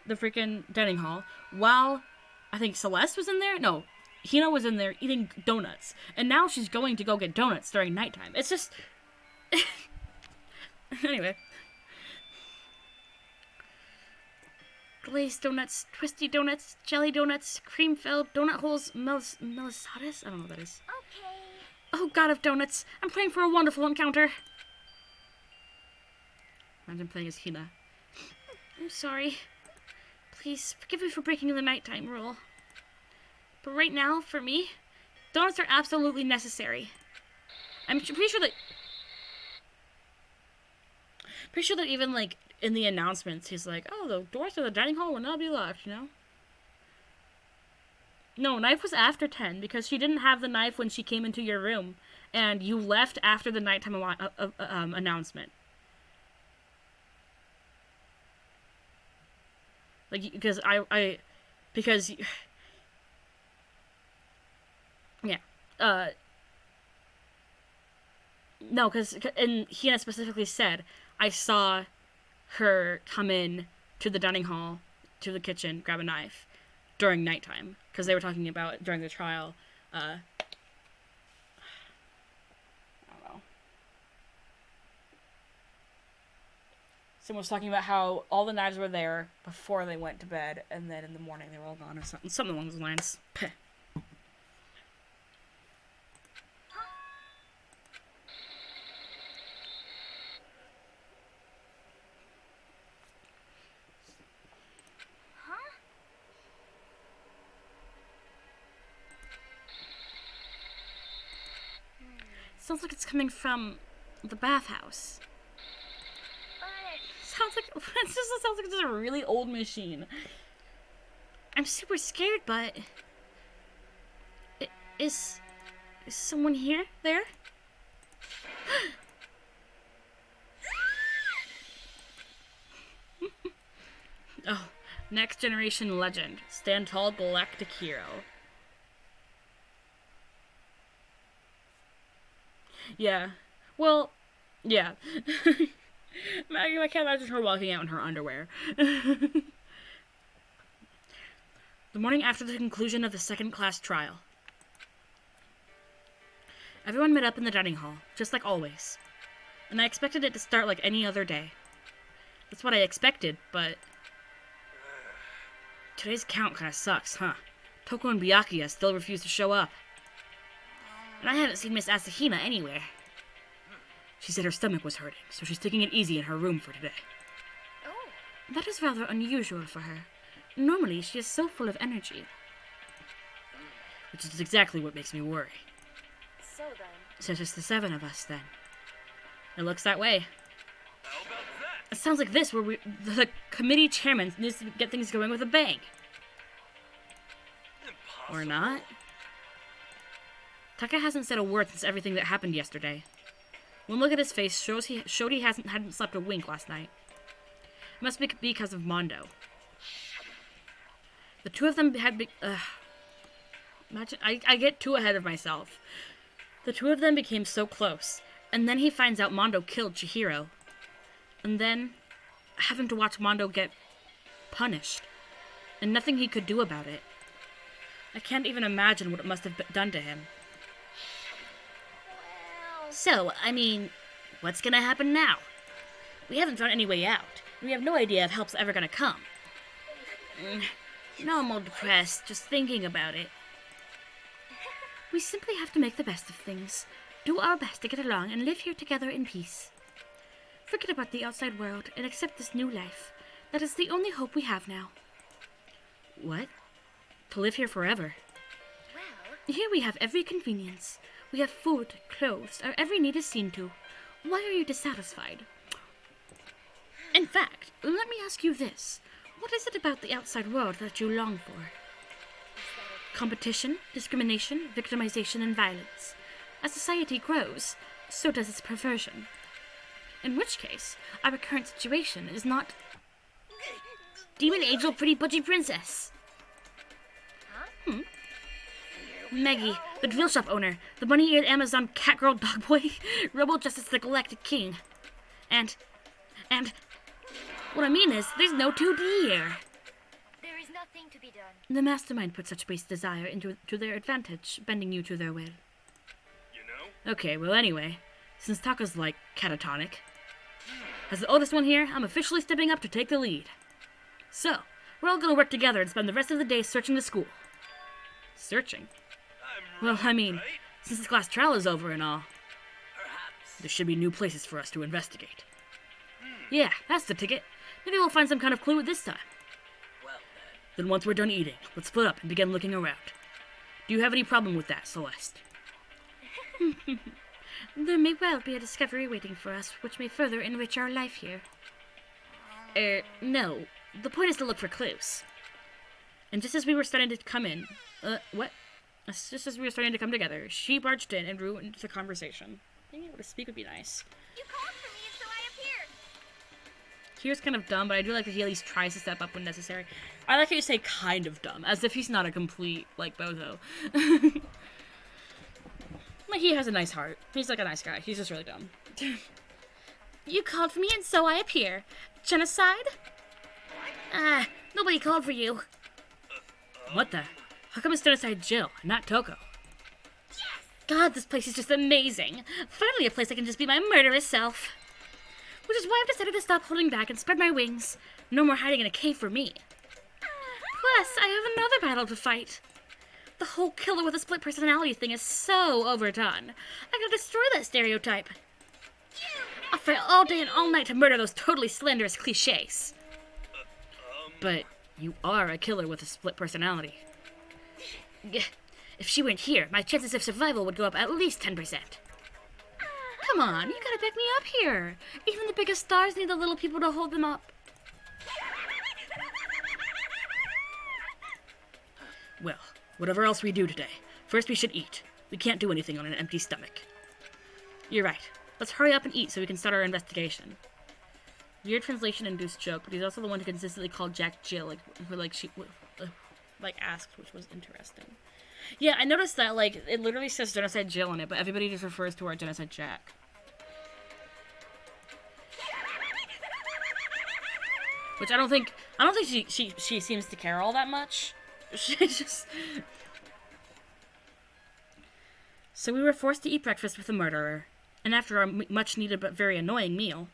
the freaking dining hall, while I think Celeste was in there? No, Hina was in there eating donuts. And now she's going to go get donuts during nighttime. It's just... Anyway. Glazed donuts, twisty donuts, jelly donuts, cream-filled donut holes, melisadas? I don't know what that is. Okay. Oh, god of donuts. I'm praying for a wonderful encounter. Imagine playing as Hina. I'm sorry. Please, forgive me for breaking the nighttime rule. But right now, for me, donuts are absolutely necessary. I'm pretty sure that even, like, in the announcements, he's like, oh, the doors to the dining hall will not be locked, you know? No, knife was after 10, because she didn't have the knife when she came into your room, and you left after the nighttime announcement. Like, because yeah, no, and Hina specifically said, I saw her come in to the dining hall, to the kitchen, grab a knife, during nighttime, because they were talking about, during the trial, I don't know. Someone was talking about how all the knives were there before they went to bed, and then in the morning they were all gone, or something along those lines. Peh. Sounds like it's coming from the bathhouse. Sounds like it's just a really old machine. I'm super scared, but is someone here? There? Oh, next generation legend. Stand tall, galactic hero. Yeah. Well, yeah. I can't imagine her walking out in her underwear. The morning after the conclusion of the second-class trial. Everyone met up in the dining hall, just like always. And I expected it to start like any other day. That's what I expected, but... Today's count kinda sucks, huh? Toko and Byakuya still refuse to show up. And I haven't seen Miss Asahina anywhere. She said her stomach was hurting, so she's taking it easy in her room for today. Oh. That is rather unusual for her. Normally, she is so full of energy. Which is exactly what makes me worry. So then... So just the 7 of us, then. It looks that way. How about that? It sounds like this, where the committee chairman needs to get things going with a bang. Impossible. Or not. Taka hasn't said a word since everything that happened yesterday. One look at his face showed he hadn't slept a wink last night. It must be because of Mondo. The two of them had imagine, I get too ahead of myself. The two of them became so close, and then he finds out Mondo killed Chihiro. And then, having to watch Mondo get punished, and nothing he could do about it. I can't even imagine what it must have done to him. So, I mean, what's gonna happen now? We haven't found any way out, and we have no idea if help's ever gonna come. Now I'm all depressed, just thinking about it. We simply have to make the best of things, do our best to get along, and live here together in peace. Forget about the outside world, and accept this new life. That is the only hope we have now. What? To live here forever? Well... Here we have every convenience. We have food, clothes, our every need is seen to. Why are you dissatisfied? In fact, let me ask you this. What is it about the outside world that you long for? Competition, discrimination, victimization, and violence. As society grows, so does its perversion. In which case, our current situation is not... Demon Angel Pretty Budgie Princess. Huh? Maggie, the drill shop owner, the bunny-eared Amazon catgirl dogboy, Rebel Justice the Galactic King. And... What I mean is, there's no 2D here. There is nothing to be done. The mastermind put such base desire into their advantage, bending you to their will. You know? Okay, well anyway, since Taka's like catatonic, as the oldest one here, I'm officially stepping up to take the lead. So, we're all gonna work together and spend the rest of the day searching the school. Searching? Well, I mean, since this class trial is over and all, there should be new places for us to investigate. Yeah, that's the ticket. Maybe we'll find some kind of clue this time. Well, then once we're done eating, let's split up and begin looking around. Do you have any problem with that, Celeste? There may well be a discovery waiting for us, which may further enrich our life here. No. The point is to look for clues. And just as we were starting to come in... what? Just as we were starting to come together, she barged in and ruined the conversation. Being able to speak would be nice. You called for me, and so I appeared. Here's kind of dumb, but I do like that he at least tries to step up when necessary. I like how you say kind of dumb, as if he's not a complete, like, bozo. Like, he has a nice heart. He's like a nice guy. He's just really dumb. You called for me, and so I appear. Genocide? Nobody called for you. What the? How come it's Genocide Jill, and not Toko? Yes! God, this place is just amazing. Finally a place I can just be my murderous self. Which is why I've decided to stop holding back and spread my wings. No more hiding in a cave for me. Plus, I have another battle to fight. The whole killer with a split personality thing is so overdone. I gotta destroy that stereotype. I'll fight all day and all night to murder those totally slanderous cliches. But you are a killer with a split personality. If she weren't here, my chances of survival would go up at least 10%. Come on, you gotta back me up here. Even the biggest stars need the little people to hold them up. Well, whatever else we do today, first we should eat. We can't do anything on an empty stomach. You're right. Let's hurry up and eat so we can start our investigation. Weird translation-induced joke, but he's also the one who consistently called Jack Jill, asked, which was interesting. Yeah, I noticed that, like, it literally says Genocide Jill on it, but everybody just refers to her as Genocide Jack. Which I don't think she seems to care all that much. She just... So we were forced to eat breakfast with the murderer, and after our much-needed but very annoying meal,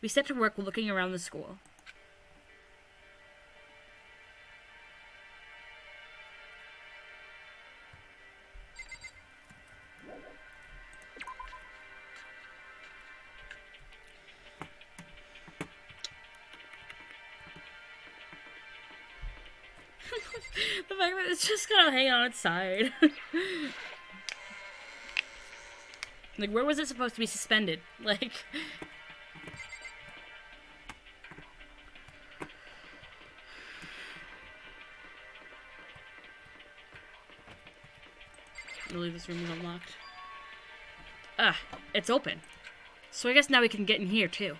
we set to work looking around the school. The fact that it's just gonna hang on its side. Like, where was it supposed to be suspended? Like... I believe this room is unlocked. Ah, it's open. So I guess now we can get in here, too.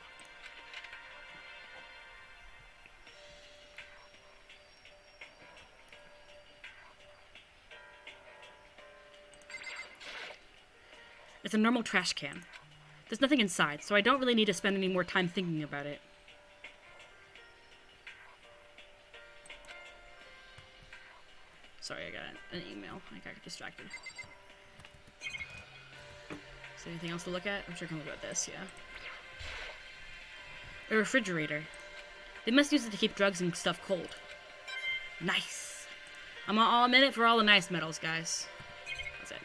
It's a normal trash can. There's nothing inside, so I don't really need to spend any more time thinking about it. Sorry, I got an email. I got distracted. Is there anything else to look at? I'm sure I can look at this, yeah. A refrigerator. They must use it to keep drugs and stuff cold. Nice. I'm all in it for all the nice metals, guys. That's it.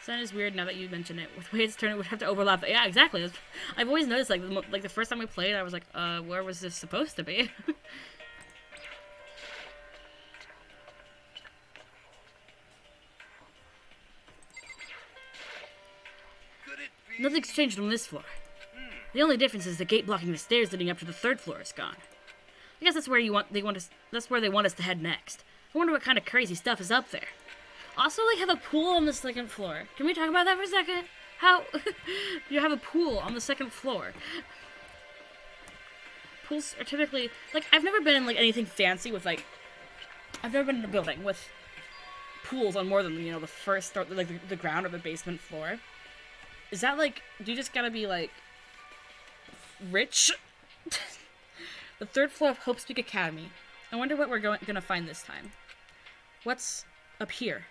That is weird now that you mention it. With the way it's turned, it would have to overlap. Yeah, exactly. I've always noticed, like the first time we played, I was like, where was this supposed to be? Nothing's changed on this floor. The only difference is the gate blocking the stairs leading up to the 3rd floor is gone. I guess that's where that's where they want us to head next. I wonder what kind of crazy stuff is up there. Also, they have a pool on the 2nd floor. Can we talk about that for a second? How you have a pool on the 2nd floor? Pools are typically like, I've never been in like anything fancy with like, I've never been in a building with pools on more than, you know, the first or like the ground or the basement floor. Is that like, do you just gotta be like rich? The 3rd floor of Hope Speak Academy. I wonder what we're gonna find this time. What's up here?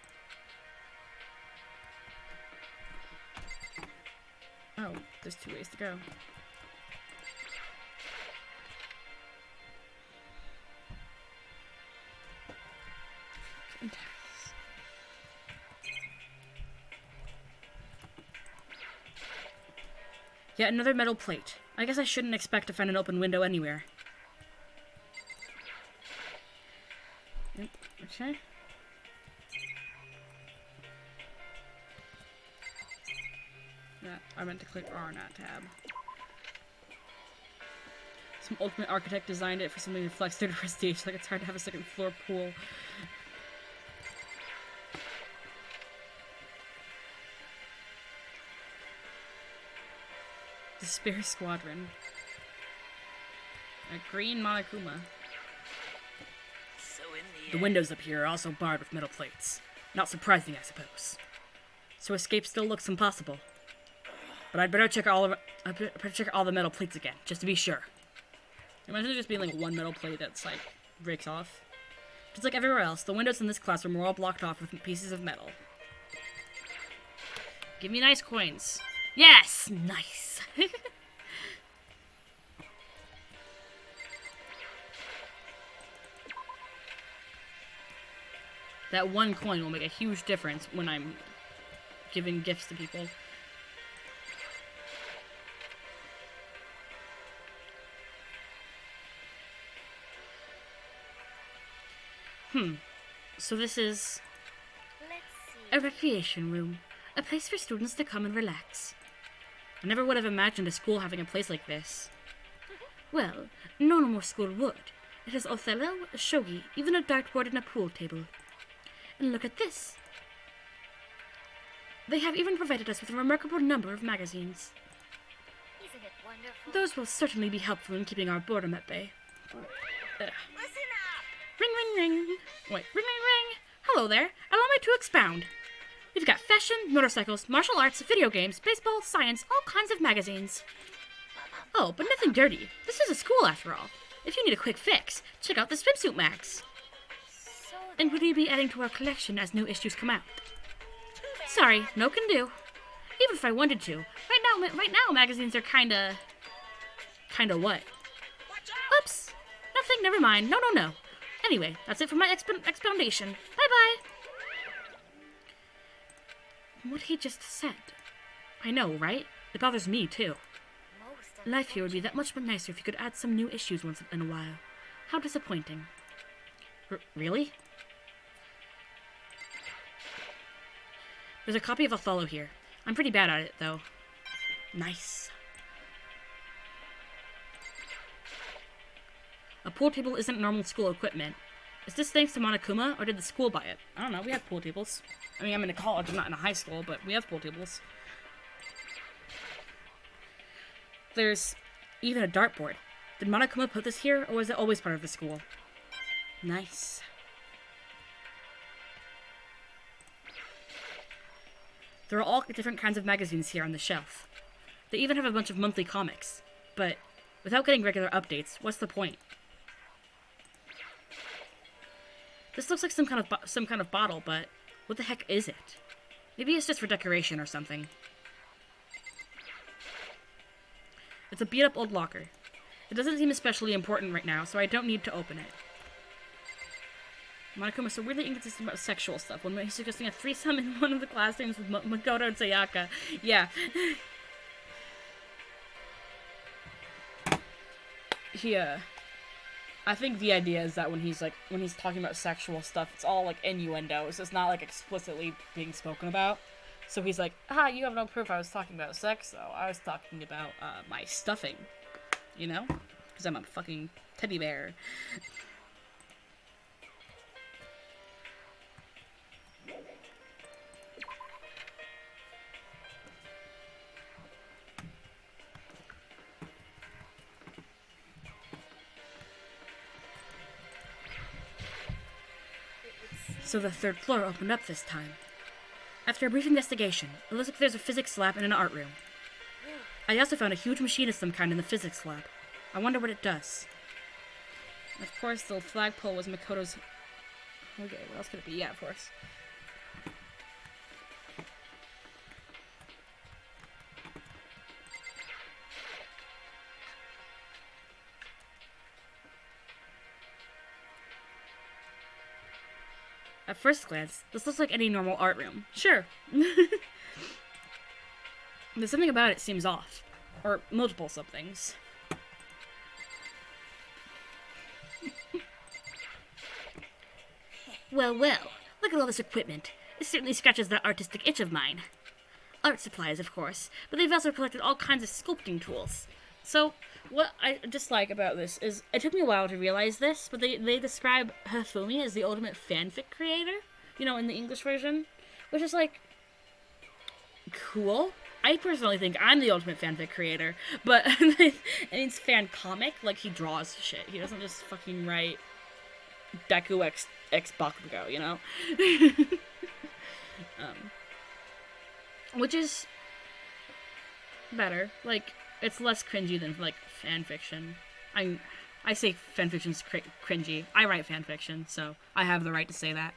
Oh, there's 2 ways to go. Yet another metal plate. I guess I shouldn't expect to find an open window anywhere. Okay. Yeah, I meant to click R, not tab. Some ultimate architect designed it for something that reflects their prestige, like it's hard to have a 2nd floor pool. Despair Squadron. A green Monokuma. So in the The windows up here are also barred with metal plates. Not surprising, I suppose. So escape still looks impossible. But I'd better check all the metal plates again, just to be sure. Imagine there just being like one metal plate that's like breaks off. Just like everywhere else, the windows in this classroom were all blocked off with pieces of metal. Give me nice coins. Yes! Nice! That 1 coin will make a huge difference when I'm giving gifts to people. So this is a recreation room. A place for students to come and relax. I never would have imagined a school having a place like this. Well, no more school would. It has Othello, a shogi, even a dartboard and a pool table. And look at this. They have even provided us with a remarkable number of magazines. Isn't it wonderful? Those will certainly be helpful in keeping our boredom at bay. Listen up! Ring, ring, ring. Wait, ring, ring, ring. Hello there. Allow me to expound. We've got fashion, motorcycles, martial arts, video games, baseball, science, all kinds of magazines. Oh, but nothing dirty. This is a school after all. If you need a quick fix, check out the swimsuit mags. And will you be adding to our collection as new issues come out? Sorry, no can do. Even if I wanted to. Right now magazines are kinda what? Oops. Nothing, never mind. No. Anyway, that's it for my expoundation. Bye-bye. What he just said. I know, right? It bothers me, too. Life here would be that much more nicer if you could add some new issues once in a while. How disappointing. Really? There's a copy of Othello here. I'm pretty bad at it, though. Nice. A pool table isn't normal school equipment. Is this thanks to Monokuma, or did the school buy it? I don't know, we have pool tables. I mean, I'm in a college, I'm not in a high school, but we have pool tables. There's even a dartboard. Did Monokuma put this here, or was it always part of the school? Nice. There are all different kinds of magazines here on the shelf. They even have a bunch of monthly comics. But without getting regular updates, what's the point? This looks like some kind of bottle, but what the heck is it? Maybe it's just for decoration or something. It's a beat-up old locker. It doesn't seem especially important right now, so I don't need to open it. Monokuma's so weirdly inconsistent about sexual stuff. When he's suggesting a threesome in one of the classrooms with Makoto and Sayaka. Yeah. I think the idea is that when he's talking about sexual stuff, it's all, like, innuendo, so it's not, like, explicitly being spoken about. So he's like, you have no proof I was talking about sex, though. I was talking about, my stuffing. You know? Because I'm a fucking teddy bear. So the third floor opened up this time. After a brief investigation, it looks like there's a physics lab and an art room. I also found a huge machine of some kind in the physics lab. I wonder what it does. And of course, the flagpole was Makoto's... Okay, what else could it be? Yeah, of course. At first glance, this looks like any normal art room. Sure. There's something about it seems off. Or multiple somethings. Well, look at all this equipment. It certainly scratches that artistic itch of mine. Art supplies, of course, but they've also collected all kinds of sculpting tools. So, what I dislike about this is, it took me a while to realize this, but they describe Hifumi as the ultimate fanfic creator, you know, in the English version, which is, like, cool. I personally think I'm the ultimate fanfic creator, but it's fan comic, like, he draws shit. He doesn't just fucking write Deku X Bakugo, you know? Which is better. Like, it's less cringy than, like, fanfiction. I say fanfiction's cringy. I write fanfiction, so I have the right to say that.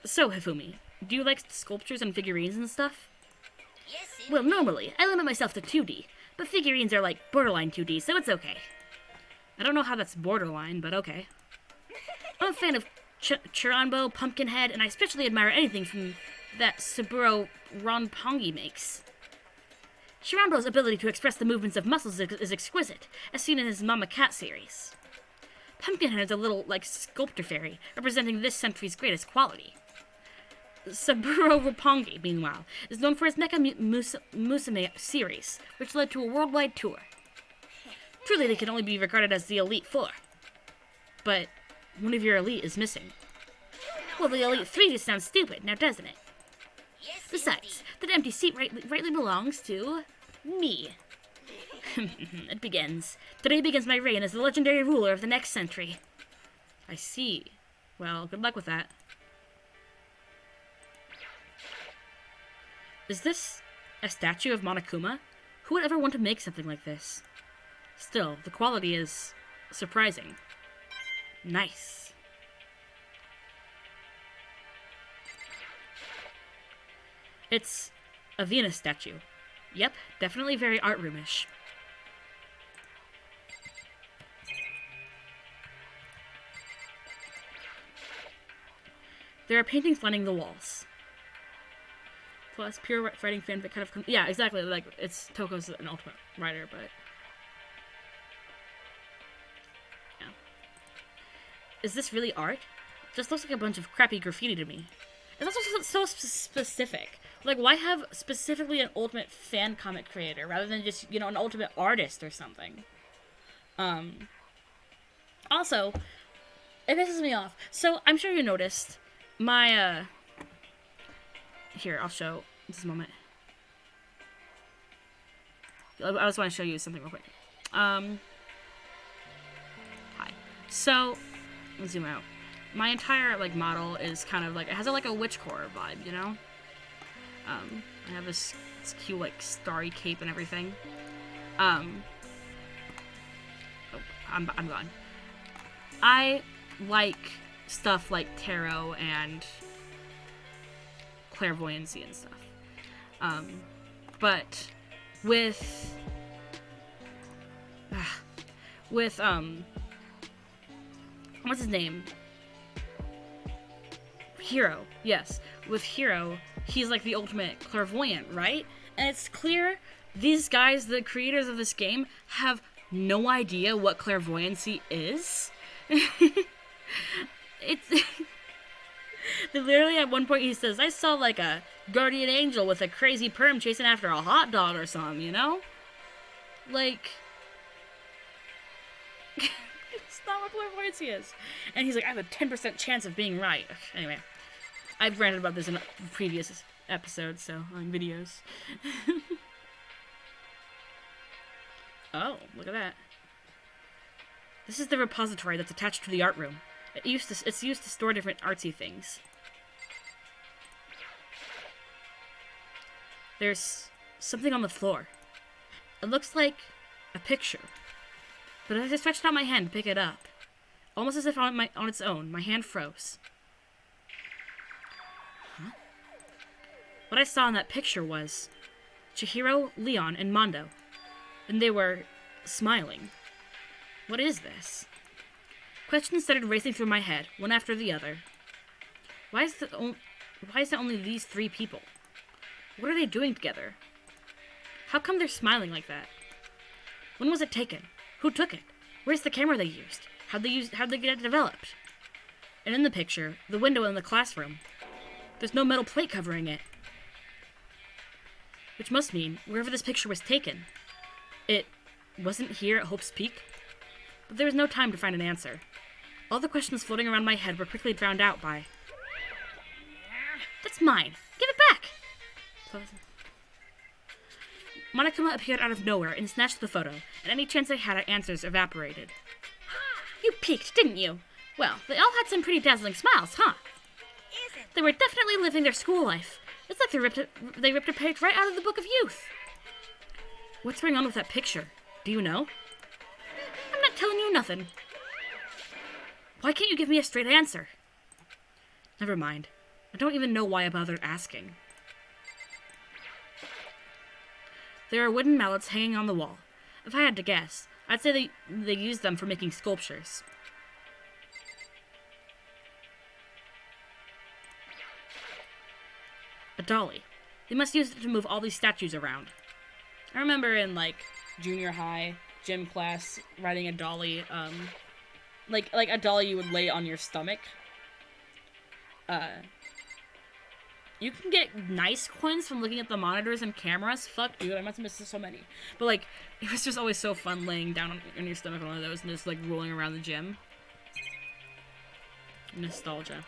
So, Hifumi, do you like sculptures and figurines and stuff? Yes, Well, normally, I limit myself to 2D, but figurines are like borderline 2D, so it's okay. I don't know how that's borderline, but okay. I'm a fan of Chiranbo, Pumpkinhead, and I especially admire anything from that Saburo Ronpongi makes. Chiranbo's ability to express the movements of muscles is exquisite, as seen in his Mama Cat series. Pumpkinhead is a little, like, sculptor fairy, representing this century's greatest quality. Saburo Ronpongi, meanwhile, is known for his Mecha Musume series, which led to a worldwide tour. Truly, they can only be regarded as the Elite Four. But one of your elite is missing. Well, the Elite Three just sounds stupid, now doesn't it? yes, Besides, that empty seat rightly belongs to me. It begins. Today begins my reign as the legendary ruler of the next century. I see. Well, good luck with that. Is this a statue of Monokuma? Who would ever want to make something like this? Still, the quality is surprising. Nice. It's a Venus statue. Yep, definitely very art roomish. There are paintings lining the walls. Plus, pure writing fanfic kind of... yeah, exactly, like, it's Toko's an ultimate writer, but... yeah. Is this really art? Just looks like a bunch of crappy graffiti to me. It's also so specific. Like, why have specifically an ultimate fan comic creator rather than just, you know, an ultimate artist or something? Also, it pisses me off. So, I'm sure you noticed my, here, I'll show this moment. I just want to show you something real quick. Hi. So, let's zoom out. My entire, like, model is kind of like, it has like a witchcore vibe, you know? I have this cute, like, starry cape and everything. Oh, I'm gone. I like stuff like tarot and clairvoyancy and stuff. But with what's his name? Hero. Yes. With Hero, he's like the ultimate clairvoyant, right? And it's clear these guys, the creators of this game, have no idea what clairvoyancy is. It's literally at one point he says, I saw like a guardian angel with a crazy perm chasing after a hot dog or something, you know? Like, it's not what clairvoyancy is. And he's like, I have a 10% chance of being right. Anyway, I've ranted about this in previous episodes, so on videos. Oh, look at that. This is the repository that's attached to the art room. It's used to store different artsy things. There's something on the floor. It looks like a picture. But as I stretched out my hand to pick it up, almost as if on its own, my hand froze. Huh? What I saw in that picture was Chihiro, Leon, and Mondo. And they were smiling. What is this? Questions started racing through my head, one after the other. Why is it only these three people? What are they doing together? How come they're smiling like that? When was it taken? Who took it? Where's the camera they used? How'd they get it developed? And in the picture, the window in the classroom. There's no metal plate covering it. Which must mean, wherever this picture was taken, it wasn't here at Hope's Peak. But there was no time to find an answer. All the questions floating around my head were quickly drowned out by... That's mine! Give it back! Monokuma appeared out of nowhere and snatched the photo, and any chance I had at answers evaporated. You peeked, didn't you? Well, they all had some pretty dazzling smiles, huh? They were definitely living their school life. It's like they ripped a page right out of the Book of Youth. What's going on with that picture? Do you know? I'm not telling you nothing. Why can't you give me a straight answer? Never mind. I don't even know why I bothered asking. There are wooden mallets hanging on the wall. If I had to guess, I'd say they used them for making sculptures. A dolly. They must use it to move all these statues around. I remember in, like, junior high gym class riding a dolly, like a dolly you would lay on your stomach. You can get nice coins from looking at the monitors and cameras. Fuck, dude, I must have missed so many. But, like, it was just always so fun laying down on your stomach on one of those and just, like, rolling around the gym. Nostalgia.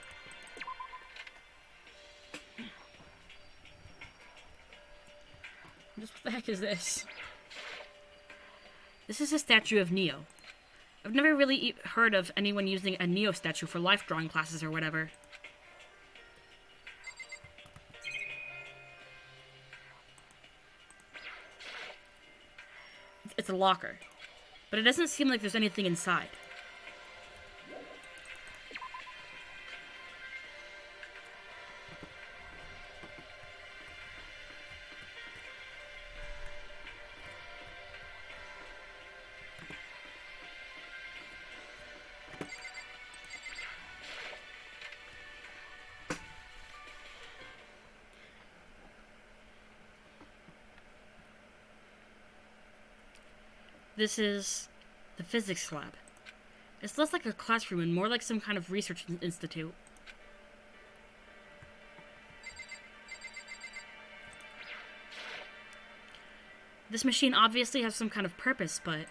What the heck is this? This is a statue of Neo. I've never really heard of anyone using a Neo statue for life drawing classes or whatever. It's a locker, but it doesn't seem like there's anything inside. This is the physics lab. It's less like a classroom and more like some kind of research institute. This machine obviously has some kind of purpose, but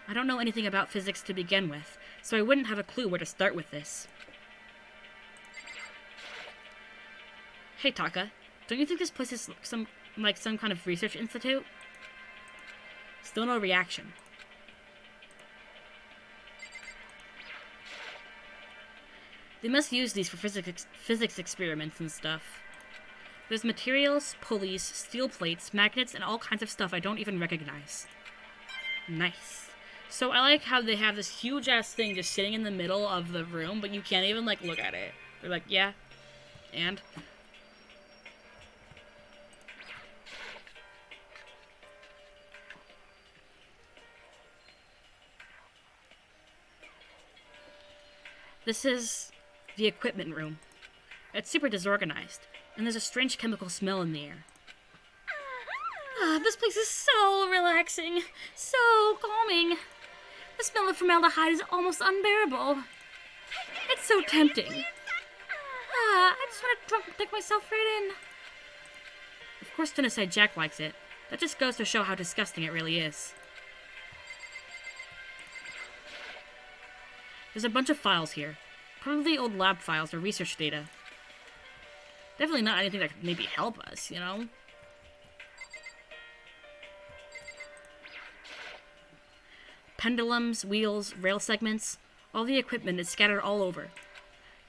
I don't know anything about physics to begin with, so I wouldn't have a clue where to start with this. Hey, Taka, don't you think this place is some kind of research institute? Still no reaction. They must use these for physics experiments and stuff. There's materials, pulleys, steel plates, magnets, and all kinds of stuff I don't even recognize. Nice. So I like how they have this huge-ass thing just sitting in the middle of the room, but you can't even, like, look at it. They're like, yeah, and... This is the equipment room. It's super disorganized, and there's a strange chemical smell in the air. This place is so relaxing, so calming. The smell of formaldehyde is almost unbearable. It's so tempting. I just want to dunk myself right in. Of course Genocide Jack likes it. That just goes to show how disgusting it really is. There's a bunch of files here. Probably old lab files or research data. Definitely not anything that could maybe help us, you know? Pendulums, wheels, rail segments, all the equipment is scattered all over.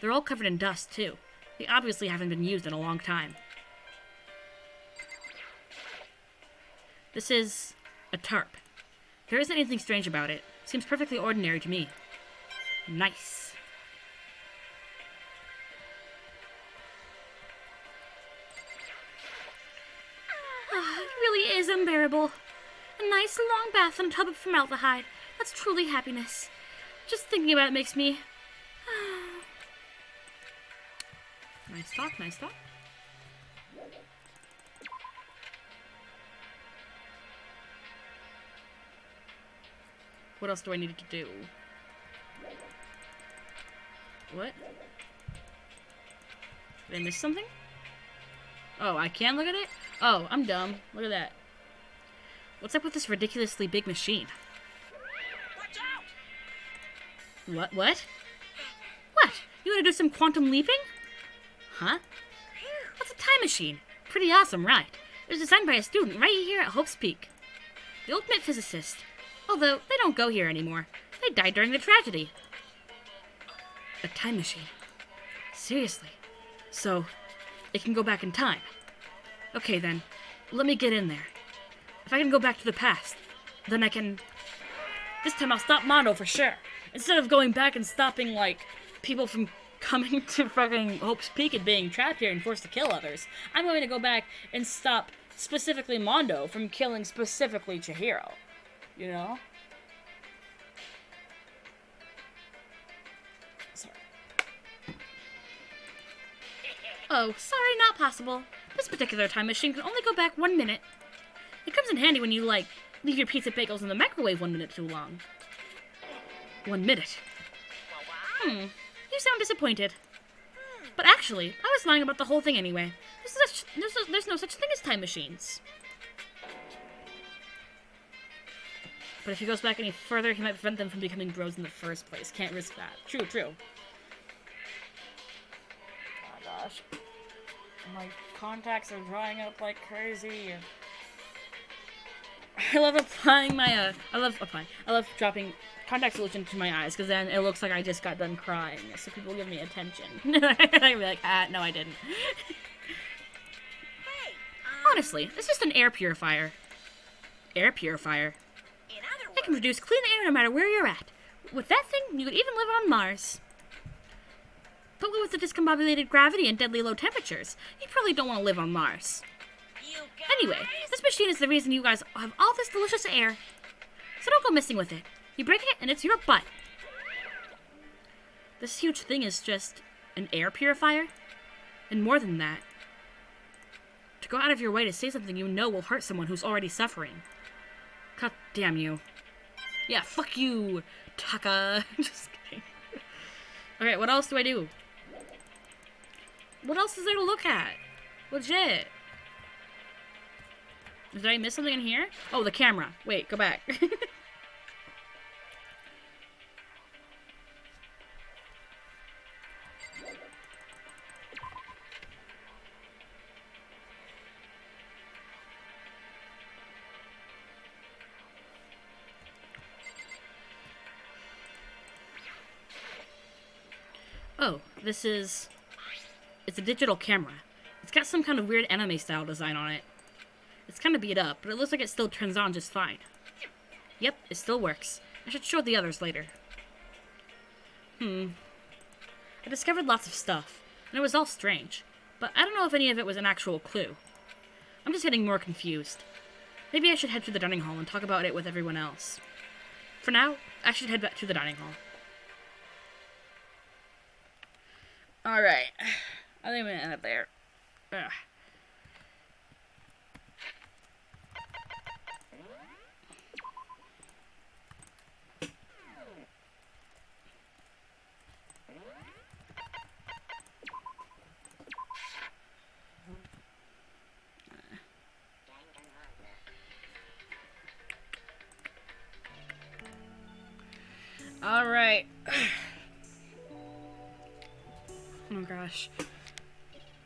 They're all covered in dust, too. They obviously haven't been used in a long time. This is a tarp. There isn't anything strange about it. Seems perfectly ordinary to me. Nice. It really is unbearable. A nice long bath in a tub of formaldehyde. That's truly happiness. Just thinking about it makes me... Nice talk, nice talk. What else do I need to do? What? Did I miss something? Oh, I can look at it? Oh, I'm dumb. Look at that. What's up with this ridiculously big machine? Watch out! What? What? What? You want to do some quantum leaping? Huh? What's a time machine? Pretty awesome, right? It was designed by a student right here at Hope's Peak. The ultimate physicist. Although, they don't go here anymore. They died during the tragedy. A time machine. Seriously. So, it can go back in time. Okay then, let me get in there. If I can go back to the past, then I can... This time I'll stop Mondo for sure. Instead of going back and stopping, like, people from coming to fucking Hope's Peak and being trapped here and forced to kill others, I'm going to go back and stop specifically Mondo from killing specifically Chihiro. You know? Sorry. Oh, sorry, not possible. This particular time machine can only go back 1 minute. It comes in handy when you, like, leave your pizza bagels in the microwave 1 minute too long. 1 minute. You sound disappointed. But actually, I was lying about the whole thing anyway. There's no such thing as time machines. But if he goes back any further, he might prevent them from becoming bros in the first place. Can't risk that. True, true. Oh my gosh. My contacts are drying up like crazy. I love applying my, I love dropping contact solution to my eyes, because then it looks like I just got done crying, so people give me attention. I'd be like, no I didn't. Hey, Honestly, it's just an air purifier. Air purifier. in other It can produce clean air no matter where you're at. With that thing, you could even live on Mars. But with the discombobulated gravity and deadly low temperatures, you probably don't want to live on Mars. you guys... Anyway, this machine is the reason you guys have all this delicious air. So don't go messing with it. You break it, and it's your butt. This huge thing is just an air purifier? And more than that, to go out of your way to say something you know will hurt someone who's already suffering. God damn you. Yeah, fuck you, Taka. Just kidding. Okay, what else do I do? What else is there to look at? Legit. Did I miss something in here? Oh, the camera. Wait, go back. Oh, it's a digital camera. It's got some kind of weird anime style design on it. It's kind of beat up, but it looks like it still turns on just fine. Yep, it still works. I should show the others later. I discovered lots of stuff, and it was all strange, but I don't know if any of it was an actual clue. I'm just getting more confused. Maybe I should head to the dining hall and talk about it with everyone else. For now, I should head back to the dining hall. Alright. I think I'm gonna end up there. Ugh. Alright. Oh gosh.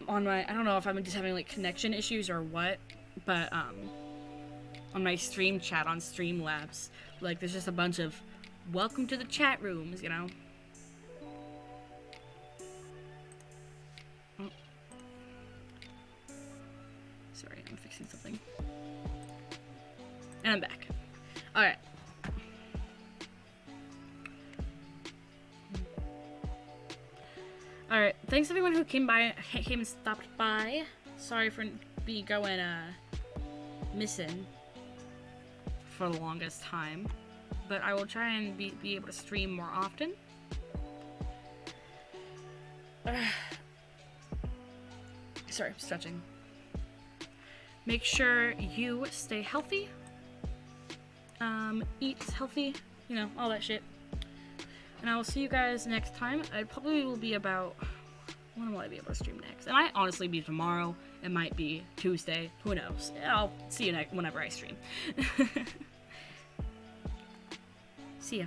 I don't know if I'm just having like connection issues or what, but on my stream chat on Streamlabs, like there's just a bunch of welcome to the chat rooms, you know? Oh. Sorry, I'm fixing something. And I'm back. Alright. Alright, thanks everyone who came and stopped by. Sorry for me going missing for the longest time, but I will try and be able to stream more often. Sorry, I'm stretching. Make sure you stay healthy, eat healthy, you know, all that shit. And I will see you guys next time. It probably will be about... when will I be able to stream next? It might honestly be tomorrow. It might be Tuesday. Who knows? I'll see you whenever I stream. See ya.